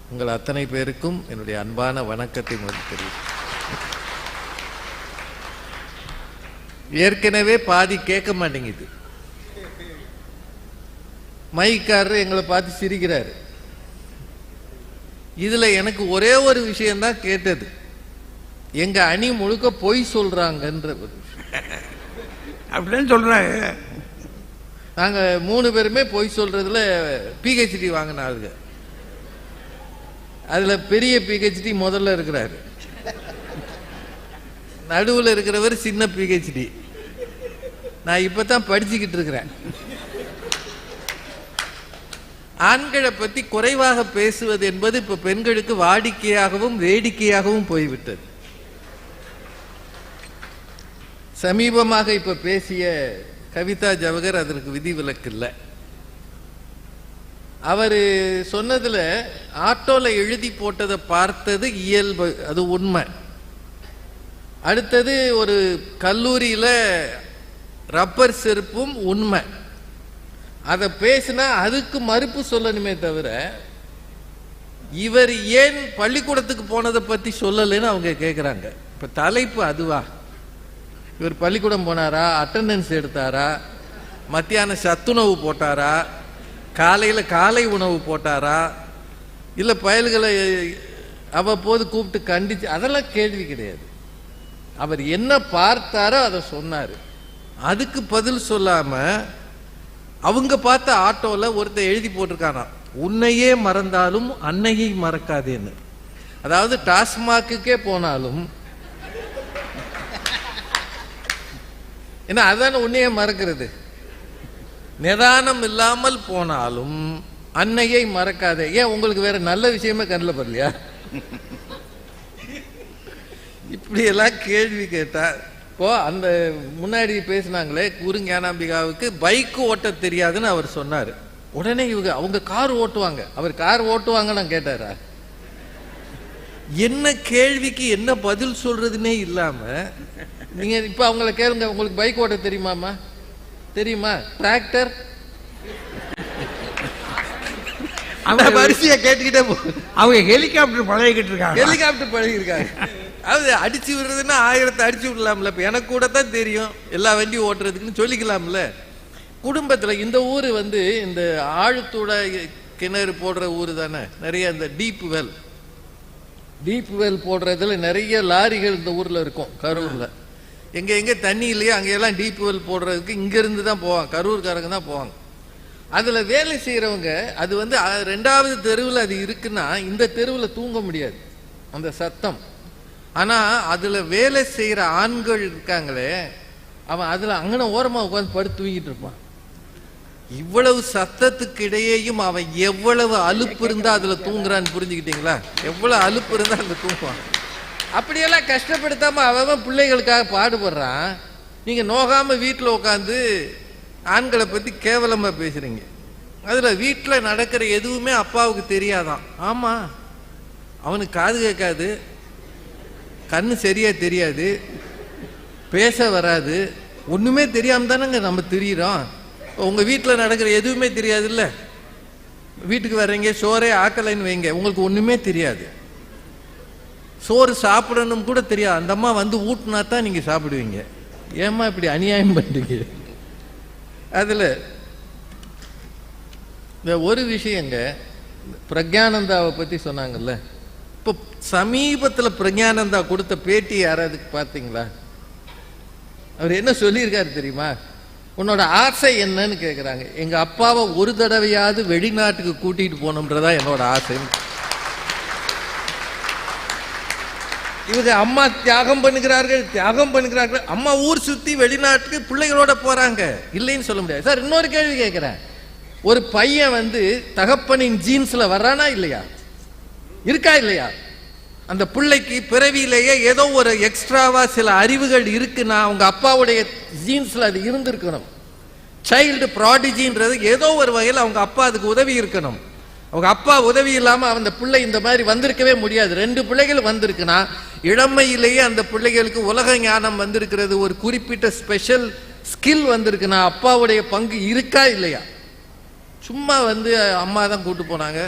உங்கள் அத்தனை பேருக்கும் என்னுடைய அன்பான வணக்கத்தை தெரிவிக்கிறேன். ஏற்கனவே பாதி கேட்க மாட்டேங்குது. மைக்காரர் எங்களை பார்த்து சிரிக்கிறாரு. இதுல எனக்கு ஒரே ஒரு விஷயம்தான் கேட்டது, எங்க அணி முழுக்க பொய் சொல்றாங்கன்ற ஒரு விஷயம். அப்படின்னு சொல்றாங்க. நாங்க 3 பேருமே பொய் சொல்றதுல PhD வாங்கின ஆளுங்க. அதுல பெரிய PhD முதல்ல இருக்கிறாரு, நடுவில் இருக்கிறவர் சின்ன PhD. நான் இப்பதான் படிச்சுக்கிட்டு இருக்கிறேன். ஆண்களை பத்தி குறைவாக பேசுவது என்பது இப்ப பெண்களுக்கு வாடிக்கையாகவும் வேடிக்கையாகவும் போய்விட்டது. சமீபமாக இப்ப பேசிய கவிதா ஜவஹர் அதற்கு விதிவிலக்கு இல்லை. அவர் சொன்னதுல ஆட்டோல எழுதி போட்டதை பார்த்தது இயல்பு, அது உண்மை. அடுத்தது ஒரு கல்லூரியில ரப்பர் செருப்பும் உண்மை. அதை பேசினா அதுக்கு மறுப்பு சொல்லணுமே தவிர இவர் ஏன் பள்ளிக்கூடத்துக்கு போனதை பத்தி சொல்லலைன்னு அவங்க கேட்குறாங்க. இப்ப தலைப்பு அதுவா? இவர் பள்ளிக்கூடம் போனாரா, அட்டெண்டன்ஸ் எடுத்தாரா, மத்தியானம் சத்துணவு போட்டாரா, காலையில் காலை உணவு போட்டாரா, இல்லை பயல்களை அவ்வப்போது கூப்பிட்டு கண்டிச்சு, அதெல்லாம் கேள்வி கிடையாது. அவர் என்ன பார்த்தாரோ அதை சொன்னார். அதுக்கு பதில் சொல்லாம அவங்க பார்த்த ஆட்டோல ஒருத்தர் எழுதி போட்டிருக்கானா, உன்னையே மறந்தாலும் அன்னையை மறக்காதேன்னு. அதாவது டாஸ்மாக்குக்கே போனாலும், ஏன்னா அதான உன்னையே மறக்கிறது, நிதானம் இல்லாமல் போனாலும் அன்னையை மறக்காதே. ஏன் உங்களுக்கு வேற நல்ல விஷயமே கண்ணில் படலையா? இப்படி எல்லாம் கேள்வி கேட்டா இப்போ அந்த முன்னாடி பேசினாங்களே குறுஞானாம்பிகாவுக்கு பைக் ஓட்ட தெரியாதுன்னு அவர் சொன்னாரு. உடனே அவங்க கார் ஓட்டுவாங்க, அவர் கார் ஓட்டுவாங்கன்னு கேட்டாரா? என்ன கேள்விக்கு என்ன பதில் சொல்றதுன்னே இல்லாம நீங்க இப்ப அவங்கள கேளுங்க, உங்களுக்கு பைக் ஓட்ட தெரியுமாமா? தெரியுமா? டிராக்டர் வரிசையா கேட்டுக்கிட்டே அவங்க ஹெலிகாப்டர் பழகிக்கிட்டு இருக்காங்க. ஹெலிகாப்டர் பழகிருக்காங்க. அது அடிச்சு விடுறதுன்னா 1000 அடிச்சு விடலாம்ல. இப்ப எனக்கு கூட தான் தெரியும் எல்லா வண்டியும் ஓட்டுறதுக்குன்னு சொல்லிக்கலாம்ல. குடும்பத்துல இந்த ஊரு இந்த ஆழ்துளை கிணறு போடுற ஊரு தானே. நிறைய இந்த டீப் வெல் போடுறதுல நிறைய லாரிகள் இந்த ஊர்ல இருக்கும். கரூர்ல எங்க தண்ணி இல்லையோ அங்கெல்லாம் டீப் வெல் போடுறதுக்கு இங்க இருந்து தான் போவாங்க, கரூர்காரங்க தான் போவாங்க. அதுல வேலை செய்யறவங்க அது 2வது தெருவில் அது இருக்குன்னா இந்த தெருவில் தூங்க முடியாது அந்த சத்தம். ஆனா அதுல வேலை செய்யற ஆண்கள் இருக்காங்களே, அவன் அதுல அங்கன ஓரமா உட்காந்து படுத்து தூங்கிட்டு இருப்பான். இவ்வளவு சத்தத்துக்கு இடையேயும் அவன் எவ்வளவு அலுப்பு இருந்தா அதுல தூங்குறான்னு புரிஞ்சுக்கிட்டீங்களா? எவ்வளவு அலுப்பு இருந்தா அதுல தூங்குவான். அப்படியெல்லாம் கஷ்டப்படுத்தாம அவன் பிள்ளைகளுக்காக பாடுபடுறான். நீங்க நோகாம வீட்டுல உட்காந்து ஆண்களை பத்தி கேவலமா பேசுறீங்க. அதுல வீட்டுல நடக்கிற எதுவுமே அப்பாவுக்கு தெரியாதான். ஆமா, அவனுக்கு காது கேட்காது, கண்ணு சரியா தெரியாது, பேச வராது, ஒண்ணுமே தெரியாம தானங்க நம்ம தெரியுறோம். உங்க வீட்டுல நடக்கிற எதுவுமே தெரியாது இல்ல. வீட்டுக்கு வர்றீங்க, சோறே ஆக்கலைன்னு வைங்க, உங்களுக்கு ஒண்ணுமே தெரியாது. சோறு சாப்பிடணும் கூட தெரியாது. அந்த அம்மா ஊட்டினா தான் நீங்க சாப்பிடுவீங்க. ஏமா இப்படி அநியாயம் பண்றீங்க? அதுல இந்த ஒரு விஷயங்க, பிரக்ஞானந்தாவை பத்தி சொன்னாங்கல்ல. இப்போ சமீபத்தில் பிரக்ஞானந்தா கொடுத்த பேட்டி யாராவது பார்த்தீங்களா? அவர் என்ன சொல்லியிருக்காரு தெரியுமா? உன்னோட ஆசை என்னன்னு கேட்குறாங்க. எங்க அப்பாவை ஒரு தடவையாவது வெளிநாட்டுக்கு கூட்டிட்டு போகணுன்றதா என்னோட ஆசை. இவங்க அம்மா தியாகம் பண்ணுகிறார்கள். அம்மா ஊர் சுத்தி வெளிநாட்டுக்கு பிள்ளைகளோட போறாங்க, இல்லைன்னு சொல்ல முடியாது. சார் இன்னொரு கேள்வி கேட்கிறேன். ஒரு பையன் தகப்பனின் ஜீன்ஸ்ல வர்றானா இல்லையா? இருக்கா இல்லையா? அந்த பிள்ளைக்கு பிறவியிலேயே ஏதோ ஒரு எக்ஸ்ட்ராவா சில அறிவுகள் இருக்குன்னா அவங்க அப்பாவுடைய ஜீன்ஸ்ல அது இருந்திருக்கணும். சைல்டு ப்ராடிஜின்றது ஏதோ ஒரு வகையில் அவங்க அப்பா அதுக்கு உதவி இருக்கணும். அவங்க அப்பா உதவி இல்லாம அந்த பிள்ளை இந்த மாதிரி வந்திருக்கவே முடியாது. 2 பிள்ளைகள் வந்திருக்குன்னா இளமையிலேயே அந்த பிள்ளைகளுக்கு உலக ஞானம் வந்திருக்கிறது, ஒரு குறிப்பிட்ட ஸ்பெஷல் ஸ்கில் வந்திருக்குன்னா அப்பாவுடைய பங்கு இருக்கா இல்லையா? சும்மா அம்மா தான் கூட்டு போனாங்க.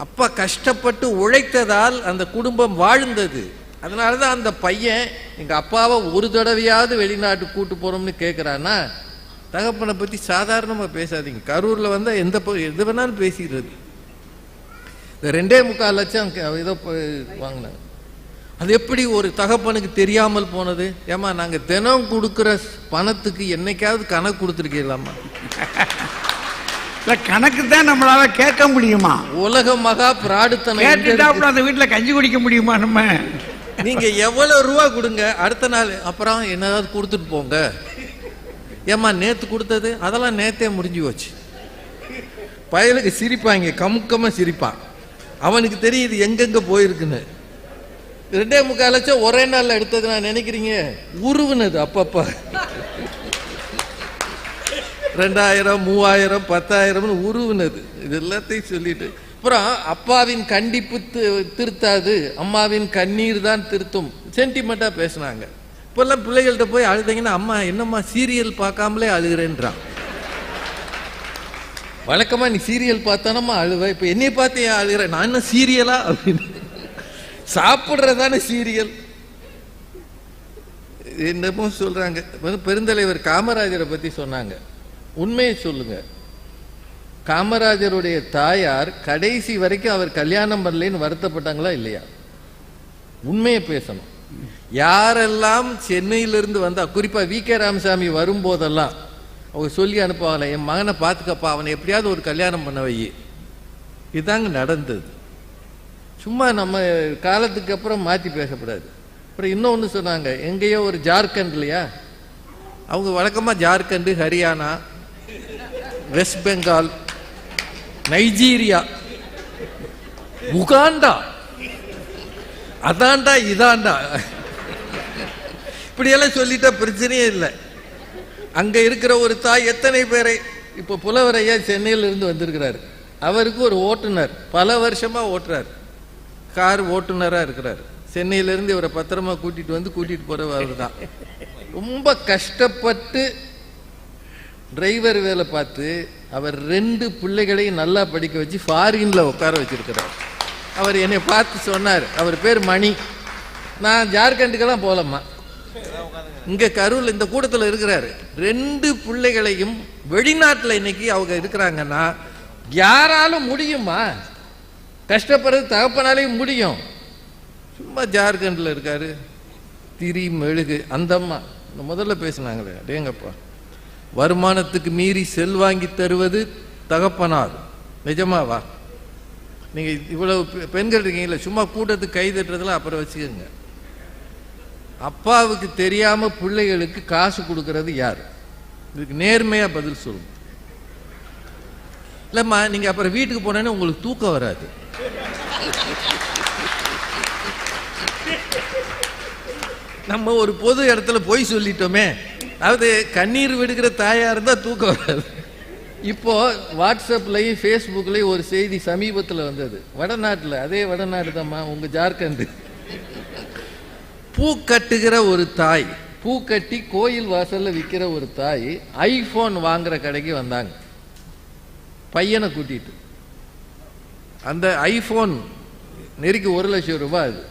அப்பா கஷ்டப்பட்டு உழைத்ததால் அந்த குடும்பம் வாழ்ந்தது. அதனாலதான் அந்த பையன் எங்க அப்பாவை ஒரு தடவையாவது வெளிநாட்டு கூட்டு போறோம்னு கேட்கிறான்னா, தகப்பனை பத்தி சாதாரணமா பேசாதீங்க. கரூர்ல எது வேணாலும் பேசிக்கிறது. 2.25 லட்சம் ஏதோ வாங்கினாங்க. அது எப்படி ஒரு தகப்பனுக்கு தெரியாமல் போனது? ஏமா நாங்க தினம் கொடுக்கிற பணத்துக்கு என்னைக்காவது கணக்கு கொடுத்துருக்கீங்களாமா? கணக்கு தான் நம்மளால கேட்க முடியுமா? உலக மகா பிராடுத்தனம். அந்த வீட்டுல கஞ்சி குடிக்க முடியுமா நம்ம? நீங்க எவ்வளவு ரூபா கொடுங்க, அடுத்த நாள் அப்புறம் என்னதாவது கொடுத்துட்டு போங்க. ஏமா நேத்து கொடுத்தது அதெல்லாம் நேத்தே முடிஞ்சு போச்சு. பயலுக்கு சிரிப்பாங்க, கமுக்கமா சிரிப்பான். அவனுக்கு தெரியுது எங்கெங்க போயிருக்குன்னு. 2.25 லட்சம் ஒரே நாள்ல எடுத்தது நான் நினைக்கிறீங்க? உருவுனது அப்பப்ப 2000, 3000, 10,000 உருவுனது. இது எல்லாத்தையும் சொல்லிட்டு அப்புறம் அப்பாவின் கண்டிப்பு திருத்தாது, அம்மாவின் கண்ணீர் தான் திருத்தும், சென்டிமெண்டா பேசினாங்க. இப்பெல்லாம் பிள்ளைகள்கிட்ட போய் அழுதீங்கன்னா அம்மா என்னம்மா சீரியல் பார்க்காமலே அழுகிறேன்றான். வழக்கமா நீ சீரியல் பார்த்தானம்மா அழுவ, இப்ப என்னைய பார்த்து ஏன் அழுகிற? நான் என்ன சீரியலா அப்படின்னு. சாப்பிடுறதானே சீரியல். என்னமோ சொல்றாங்க. பெருந்தலைவர் காமராஜரை பத்தி சொன்னாங்க. உண்மையை சொல்லுங்க, காமராஜருடைய தாயார் கடைசி வரைக்கும் அவர் கல்யாணம் பண்ணலன்னு வருத்தப்பட்டாங்களா இல்லையா? உண்மையை பேசணும். யாரெல்லாம் சென்னையிலிருந்து வந்தா, குறிப்பா வி.கே. ராமசாமி வரும்போதெல்லாம் அவங்க சொல்லி அனுப்புவாங்களே, என் மகனை பார்த்துக்கப்பா, அவனை எப்படியாவது ஒரு கல்யாணம் பண்ண வை. இதுதாங்க நடந்தது. சும்மா நம்ம காலத்துக்கு அப்புறம் மாற்றி பேசக்கூடாது. அப்புறம் இன்னொன்று சொன்னாங்க, எங்கேயோ ஒரு ஜார்க்கண்ட்லையா, அவங்க வழக்கமாக ஜார்க்கண்டு, ஹரியானா, வெஸ்ட் பெங்கால் நைஜீரியா, உகாண்டா, அதாண்டா இதாண்டா, இப்படியெல்லாம் சொல்லிட்டா பிரச்சனையே இல்லை. அங்க இருக்கிற ஒரு தாய் எத்தனை பேரை, இப்போ புலவரையா சென்னையில இருந்து வந்திருக்கிறாரு, அவருக்கு ஒரு ஓட்டுநர் பல வருஷமா ஓட்டுறாரு, கார் ஓட்டுநரா இருக்கிறார். சென்னையிலிருந்து இவரை பத்திரமா கூட்டிட்டு போறவர் தான். ரொம்ப கஷ்டப்பட்டு டிரைவர் வேலை பார்த்து அவர் 2 பிள்ளைகளையும் நல்லா படிக்க வச்சு ஃபாரின்ல உட்கார வச்சிருக்கிறார். அவர் என்னை பார்த்து சொன்னார், அவர் பேர் மணி, நான் ஜார்க்கண்டுக்கெல்லாம் போகலம்மா, இங்க கரூர்ல இந்த கூட்டத்தில் இருக்கிறாரு. 2 பிள்ளைகளையும் வெளிநாட்டில் இன்னைக்கு அவங்க இருக்கிறாங்கன்னா யாராலும் முடியுமா? கஷ்டப்படுறது தகப்பனாலையும் முடியும். சும்மா ஜார்க்கண்ட்ல இருக்காரு, திரி மெழுகு. அந்த அம்மா முதல்ல பேசினாங்களே, அடேங்கப்பா, வருமானத்துக்கு மீறி செல்வாங்கி தருவது தகப்பனார். நிஜமாவா? நீங்க இவ்வளவு பெண்கள் இருக்கீங்களா, சும்மா கூட்டத்துக்கு கை தட்டுறதுல அப்புறம் வச்சுக்கோங்க. அப்பாவுக்கு தெரியாம பிள்ளைகளுக்கு காசு கொடுக்கறது யார்? இதுக்கு நேர்மையா பதில் சொல்லுங்க. இல்லம்மா, நீங்க அப்புறம் வீட்டுக்கு போனேன்னு உங்களுக்கு தூக்கம் வராது. நம்ம ஒரு பொது இடத்துல போய் சொல்லிட்டோமே, அதாவது கண்ணீர் விடுகிற தாயா இருந்தா தூக்கம் வராது. இப்போ வாட்ஸ்அப்லயும் ஃபேஸ்புக்லயும் ஒரு செய்தி சமீபத்தில் வந்தது, வடநாட்டில், அதே வடநாடு தான்மா, உங்க ஜார்க்கண்ட். பூ கட்டுகிற ஒரு தாய், பூ கட்டி கோயில் வாசல்ல விற்கிற ஒரு தாய் ஐபோன் வாங்குற கடைக்கு வந்தாங்க பையனை கூட்டிட்டு. அந்த ஐபோன் நெருக்கி 1 லட்சம் ரூபாய். அது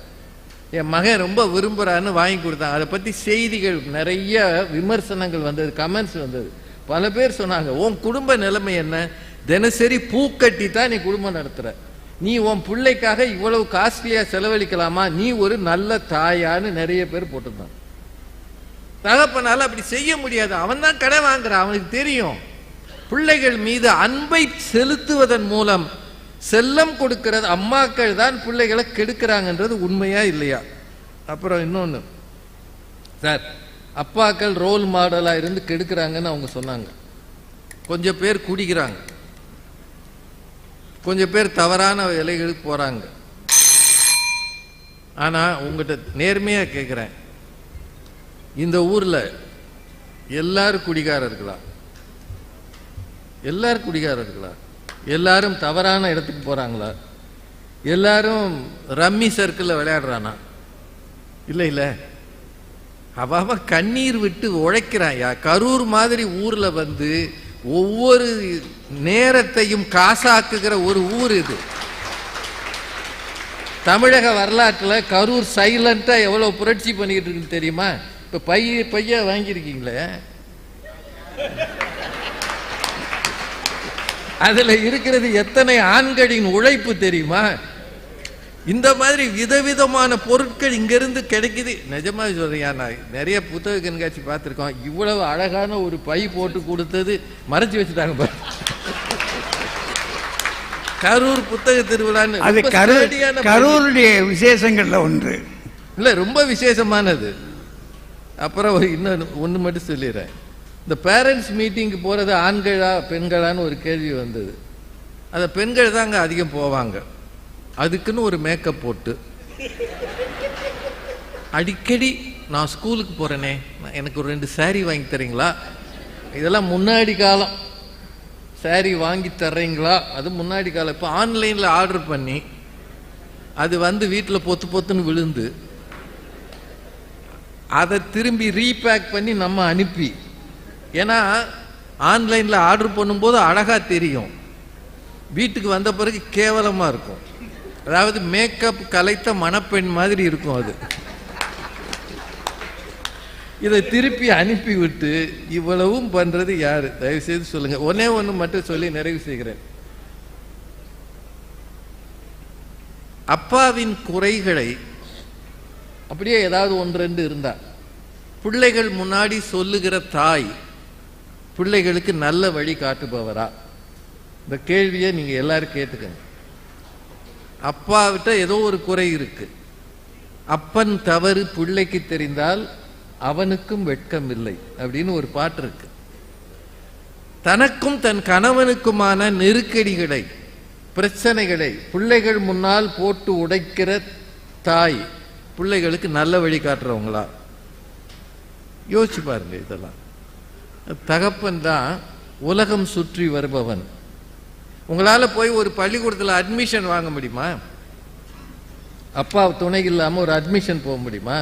என் மகன் ரொம்ப விரும்புறான்னு வாங்கி கொடுத்தாங்க. அதை பத்தி செய்திகள் நிறைய விமர்சனங்கள் வந்தது, கமெண்ட்ஸ் வந்தது. பல பேர் சொன்னாங்க, உன் குடும்ப நிலைமை என்ன, தினசரி பூ கட்டி தான் நீ குடும்பம் நடத்துற, நீ உன் பிள்ளைக்காக இவ்வளவு காஸ்ட்லியா செலவழிக்கலாமா, நீ ஒரு நல்ல தாயான்னு நிறைய பேர் போட்டிருந்தான். தகப்பனால அப்படி செய்ய முடியாது, அவன் தான் கடை வாங்குறான், அவனுக்கு தெரியும். பிள்ளைகள் மீது அன்பை செலுத்துவதன் மூலம் செல்லம் கொடுக்கிறது அம்மாக்கள் தான் பிள்ளைகளை கெடுக்கிறாங்கன்றது உண்மையா இல்லையா? அப்புறம் இன்னொன்னு சார், அப்பாக்கள் ரோல் மாடலா இருந்து கெடுக்கிறாங்கன்னு அவங்க சொன்னாங்க. கொஞ்சம் பேர் குடிக்கிறாங்க, கொஞ்சம் பேர் தவறான வேலைகளுக்கு போறாங்க. ஆனா உங்ககிட்ட நேர்மையா கேட்கிறேன், இந்த ஊர்ல எல்லாரும் குடிகாரர்களா? எல்லாரும் குடிகாரர்களா? எல்லாரும் தவறான இடத்துக்கு போறாங்களா? எல்லாரும் ரம்மி சர்க்கிள் விளையாடுறானா? இல்ல இல்ல, அவ கண்ணீர் விட்டு உழைக்கிறான். கரூர் மாதிரி ஊர்ல வந்து ஒவ்வொரு நேரத்தையும் காசாக்குகிற ஒரு ஊர் இது. தமிழக வரலாற்றுல கரூர் சைலண்டா எவ்வளவு புரட்சி பண்ணிட்டு இருக்குன்னு தெரியுமா? இப்ப பைய வாங்கியிருக்கீங்களே, அதுல இருக்கிறது எத்தனை ஆண்களின் உழைப்பு தெரியுமா? இந்த மாதிரி விதவிதமான பொருட்கள் இங்கிருந்து கிடைக்குது. நிஜமா சொல்றேன், நான் நிறைய புத்தக கண்காட்சி பார்த்திருக்கோம். இவ்வளவு அழகான ஒரு பை போட்டு கொடுத்தது மறைச்சு வச்சுட்டாங்க பாரு. கரூர் புத்தக திருவிழான்னு, அது கரூருடைய விசேஷங்கள்ல ஒன்று இல்ல, ரொம்ப விசேஷமானது. அப்புறம் இன்னொன்று ஒன்று மட்டும் சொல்லிடுறேன். இந்த பேரண்ட்ஸ் மீட்டிங்கு போறது ஆண்களா பெண்களான்னு ஒரு கேள்வி வந்தது. அதை பெண்கள் தாங்க அதிகம் போவாங்க. அதுக்குன்னு ஒரு மேக்கப் போட்டு அடிக்கடி நான் ஸ்கூலுக்கு போறேனே, எனக்கு ஒரு 2 சாரி வாங்கி தரீங்களா? இதெல்லாம் முன்னாடி காலம். சாரி வாங்கி தர்றீங்களா? அது முன்னாடி காலம். இப்போ ஆன்லைன்ல ஆர்டர் பண்ணி அது வந்து வீட்டில் பொத்து பொத்துன்னு விழுந்து அதை திரும்பி ரீபேக் பண்ணி நம்ம அனுப்பி, ஏன்னா ஆன்லைன்ல ஆர்டர் பண்ணும்போது அழகா தெரியும், வீட்டுக்கு வந்த பிறகு கேவலமா இருக்கும். அதாவது மேக்கப் கலைத்த மணப்பெண் மாதிரி இருக்கும். அது இதை திருப்பி அனுப்பி விட்டு இவ்வளவும் பண்றது யாரு? தயவு செய்து சொல்லுங்க. ஒண்ணு மட்டும் சொல்லி நிறைவு செய்கிறேன். அப்பாவின் குறைகளை அப்படியே ஏதாவது 1-2 இருந்தா பிள்ளைகள் முன்னாடி சொல்லுகிற தாய் பிள்ளைகளுக்கு நல்ல வழி காட்டுபவரா? இந்த கேள்வியை நீங்க எல்லாரும் கேட்டுக்கங்க. அப்பாவிட்ட ஏதோ ஒரு குறை இருக்கு, அப்பன் தவறு பிள்ளைக்கு தெரிந்தால் அவனுக்கும் வெட்கம் இல்லை அப்படின்னு ஒரு பாட்டு இருக்கு. தனக்கும் தன் கணவனுக்குமான நெருக்கடிகளை பிரச்சனைகளை பிள்ளைகள் முன்னால் போட்டு உடைக்கிற தாய் பிள்ளைகளுக்கு நல்ல வழி காட்டுறவங்களா? யோசிச்சு பாருங்க. இதெல்லாம் தகப்பன் தான் உலகம் சுற்றி வருபவன். உங்களால போய் ஒரு பள்ளிக்கூடத்தில் அட்மிஷன் வாங்க முடியுமா? அப்பா துணை இல்லாம ஒரு அட்மிஷன் போக முடியுமா?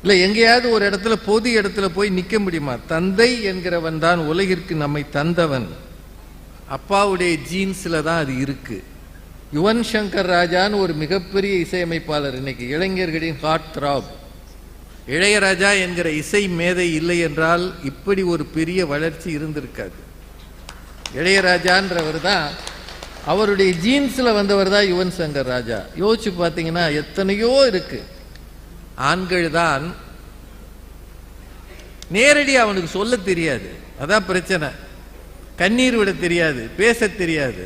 இல்ல எங்கேயாவது ஒரு இடத்துல பொது இடத்துல போய் நிக்க முடியுமா? தந்தை என்கிறவன் தான் உலகிற்கு நம்மை தந்தவன். அப்பாவுடைய ஜீன்ஸ்ல தான் அது இருக்கு. யுவன் சங்கர் ராஜான்னு ஒரு மிகப்பெரிய இசையமைப்பாளர், இன்னைக்கு இளைஞர்களின் ஹார்ட் த்ராப். இளையராஜா என்கிற இசை மேதை இல்லை என்றால் இப்படி ஒரு பெரிய வளர்ச்சி இருந்திருக்காது. இளையராஜான்றவர் தான், அவருடைய ஜீன்ஸ்ல வந்தவர் தான் யுவன் சங்கர் ராஜா. யோசிச்சு பார்த்தீங்கன்னா எத்தனையோ இருக்கு. ஆண்கள் தான் நேரடி அவனுக்கு சொல்ல தெரியாது, அதான் பிரச்சனை. கண்ணீர் விட தெரியாது, பேச தெரியாது.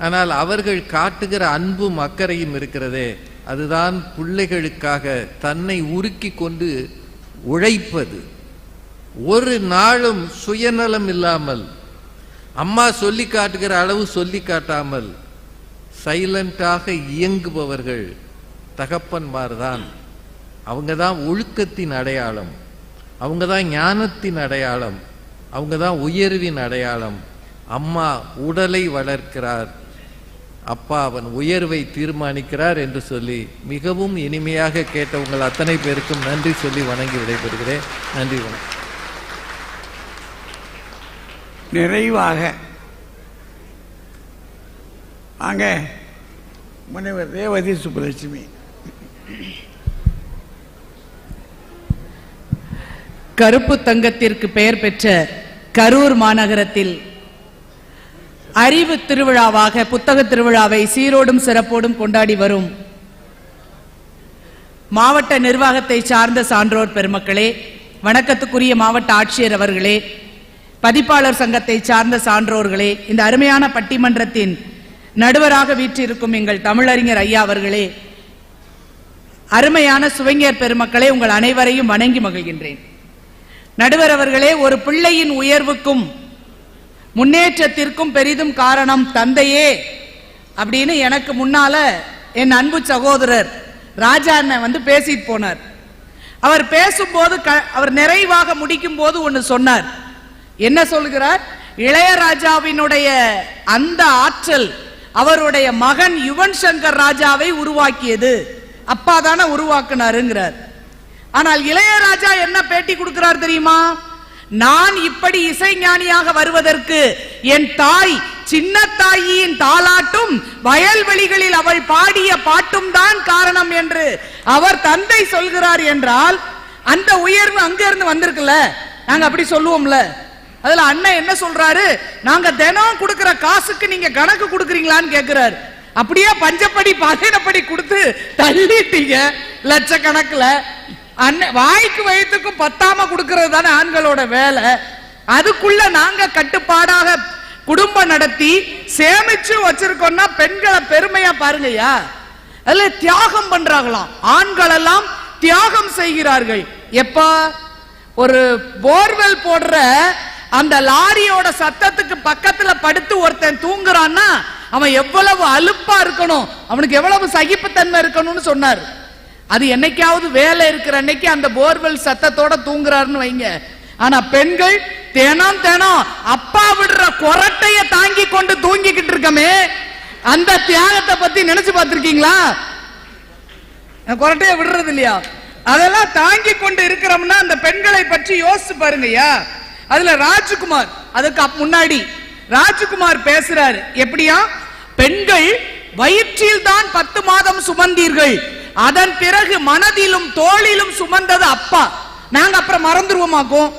ஆனால் அவர்கள் காட்டுகிற அன்பும் அக்கறையும் இருக்கிறதே, அதுதான் பிள்ளைகளுக்காக தன்னை உருக்கி கொண்டு உழைப்பது. ஒரு நாளும் சுயநலம் இல்லாமல், அம்மா சொல்லி காட்டுகிற அளவு சொல்லி காட்டாமல் சைலண்டாக இயங்குபவர்கள் தகப்பன்மார் தான். அவங்க தான் ஒழுக்கத்தின் அடையாளம், அவங்க தான் ஞானத்தின் அடையாளம், அவங்க தான் உயர்வின் அடையாளம். அம்மா உடலை வளர்க்கிறார், அப்பா அவன் உயர்வை தீர்மானிக்கிறார் என்று சொல்லி மிகவும் இனிமையாக கேட்ட உங்கள் அத்தனை பேருக்கும் நன்றி சொல்லி வணங்கி விடைபெறுகிறேன். நன்றி, வணக்கம். நிறைவாக வாங்க முனைவர் ரேவதி சுப்புலட்சுமி. கருப்பு தங்கத்திற்கு பெயர் பெற்ற கரூர் மாநகரத்தில் அறிவு திருவிழாவாக புத்தக திருவிழாவை சீரோடும் சிறப்போடும் கொண்டாடி வரும் மாவட்ட நிர்வாகத்தை சார்ந்த சான்றோர் பெருமக்களே, வணக்கத்துக்குரிய மாவட்ட ஆட்சியர் அவர்களே, பதிப்பாளர் சங்கத்தை சார்ந்த சான்றோர்களே, இந்த அருமையான பட்டிமன்றத்தின் நடுவராக வீற்றிருக்கும் எங்கள் தமிழறிஞர் ஐயா அவர்களே, அருமையான சுவைஞர் பெருமக்களே, உங்கள் அனைவரையும் வணங்கி மகிழ்கின்றேன். நடுவர் அவர்களே, ஒரு பிள்ளையின் உயர்வுக்கும் முன்னேற்றத்திற்கும் பெரிதும் காரணம் தந்தையே அப்படின்னு எனக்கு முன்னால என் அன்பு சகோதரர் ராஜா அண்ணன் வந்து பேசிட்டு போனார். அவர் பேசும்போது அவர் நிறைவாக முடிக்கும் போது ஒன்று சொன்னார். என்ன சொல்கிறார்? இளையராஜாவினுடைய அந்த ஆற்றல் அவருடைய மகன் யுவன் சங்கர் ராஜாவை உருவாக்கியது, அப்பா தானே உருவாக்குனாருங்கிறார். ஆனால் இளையராஜா என்ன பேட்டி கொடுக்கிறார் தெரியுமா? நான் இப்படி இசைஞானியாக வருவதற்கு என் தாய் சின்ன தாயின் தாலாட்டும் வயல்வெளிகளில் அவள் பாடிய பாட்டும் தான் காரணம் என்று அவர் தந்தை சொல்கிறார் என்றால் அந்த உயர்வு அங்க இருந்து வந்திருக்குல்ல, நாங்க அப்படி சொல்லுவோம்ல. அதுல அண்ணன் என்ன சொல்றாரு? நாங்க தினம் கொடுக்கிற காசுக்கு நீங்க கணக்கு கொடுக்கறீங்களான்னு கேட்கிறாரு. அப்படியே பஞ்சப்படி பதினப்படி கொடுத்து தள்ளிட்டீங்க லட்சக்கணக்குல. வாய்க்கு வயிற்றுக்கும் பத்தாம கொடுக்கிறது தானே ஆண்களோட வேலை. அதுக்குள்ள நாங்க கட்டுப்பாடாக குடும்பம் நடத்தி சேமிச்சு வச்சிருக்கோம்னா பெண்களை பெருமையா பாருங்கய்யா. அதுல தியாகம் பண்றாங்களாம், ஆண்கள் எல்லாம் தியாகம் செய்கிறார்கள். எப்ப ஒரு போர்வெல் போடுற அந்த லாரியோட சத்தத்துக்கு பக்கத்துல படுத்து ஒருத்தன் தூங்குறான்னா அவன் எவ்வளவு அலுப்பா இருக்கணும், அவனுக்கு எவ்வளவு சகிப்புத்தன்மை இருக்கணும்னு சொன்னார். அது என்னைக்காவது வேலை இருக்கிற அன்னைக்கு அந்த போர்வெல் சத்தத்தோட தூங்குறாருன்னு வைங்க. ஆனா பெண்கள் தினம் தினம் அப்பா விடுற கொரட்டைய தாங்கி கொண்டு தூங்கிக்கிட்டு இருக்கமே, அந்த தியாகத்தை பத்தி நினைச்சு பார்த்திருக்கீங்களா? கொரட்டைய விடுறது இல்லையா? அதெல்லாம் தாங்கி கொண்டு இருக்கிறோம்னா அந்த பெண்களை பற்றி யோசிச்சு பாருங்கய்யா. அதுல ராஜ்குமார், அதுக்கு முன்னாடி ராஜ்குமார் பேசுறாரு. எப்படியா? பெண்கள் வயிற்றில் தான் 10 மாதம் சுமந்தீர்கள், அதன் பிறகு மனதிலும் தோளிலும் சுமந்தது அப்பா. நாங்க அப்புறம் மறந்துருவோமாக்கும்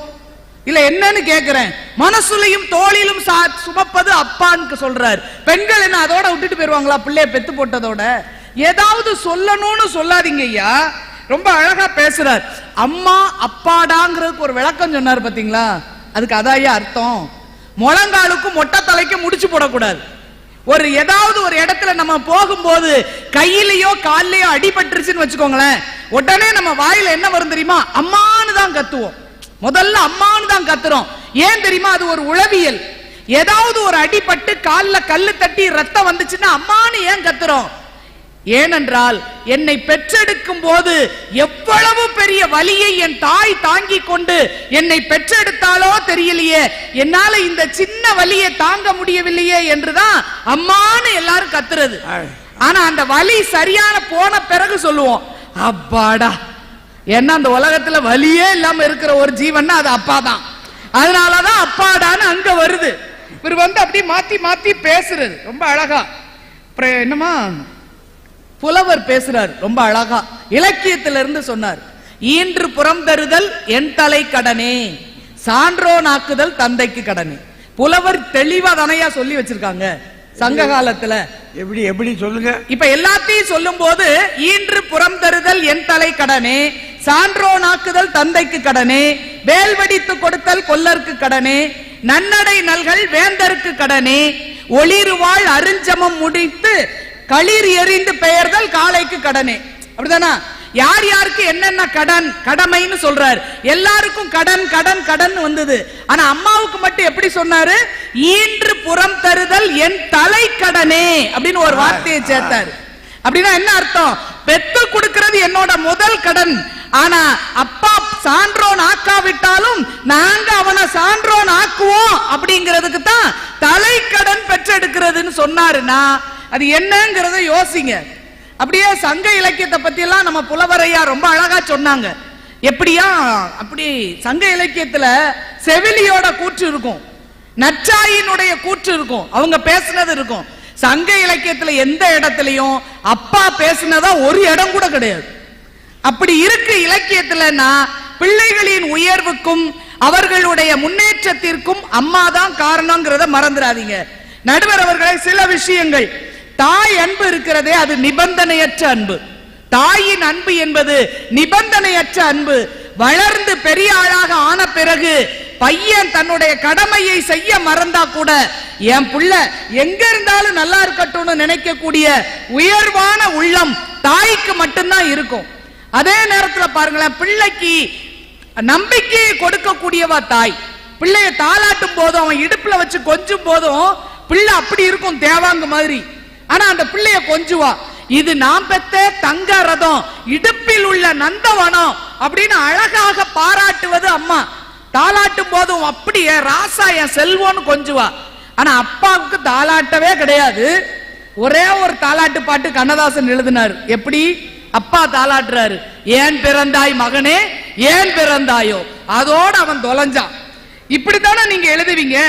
இல்ல என்னன்னு கேக்குறேன். மனசுலையும் தோளிலும் சுமப்பது அப்பான்னு சொல்றாரு. பெண்கள் என்ன அதோட விட்டுட்டு போயிருவாங்களா? பிள்ளைய பெத்து போட்டதோட ஏதாவது சொல்லணும்னு சொல்லாதீங்க ஐயா. ரொம்ப அழகா பேசுறார். அம்மா அப்பாடாங்கிறதுக்கு ஒரு விளக்கம் சொன்னார் பாத்தீங்களா? அதுக்கு அதாயா அர்த்தம். முழங்காலுக்கும் மொட்டை தலைக்கும் முடிச்சு போடக்கூடாது. ஒரு ஏதாவது ஒரு இடத்துல நம்ம போகும்போது கையிலயோ காலிலேயோ அடிபட்டுருச்சுன்னு வச்சுக்கோங்களேன், உடனே நம்ம வாயில என்ன வரும் தெரியுமா? அம்மான்னு தான் கத்துவோம். முதல்ல அம்மான்னு தான் கத்துறோம். ஏன் தெரியுமா? அது ஒரு உளவியல். ஏதாவது ஒரு அடிபட்டு கால்ல கல்லு தட்டி ரத்தம் வந்துச்சுன்னா அம்மான்னு ஏன் கத்துறோம்? ஏனென்றால் என்னை பெற்றெடுக்கும் போது எவ்வளவு பெரிய வலியை என் தாய் தாங்கி கொண்டு என்னை பெற்றெடுத்தாலோ தெரியலையே, என்னால இந்த சின்ன வலியை தாங்க முடியவில்லையே என்றுதான் அம்மான்னு எல்லாரும் கத்துறது. ஆனா அந்த வலி சரியான போன பிறகு சொல்லுவோம் அப்பாடா. ஏன்னா அந்த உலகத்துல வலியே இல்லாம இருக்கிற ஒரு ஜீவன்னா அது அப்பா தான். அதனாலதான் அப்பாடான்னு அங்க வருது. இவர் வந்து அப்படி மாத்தி மாத்தி பேசுறது ரொம்ப அழகா. என்னமா புலவர் பேசுறார் ரொம்ப அழகா, இலக்கியத்திலிருந்து சொன்னார். ஈன்று புறம் தருதல் என் தலை கடனே, சான்றோனாக்குதல் தந்தைக்கு கடனே. புலவர் தெளிவா தானையா சொல்லி வச்சிருக்காங்க சங்க காலத்துல. எப்படி எப்படி சொல்லுங்க. இப்ப எல்லாத்தையும் சொல்லும் போது ஈன்று புறம் தருதல் என் தலை கடனே, சான்றோனாக்குதல் தந்தைக்கு கடனே, வேல்வடித்து கொடுத்தல் கொல்லருக்கு கடனே, நன்னடை நல்கள் வேந்தருக்கு கடனே, ஒளிருவாள் அருஞ்சமம் முடித்து களிர் எறிந்து பெயர்தல் காளைக்கு கடனே. அப்படிதானா? யார் யாருக்கு என்னென்ன கடன் கடமைன்னு சொல்றாரு. எல்லாருக்கும் கடன் கடன் கடன் வந்தது. ஆனா அம்மாவுக்கு மட்டும் எப்படி சொன்னாரு? ஈன்று புறம் தருதல் என் தலை கடனே அப்படின்னு ஒரு வார்த்தையை சேர்த்தாரு. அப்படின்னா என்ன அர்த்தம்? பெத்து கொடுக்கிறது என்னோட முதல் கடன். ஆனா அப்பா சான்றோன் ஆக்காவிட்டாலும் நாங்க அவனை சான்றோன் ஆக்குவோம் அப்படிங்கிறதுக்கு தான் தலை கடன் பெற்றெடுக்கிறதுன்னு சொன்னாருன்னா அது என்னங்கிறத யோசிங்க. அப்படியே சங்க இலக்கியத்தை பத்தி எல்லாம் நம்ம புலவரையா ரொம்ப அழகா சொன்னாங்க. எப்படியா அப்படி சங்க இலக்கியத்துல செவிலியோட கூற்று இருக்கும், நற்றாயினுடைய கூற்று இருக்கும், அவங்க பேசுனது இருக்கும். சங்க இலக்கியத்துல எந்த இடத்துலயும் அப்பா பேசுனதா ஒரு இடம் கூட கிடையாது. அப்படி இருக்கு இலக்கியத்துலன்னா பிள்ளைகளின் உயர்வுக்கும் அவர்களுடைய முன்னேற்றத்திற்கும் அம்மா தான் காரணங்கிறத மறந்துடாதீங்க. நடுவர் அவர்களை சில விஷயங்கள், தாய் அன்பு இருக்கிறதே அது நிபந்தனையற்ற அன்பு. தாயின் அன்பு என்பது நிபந்தனையற்ற அன்பு. வளர்ந்து பெரிய ஆளாக ஆன பிறகு பையன் தன்னுடைய கடமையை செய்ய மறந்தா கூட என் புள்ள எங்க இருந்தாலும் நல்லா இருக்கட்டும்னு நினைக்கக்கூடிய உயர்வான உள்ளம் தாய்க்கு மட்டும்தான் இருக்கும். அதே நேரத்தில் பாருங்களேன், பிள்ளைக்கு நம்பிக்கையை கொடுக்கக்கூடியவா தாய். பிள்ளைய தாளாட்டும் போதும் அவன் இடுப்புல வச்சு கொஞ்சும் போதும் பிள்ளை அப்படி இருக்கும் தேவாங்க மாதிரி. ஆனா அந்த பிள்ளைய கொஞ்சுவா. இது நாம் பெத்த தங்க ரதம், இடுப்பில் உள்ள நந்தவனம் அப்படின்னு அழகாக பாராட்டுவது அம்மா. தாளாட்டும் போதும் அப்படியே ராசா என் செல்வம்னு கொஞ்சுவா. ஆனா அப்பாவுக்கு தாளாட்டவே கிடையாது. ஒரே ஒரு தாளாட்டு பாட்டு கண்ணதாசன் எழுதினார். எப்படி அப்பா தாளாட்டுறாரு, ஏன் பிறந்தாய் மகனே ஏன் பிறந்தாயோ, அதோட அவன் தொலைஞ்சான். இப்படித்தானே நீங்க எழுதுவீங்க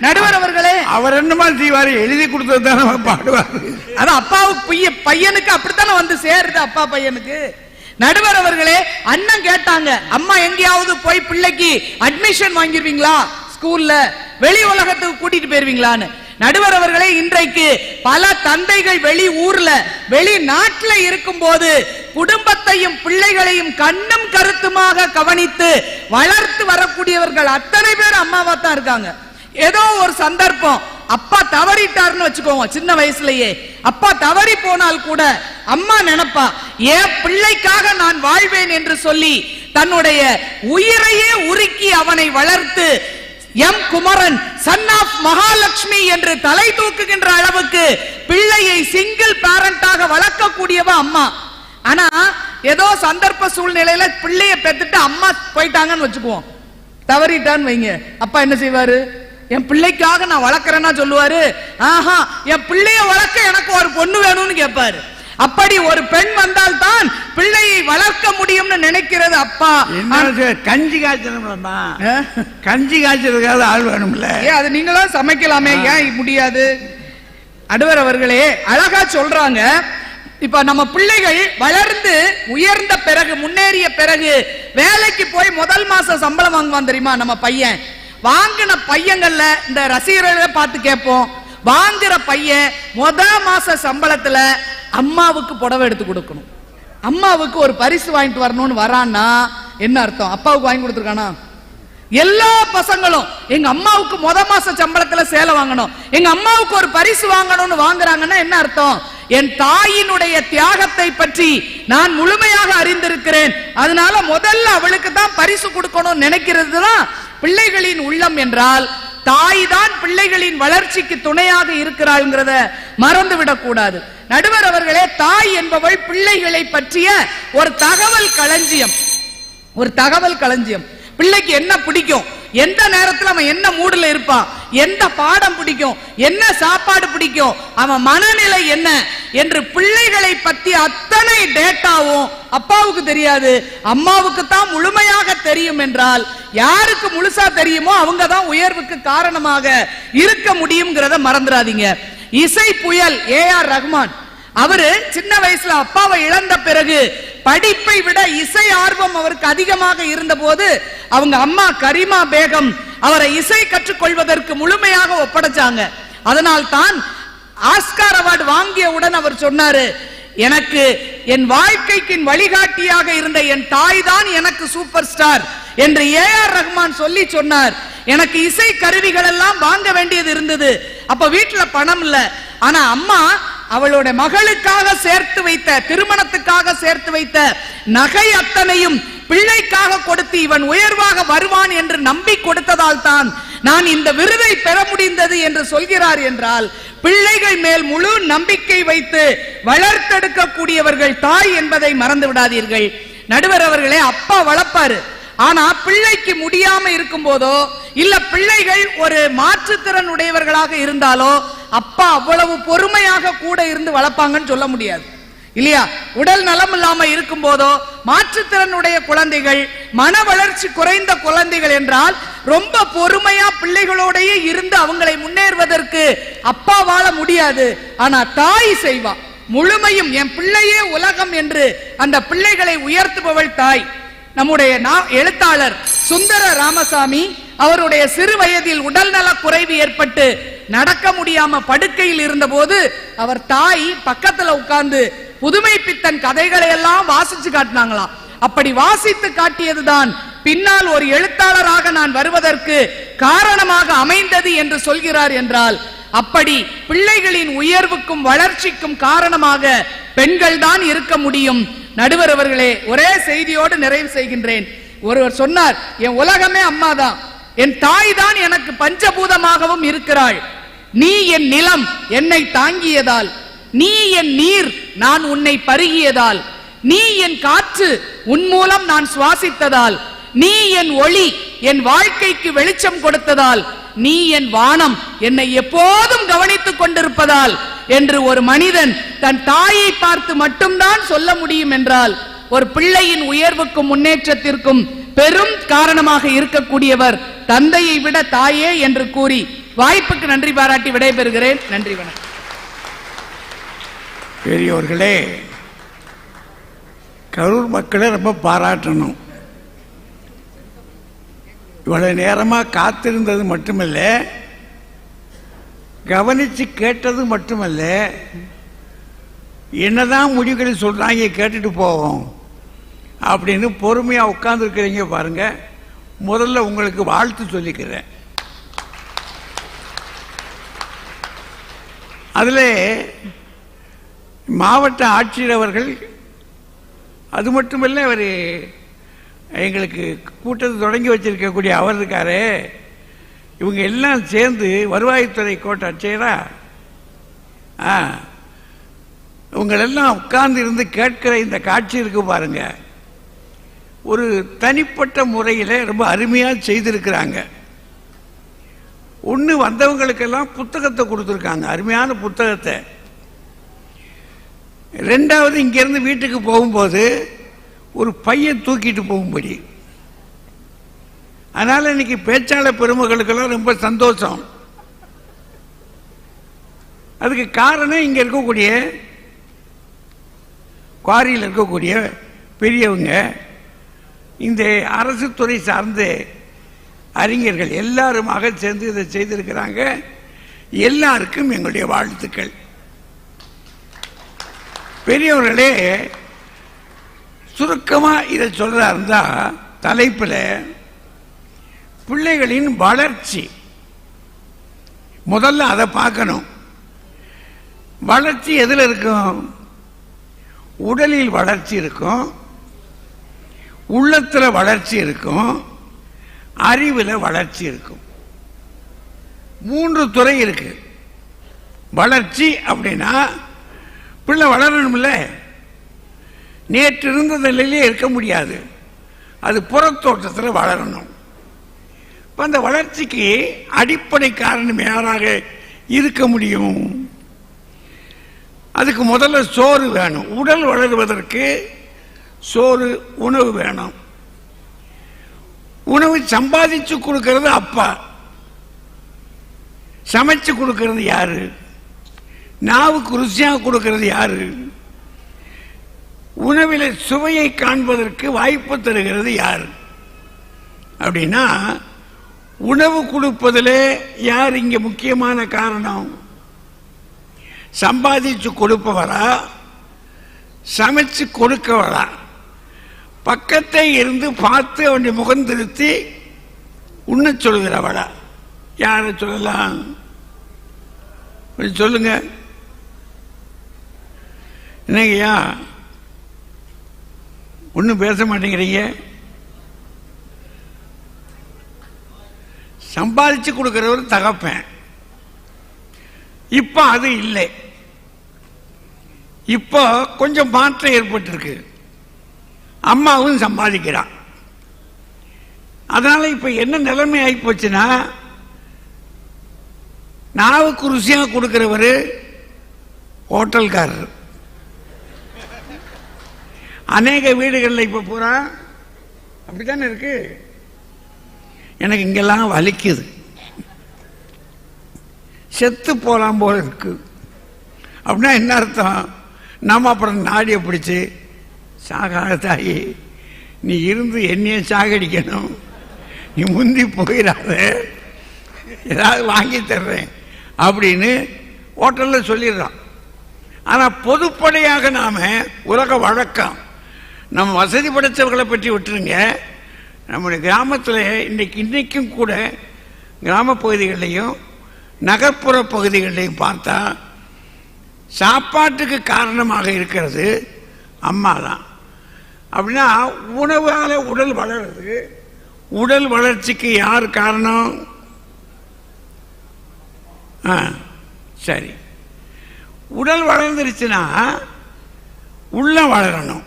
நடுவர் அவர்களே? அவர் என்னமா செய்வாரு? எழுதி கொடுத்தது தானே பாடுவாரு. அது அப்பாவுக்கு பையனுக்கு அப்படித்தானே வந்து சேருது, அப்பா பையனுக்கு. நடுவர் அவர்களே, அண்ணன் கேட்டாங்க, அம்மா எங்கேயாவது போய் பிள்ளைக்கு அட்மிஷன் வாங்கிருவீங்களா, ஸ்கூல்ல வெளி உலகத்துக்கு கூட்டிட்டு போயிருவீங்களான்னு. நடுவர் அவர்களே, இன்றைக்கு பல தந்தைகள் வெளி ஊர்ல வெளிநாட்டுல இருக்கும் போது குடும்பத்தையும் பிள்ளைகளையும் கண்ணும் கருத்துமாக கவனித்து வளர்த்து வரக்கூடியவர்கள் அத்தனை பேர் அம்மாவா தான் இருக்காங்க. ஏதோ ஒரு சந்தர்ப்பம் அப்பா தவறிட்டாருன்னு வச்சுக்கோங்க, சின்ன வயசுலயே அப்பா தவறி போனால் கூட அம்மா நினைப்பா, ஏன் பிள்ளைக்காக நான் வாழ்வேன் என்று சொல்லி தன்னுடைய உயிரையே உருக்கி அவனை வளர்த்து M Kumaran son of Mahalakshmi என்று தலை தூக்குகின்ற அளவுக்கு பிள்ளையை சிங்கிள் பேரண்டாக வளர்க்கக்கூடியவ அம்மா. ஆனா ஏதோ சந்தர்ப்ப சூழ்நிலையில பிள்ளைய பெத்துட்டு அம்மா போயிட்டாங்கன்னு வச்சுக்குவோம், தவறிட்டான்னு வைங்க, அப்பா என்ன செய்வாரு? என் பிள்ளைக்காக நான் வளர்க்கறேன்னா சொல்லுவாரு, ஆஹா என் பிள்ளைய வளர்க்க எனக்கு ஒரு பொண்ணு வேணும்னு கேட்பாரு. அப்படி ஒரு பெண் வந்தால் தான் பிள்ளையை வளர்க்க முடியும்னு நினைக்கிறது அப்பா. கஞ்சி காய்ச்சணும்லம்மா, கஞ்சி காய்ச்சதுக்காக ஆள் வேணும்ல. அது நீங்களா சமைக்கலாமே, ஏன் முடியாது? நடுவர் அவர்களே அழகா சொல்றாங்க. இப்ப நம்ம பிள்ளைகள் வளர்ந்து உயர்ந்த பிறகு முன்னேறிய பிறகு வேலைக்கு போய் முதல் மாசம் சம்பளம் வாங்குவான் தெரியுமா நம்ம பையன். வாங்கின பையங்கள்ல இந்த ரசிகர்களை பார்த்து கேட்போம், வாங்குற பையன் முதல் மாச சம்பளத்துல அம்மாவுக்கு புடவை எடுத்து கொடுக்கணும், அம்மாவுக்கு ஒரு பரிசு வாங்கிட்டு வரணும்னு வரான்னா என்ன அர்த்தம்? அப்பாவுக்கு வாங்கி கொடுத்துருக்கானா? எல்லா பசங்களும் எங்க அம்மாவுக்கு முத மாச சம்பளத்துல சேலை வாங்கணும், எங்க அம்மாவுக்கு ஒரு பரிசு வாங்கணும்னு வாங்குறாங்கன்னா என்ன அர்த்தம்? என் தாயினுடைய தியாகத்தை பற்றி நான் முழுமையாக அறிந்திருக்கிறேன், அதனால முதல்ல அவளுக்கு தான் பரிசு கொடுக்கணும் நினைக்கிறது தான் பிள்ளைகளின் உள்ளம் என்றால் தாய் தான் பிள்ளைகளின் வளர்ச்சிக்கு துணையாக இருக்கிறாள்ங்கிறத மறந்துவிடக் கூடாது. நடுவர் அவர்களே, தாய் என்பவள் பிள்ளைகளை பற்றிய ஒரு தகவல் களஞ்சியம். பிள்ளைக்கு என்ன பிடிக்கும், எந்த நேரத்தில் அவன் என்ன மூடுல இருப்பான், எந்த பாடம் பிடிக்கும், என்ன சாப்பாடு பிடிக்கும், அவன் மனநிலை என்ன என்று பிள்ளைகளை பற்றி அத்தனை டேட்டாவும் அப்பாவுக்கு தெரியாது, அம்மாவுக்கு தான் முழுமையாக தெரியும் என்றால் யாருக்கு முழுசா தெரியுமோ அவங்க தான் உயர்வுக்கு காரணமாக இருக்க முடியும்ங்கிறத மறந்துடாதீங்க. இசை புயல் AR ரஹ்மான் அவரு சின்ன வயசுல அப்பாவை இழந்த பிறகு படிப்பை விட இசை ஆர்வம் அவருக்கு அதிகமாக இருந்த போது அவங்க அம்மா கரிமா பேகம் அவரை இசை கற்றுக்கொள்வதற்கு முழுமையாக ஒப்படைச்சாங்க. அதனால் தான் ஆஸ்கார் அவார்டு வாங்கியவுடன் அவர் சொன்னாரு, எனக்கு என் வாழ்க்கைக்கு வழிகாட்டியாக இருந்த என் தாய் தான் எனக்கு சூப்பர் ஸ்டார் என்று AR ரஹ்மான் சொல்லி சொன்னார். எனக்கு இசை கருவிகள் எல்லாம் வாங்க வேண்டியது இருந்தது, அப்ப வீட்டுல பணம் இல்ல, ஆனா அம்மா அவளோட மகளுக்காக சேர்த்து வைத்த, திருமணத்துக்காக சேர்த்து வைத்த நகை அத்தனையும் பிள்ளைக்காக கொடுத்து இவன் உயர்வாக வருவான் என்று நம்பி கொடுத்ததால் தான் நான் இந்த விருதை பெற முடிந்தது என்று சொல்கிறார் என்றால், பிள்ளைகள் மேல் முழு நம்பிக்கை வைத்து வளர்த்தெடுக்க கூடியவர்கள் தாய் என்பதை மறந்து விடாதீர்கள். நடுவர் அவர்களே, அப்பா வளர்ப்பாரு, ஆனா பிள்ளைக்கு முடியாம இருக்கும் போதோ இல்ல பிள்ளைகள் ஒரு மாற்றுத்திறன் உடையவர்களாக இருந்தாலோ அப்பா அவ்வளவு பொறுமையாக கூட இருந்து வளர்ப்பாங்கன்னு சொல்ல முடியாது இல்லையா? உடல் நலம் இல்லாம இருக்கும் போதோ மாற்றுத்திறனுடைய குழந்தைகள், மன வளர்ச்சி குறைந்த குழந்தைகள் என்றால் ரொம்ப பொறுமையா பிள்ளைகளோடயே இருந்து அவங்களை முன்னேறுவதற்கு அப்பா வாழ முடியாது. ஆனா தாய் செய்வா, முழுமையும் என் பிள்ளையே உலகம் என்று அந்த பிள்ளைகளை உயர்த்துபவள் தாய். நம்முடைய எழுத்தாளர் சுந்தர ராமசாமி அவருடைய சிறு வயதில் உடல் நல குறைவு ஏற்பட்டு நடக்க முடியாம படுக்கையில் இருந்த போது அவர் தாய் பக்கத்துல உட்கார்ந்து புதுமை பித்தன் கதைகளை எல்லாம் வாசிச்சு காட்டினாங்களாம். அப்படி வாசித்து காட்டியதுதான் பின்னால் ஒரு எழுத்தாளராக நான் வருவதற்கு காரணமாக அமைந்தது என்று சொல்கிறார் என்றால், அப்படி பிள்ளைகளின் உயர்வுக்கும் வளர்ச்சிக்கும் காரணமாக பெண்கள் தான் இருக்க முடியும். நடுவர் அவர்களே, ஒரே செய்தியோடு நிறைவு செய்கின்றேன். ஒருவர் சொன்னார், என் உலகமே அம்மாதான், என் தாய் தான் எனக்கு பஞ்சபூதமாகவும் இருக்கிறாள். நீ என் நிலம் என்னை தாங்கியதால், நீ என் நீர் நான் உன்னை பருகியதால், நீ என் காற்று உன் மூலம் நான் சுவாசித்ததால், நீ என் ஒளி என் வாழ்க்கைக்கு வெளிச்சம் கொடுத்ததால், நீ என் வானம் என்னை எப்போதும் கவனித்துக் கொண்டிருப்பதால் என்று ஒரு மனிதன் தன் தாயை பார்த்து மட்டும்தான் சொல்ல முடியும் என்றால், ஒரு பிள்ளையின் உயர்வுக்கும் முன்னேற்றத்திற்கும் பெரும் காரணமாக இருக்கக்கூடியவர் தந்தையை விட தாயே என்று கூறி வாய்ப்புக்கு நன்றி பாராட்டி விடைபெறுகிறேன். நன்றி, வணக்கம். பெரியோர்களே, கரூர் மக்களை ரொம்ப பாராட்டணும். இவ்வளவு நேரமாக காத்திருந்தது மட்டுமல்ல, கவனிச்சு கேட்டது மட்டுமல்ல, என்னதான் முடிவுகளை சொல்றாங்க கேட்டுட்டு போவோம் அப்படின்னு பொறுமையா உட்கார்ந்து இருக்கிறீங்க பாருங்க. முதல்ல உங்களுக்கு வாழ்த்து சொல்லிக்கிறேன். அதுல மாவட்ட ஆட்சியர் அவர்கள், அது மட்டுமல்ல, அவர் எங்களுக்கு கூட்டத்தை தொடங்கி வச்சிருக்கக்கூடிய அவர் இருக்காரு, இவங்க எல்லாம் சேர்ந்து வருவாய்த்துறை கோட்ட ஆட்சியரா இவங்களெல்லாம் உட்கார்ந்து இருந்து கேட்கிற இந்த காட்சி இருக்கு பாருங்க, ஒரு தனிப்பட்ட முறையில் ரொம்ப அருமையாக செய்திருக்கிறாங்க. ஒன்று, வந்தவங்களுக்கெல்லாம் புத்தகத்தை கொடுத்துருக்காங்க, அருமையான புத்தகத்தை. ரெண்டாவது, இங்கிருந்து வீட்டுக்கு போகும்போது ஒரு பையன் தூக்கிட்டு போகும்படி. அதனால இன்னைக்கு பேச்சாளர் பெருமக்களுக்கெல்லாம் ரொம்ப சந்தோஷம். அதுக்கு காரணம் இங்க இருக்கக்கூடிய குவாரியில் இருக்கக்கூடிய பெரியவங்க, இந்த அரசு துறை சார்ந்த அறிஞர்கள் எல்லாருமாக சேர்ந்து இதை செய்திருக்கிறாங்க. எல்லாருக்கும் எங்களுடைய வாழ்த்துக்கள். பெரியவர்களே, சுருக்கமா இதை சொல்றா இருந்தா, தலைப்புல பிள்ளைகளின் வளர்ச்சி, முதல்ல அதை பார்க்கணும். வளர்ச்சி எதில் இருக்கும்? உடலில் வளர்ச்சி இருக்கும், உள்ளத்துல வளர்ச்சி இருக்கும், அறிவுல வளர்ச்சி இருக்கும். 3 துறை இருக்கு. வளர்ச்சி அப்படின்னா பிள்ளை வளரணும்ல, நேற்று இருந்த நிலையிலே இருக்க முடியாது, அது புறத்தோட்டத்தில் வளரணும். இப்போ அந்த வளர்ச்சிக்கு அடிப்படை காரணம் யாராக இருக்க முடியும்? அதுக்கு முதல்ல சோறு வேணும். உடல் வளருவதற்கு சோறு, உணவு வேணும். உணவு சம்பாதிச்சு கொடுக்கிறது அப்பா, சமைச்சு கொடுக்கிறது யாரு? நாவுக்கு ருசியாக கொடுக்கிறது யாரு? உணவில் சுவையை காண்பதற்கு வாய்ப்பு தருகிறது யார்? அப்படின்னா உணவு கொடுப்பதில் யார் இங்க முக்கியமான காரணம்? சம்பாதிச்சு கொடுப்பவரா, சமைச்சு கொடுக்கவரா? பக்கத்தை இருந்து பார்த்து அவனுடைய முகம் திருத்தி உண்ண சொல்கிறவளா? யாரை சொல்லலாம்? சொல்லுங்க. என்னங்கய்யா ஒன்றும் பேச மாட்டேங்கிறீங்க? சம்பாதிச்சு கொடுக்கிறவர் தகப்பேன். இப்ப அது இல்லை. இப்போ கொஞ்சம் மாற்றம் ஏற்பட்டிருக்கு. அம்மாவும் சம்பாதிக்கிறான். அதனால இப்ப என்ன நிலைமை ஆகி போச்சுன்னா, நாவுக்கு ருசியாக கொடுக்கிறவர் ஹோட்டல்காரர். அநேக வீடுகளில் இப்ப பூரா அப்படித்தானே இருக்கு. எனக்கு இங்கெல்லாம் வலிக்குது, செத்து போலாம் போல இருக்கு. அப்படின்னா என்ன அர்த்தம்? நம்ம அப்புறம் நாடியை பிடிச்சு, சாகாத தாயி நீ இருந்து என்னைய சாகடிக்கணும், நீ முந்தி போயிடாத, ஏதாவது வாங்கி தர்றேன் அப்படின்னு ஹோட்டலில் சொல்லிடுறான். ஆனால் பொதுப்படையாக நாம உலக வழக்கம், நம்ம வசதி படைத்தவர்களை பற்றி விட்டுருங்க, நம்முடைய கிராமத்தில் இன்னைக்கும் கூட கிராம பகுதிகளிலையும் நகர்ப்புற பகுதிகளிலையும் பார்த்தா சாப்பாட்டுக்கு காரணமாக இருக்கிறது அம்மா தான். அப்படின்னா உணவால உடல் வளருது. உடல் வளர்ச்சிக்கு யார் காரணம்? சரி, உடல் வளர்ந்துருச்சுன்னா உள்ள வளரணும்.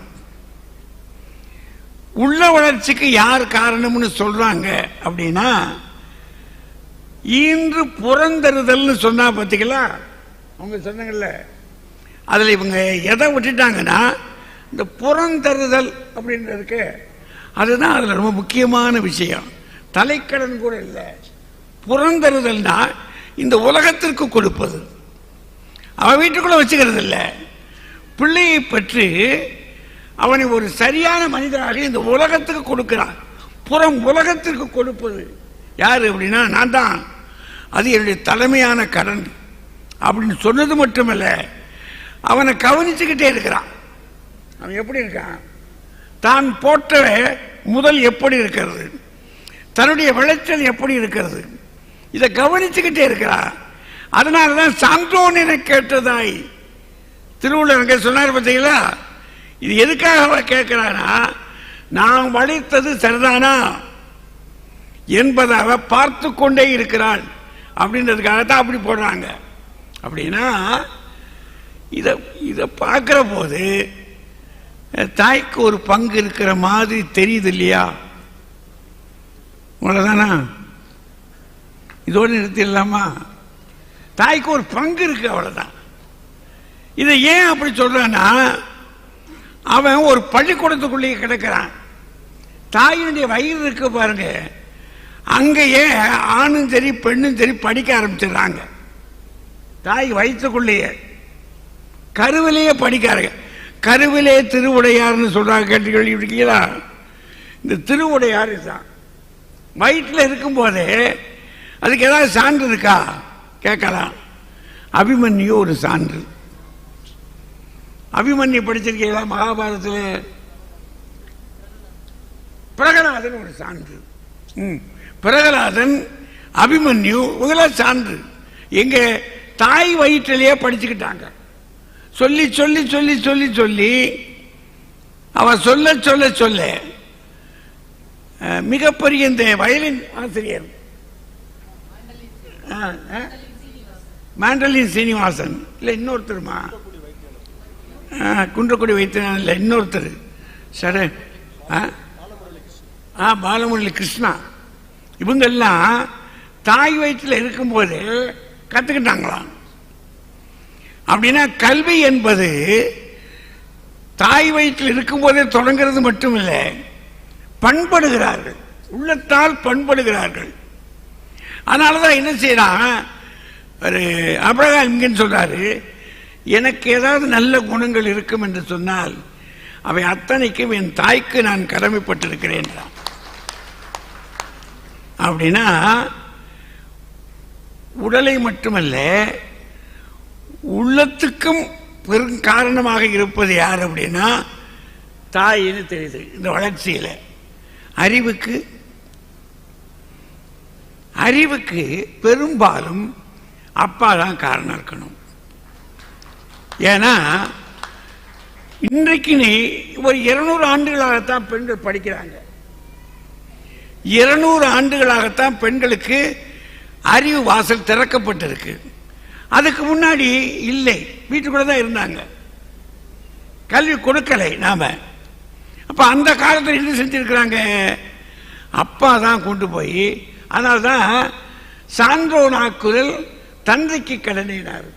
உள்ள வளர்ச்சிக்கு யார் காரணம்னு சொல்றாங்க அப்படின்னா, ஈன்று புறந்தறுதல் சொன்னா பார்த்தீங்களா, அவங்க சொன்னாங்கல்ல, அதுல இவங்க எதை விட்டுட்டாங்கன்னா இந்த புறந்தறுதல் அப்படின்றதுக்கு அதுதான் அதுல ரொம்ப முக்கியமான விஷயம். தலைக்கடன் கூட இல்லை. புறந்தறுதல்னா இந்த உலகத்திற்கு கொடுப்பது, அவன் வீட்டுக்குள்ள வச்சுக்கிறது இல்லை. பிள்ளையை பற்றி அவனை ஒரு சரியான மனிதராக இந்த உலகத்துக்கு கொடுக்கிறான். புறம் உலகத்திற்கு கொடுப்பது யாரு அப்படின்னா நான் தான். அது என்னுடைய தலைமையான கடன் அப்படின்னு சொன்னது மட்டுமல்ல, அவனை கவனிச்சுக்கிட்டே இருக்கிறான். அவன் எப்படி இருக்கான், தான் போட்ட முதல் எப்படி இருக்கிறது, தன்னுடைய விளைச்சல் எப்படி இருக்கிறது, இதை கவனிச்சுக்கிட்டே இருக்கிறான். அதனாலதான் சான்றோன் என கேட்டதாய் திருவள்ளுவர் சொன்னார் பார்த்தீங்களா. இது எதுக்காக கேட்கிறானா, நான் வளைத்தது சரிதானா என்பதாக பார்த்து கொண்டே இருக்கிறான் அப்படின்றதுக்காகத்தான் அப்படி போடுறாங்க. அப்படின்னா இதை பார்க்கிற போது தாய்க்கு ஒரு பங்கு இருக்கிற மாதிரி தெரியுது இல்லையா? அவ்வளவுதானா? இதோடு நிறுத்திடலாமா? தாய்க்கு ஒரு பங்கு இருக்கு, அவ்வளவுதான். இதை ஏன் அப்படி சொல்றான்னா, அவன் ஒரு பள்ளிக்கூடத்துக்குள்ளேயே கிடக்கிறான். தாயினுடைய வயிறு இருக்கு பாருங்க, அங்கேயே ஆணும் சரி பெண்ணும் சரி படிக்க ஆரம்பிச்சிடுறாங்க. தாய் வயிற்றுக்குள்ளேயே கருவிலேயே படிக்காருங்க. கருவிலே திருவுடையார்னு சொல்றாங்க, கேட்டுக்கீங்களா? இந்த திருவுடையார் தான் வயிற்றில் இருக்கும் போதே. அதுக்கு ஏதாவது சான்று இருக்கா கேட்கலாம். அபிமன்யு ஒரு சான்று. அபிமன்யு படிச்சிருக்கீங்களா? மகாபாரதத்தில் பிரகலாதன் ஒரு சான்று. பிரகலாதன், அபிமன்யு இவங்களாம் சான்று. எங்க தாய் வயிற்றிலேயே படிச்சுக்கிட்டாங்க. சொல்லி சொல்லி சொல்லி சொல்லி சொல்லி அவ சொல்ல சொல்ல சொல்ல மிகப்பெரிய இந்த வயலின் ஆசிரியர் மாண்டலின் சீனிவாசன் இல்லை இன்னொருத்தருமா, குன்றக்குடி வைத்தியநாதன் இல்லை இன்னொருத்தர், சரி பாலமுரளி கிருஷ்ணா, இவங்கெல்லாம் தாய் வயிற்றில் இருக்கும்போது கத்துக்கிட்டாங்களாம். அப்படின்னா கல்வி என்பது தாய் வயிற்றில் இருக்கும்போதே தொடங்கிறது மட்டுமில்லை, பண்படுகிறார்கள், உள்ளத்தால் பண்படுகிறார்கள். அதனாலதான் என்ன செய்யறான் ஒரு அப்ரஹாம் லிங்கன் சொல்றாரு, எனக்கு ஏதாவது நல்ல குணங்கள் இருக்கும் என்று சொன்னால் அவை அத்தனைக்கும் என் தாய்க்கு நான் கடமைப்பட்டிருக்கிறேன். அப்படின்னா உடலை மட்டுமல்ல உள்ளத்துக்கும் பெரும் காரணமாக இருப்பது யார் அப்படின்னா தாயின்னு தெரியுது. இந்த வளர்ச்சியில் அறிவுக்கு பெரும்பாலும் அப்பா தான் காரணம் இருக்கணும். ஏன்னா இன்றைக்கு ஒரு 200 ஆண்டுகளாகத்தான் பெண்கள் படிக்கிறாங்க. 200 ஆண்டுகளாகத்தான் பெண்களுக்கு அறிவு வாசல் திறக்கப்பட்டிருக்கு. அதுக்கு முன்னாடி இல்லை, வீட்டுக்குள்ள தான் இருந்தாங்க, கல்வி கொடுக்கலை நாம. அப்ப அந்த காலத்தில் என்ன செஞ்சிருக்கிறாங்க, அப்பா தான் கொண்டு போய். அதனால்தான் சான்றோனாக்குதல் தந்தைக்கு கடனைனார்.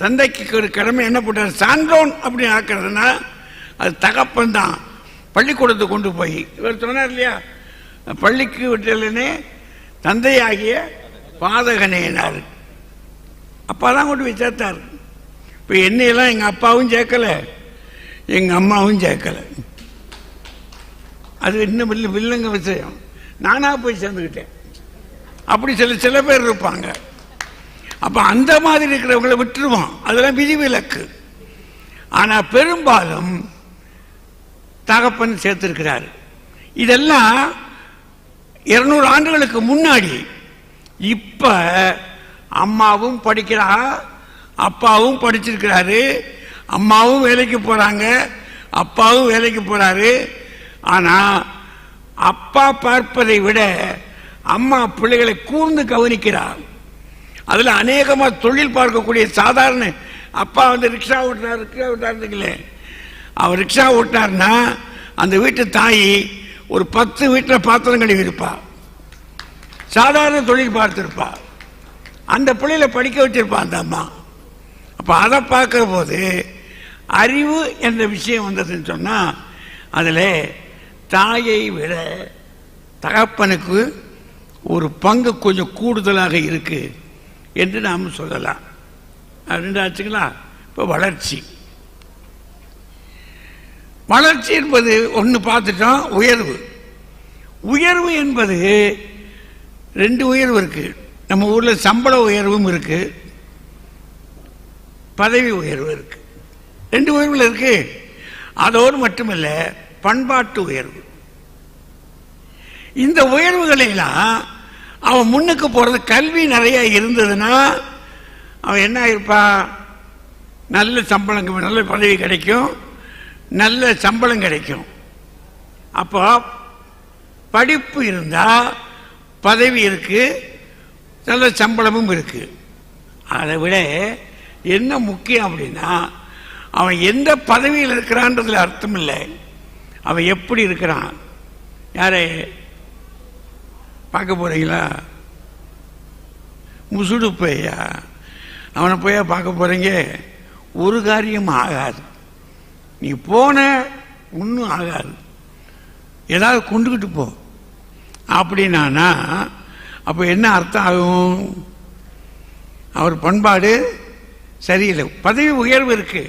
தந்தைக்கு ஒரு கடமை என்ன போட்டார், சான்றோன் அப்படி ஆக்குறதுனா அது தகப்பன் தான் பள்ளிக்கூடத்தை கொண்டு போய். இவர் சொன்னார் இல்லையா, பள்ளிக்கு விட்டலனே தந்தையாகிய பாதகனேனார். அப்பா தான் கொண்டு போய் சேர்த்தார். இப்போ என்னையெல்லாம் எங்கள் அப்பாவும் சேர்க்கல, எங்கள் அம்மாவும் சேர்க்கல. அது இன்னும் வில்லங்க விஷயம். நானாக போய் சேர்ந்துக்கிட்டேன். அப்படி சில பேர் இருப்பாங்க. அப்போ அந்த மாதிரி இருக்கிறவங்களை விட்டுருவோம், அதெல்லாம் விதிவிலக்கு. ஆனால் பெரும்பாலும் தகப்பன் சேர்த்திருக்கிறார். இதெல்லாம் 200 ஆண்டுகளுக்கு முன்னாடி. இப்ப அம்மாவும் படிக்கிறா, அப்பாவும் படிச்சிருக்கிறாரு, அம்மாவும் வேலைக்கு போறாங்க, அப்பாவும் வேலைக்கு போறாரு. ஆனா அப்பா பார்ப்பதை விட அம்மா பிள்ளைகளை கூர்ந்து கவனிக்கிறார். அதுல அநேகமா தொழில் பார்க்கக்கூடிய சாதாரண அப்பா ரிக்ஷா ஓட்டுறாருங்களே, அவர் ரிக்ஷா ஓட்டினார்னா அந்த வீட்டு தாய் ஒரு 10 வீட்டில் பாத்திரம் கழுவி இருப்பா, சாதாரண தொழில் பார்த்திருப்பா, அந்த பிள்ளையில படிக்க வச்சிருப்பா அந்த அம்மா. அப்ப அதை பார்க்கிற போது அறிவு என்ற விஷயம் வந்ததுன்னு சொன்னா அதுல தாயை விட தகப்பனுக்கு ஒரு பங்கு கொஞ்சம் கூடுதலாக இருக்கு என்று நாம் சொல்லலாம். அப்படின்ட்டு ஆச்சுங்களா. இப்போ வளர்ச்சி என்பது ஒன்று பார்த்துட்டோம். உயர்வு என்பது 2 உயர்வு இருக்கு. நம்ம ஊர்ல சம்பள உயர்வும் இருக்கு, பதவி உயர்வு இருக்கு. 2 உயர்வுல இருக்கு. அதோடு மட்டுமல்ல பண்பாட்டு உயர்வு. இந்த உயர்வுகளெல்லாம் அவன் முன்னுக்கு போறது, கல்வி நிறைய இருந்ததுன்னா அவன் என்ன ஆயிருப்பா, நல்ல சம்பளம், நல்ல பதவி கிடைக்கும், நல்ல சம்பளம் கிடைக்கும். அப்போ படிப்பு இருந்தா பதவி இருக்கு, நல்ல சம்பளமும் இருக்கு. அதை விட என்ன முக்கியம் அப்படின்னா அவன் எந்த பதவியில் இருக்கிறான்றதுல அர்த்தம் இல்லை, அவன் எப்படி இருக்கிறான். யாரை பார்க்க போறீங்களா? முசுடு போயா அவனை போயா பார்க்க போறீங்க? ஒரு காரியம் ஆகாது. நீ போன ஒன்றும் ஆகாது, ஏதாவது கொண்டுகிட்டு போ அப்படின்னா அப்போ என்ன அர்த்தம் ஆகும்? அவர் பண்பாடு சரியில்லை. பதவி உயர்வு இருக்கு,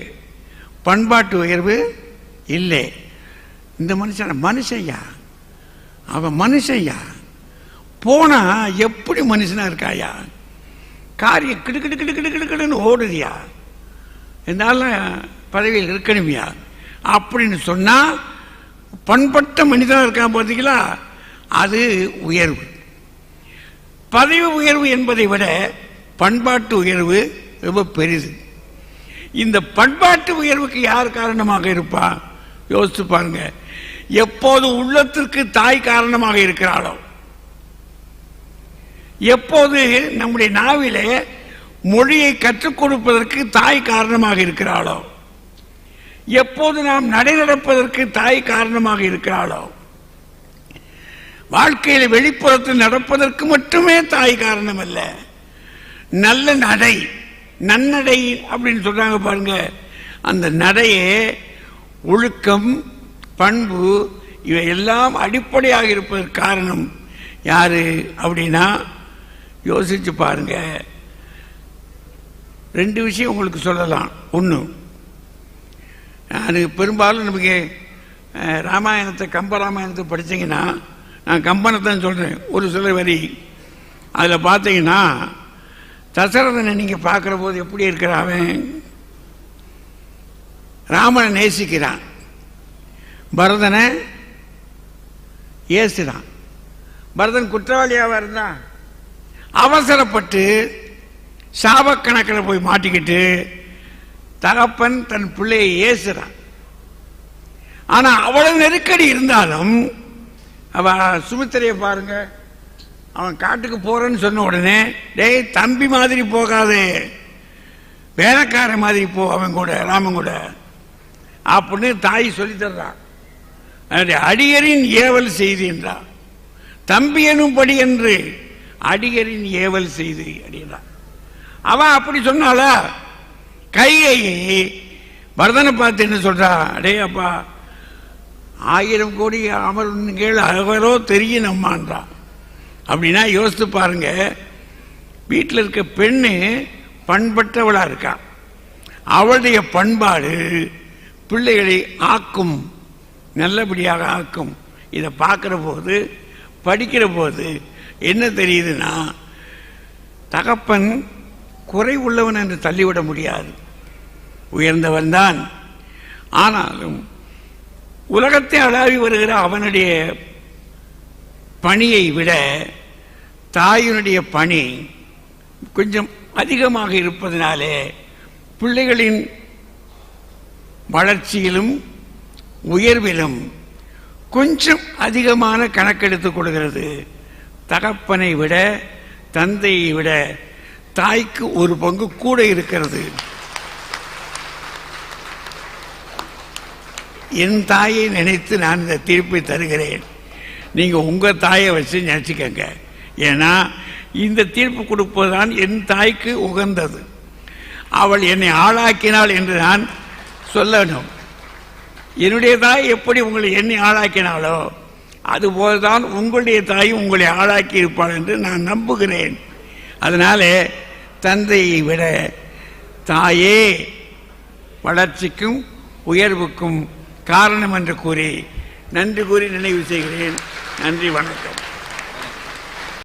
பண்பாட்டு உயர்வு இல்லை. இந்த மனுஷன்யா, அவன் மனுஷன்யா, போனா எப்படி மனுஷனா இருக்காயா, காரியம் கிடுக்கிடுன்னு ஓடுதியா, என்னால பதவியில் இருக்கணுமியா அப்படின்னு சொன்னா பண்பட்ட மனிதனா இருக்கான் பார்த்தீங்களா, அது உயர்வு. பதவி உயர்வு என்பதை விட பண்பாட்டு உயர்வு ரொம்ப பெரிது. இந்த பண்பாட்டு உயர்வுக்கு யார் காரணமாக இருப்பா? யோசித்து பாருங்க. எப்போது உள்ளத்திற்கு தாய் காரணமாக இருக்கிறாளோ, எப்போது நம்முடைய நாவிலே மொழியை கற்றுக் கொடுப்பதற்கு தாய் காரணமாக இருக்கிறாளோ, எப்போது நாம் நடப்பதற்கு தாய் காரணமாக இருக்கிறாளோ, வாழ்க்கையில் வெளிப்புறத்தில் நடப்பதற்கு மட்டுமே தாய் காரணம் அல்ல, நல்ல நடை, நன்னடை அப்படின்னு சொல்றாங்க பாருங்க, அந்த நடையே ஒழுக்கம், பண்பு இவை எல்லாம் அடிப்படையாக இருப்பதற்கு காரணம் யாரு அப்படின்னா, யோசிச்சு பாருங்க. 2 விஷயம் உங்களுக்கு சொல்லலாம். ஒன்று, அது பெரும்பாலும் நமக்கு ராமாயணத்தை, கம்பராமாயணத்தை படித்தீங்கன்னா, நான் கம்பனை தான் சொல்கிறேன், ஒரு சில வரி அதில் பார்த்தீங்கன்னா, தசரதனை நீங்கள் பார்க்குற போது எப்படி இருக்கிறான், அவன் ராமனை நேசிக்கிறான், பரதனை ஏசுறான். பரதன் குற்றவாளியாக இருந்தான், அவசரப்பட்டு சாபக்கணக்கில் போய் மாட்டிக்கிட்டு தகப்பன் தன் பிள்ளையை ஏசுறான். ஆனா அவ்வளவு நெருக்கடி இருந்தாலும் அவ சுமித்திரையை பாருங்க, அவன் காட்டுக்கு போறேன்னு சொன்ன உடனே, டேய் தம்பி மாதிரி போகாதே, வேலைக்கார மாதிரி போ அவன் கூட, ராமன் கூட அப்படின்னு தாய் சொல்லி தர்றான். அடியரின் ஏவல் செய்தி என்றான், தம்பி எனும்படி என்று அடியரின் ஏவல் செய்தி அப்படின்றான். அவன் அப்படி சொன்னால கையை பரதனை பார்த்து என்ன சொல்றா, அடே அப்பா 1000 கோடி அமர்கள் அவரோ தெரியும் நம்மான்றா. அப்படின்னா யோசித்து பாருங்க, வீட்டில் இருக்க பெண்ணு பண்பற்றவளா இருக்கா, அவளுடைய பண்பாடு பிள்ளைகளை ஆக்கும், நல்லபடியாக ஆக்கும். இதை பார்க்கிற போது, படிக்கிற போது என்ன தெரியுதுன்னா, தகப்பன் குறை உள்ளவன் என்று தள்ளிவிட முடியாது, உயர்ந்தவன் தான். ஆனாலும் உலகத்தை அளாவி வருகிற அவனுடைய பணியை விட தாயினுடைய பணி கொஞ்சம் அதிகமாக இருப்பதனாலே பிள்ளைகளின் வளர்ச்சியிலும் உயர்விலும் கொஞ்சம் அதிகமான கணக்கெடுத்துக் கொள்கிறது. தகப்பனை விட, தந்தையை விட தாய்க்கு ஒரு பங்கு கூட இருக்கிறது. என் தாயை நினைத்து நான் இந்த தீர்ப்பை தருகிறேன். நீங்க உங்க தாயை வச்சு நினைச்சுக்கங்க. ஏன்னா இந்த தீர்ப்பு கொடுப்பதுதான் என் தாய்க்கு உகந்தது. அவள் என்னை ஆளாக்கினாள் என்று நான் சொல்லணும். என்னுடைய தாய் எப்படி உங்களை என்னை ஆளாக்கினாளோ அதுபோல்தான் உங்களுடைய தாயும் உங்களை ஆளாக்கி இருப்பாள் என்று நான் நம்புகிறேன். அதனால தந்தையை விட தாயே வளர்ச்சிக்கும் உயர்வுக்கும் காரணம் என்று கூறி நன்றி கூறி நினைவு செய்கிறேன். நன்றி, வணக்கம்.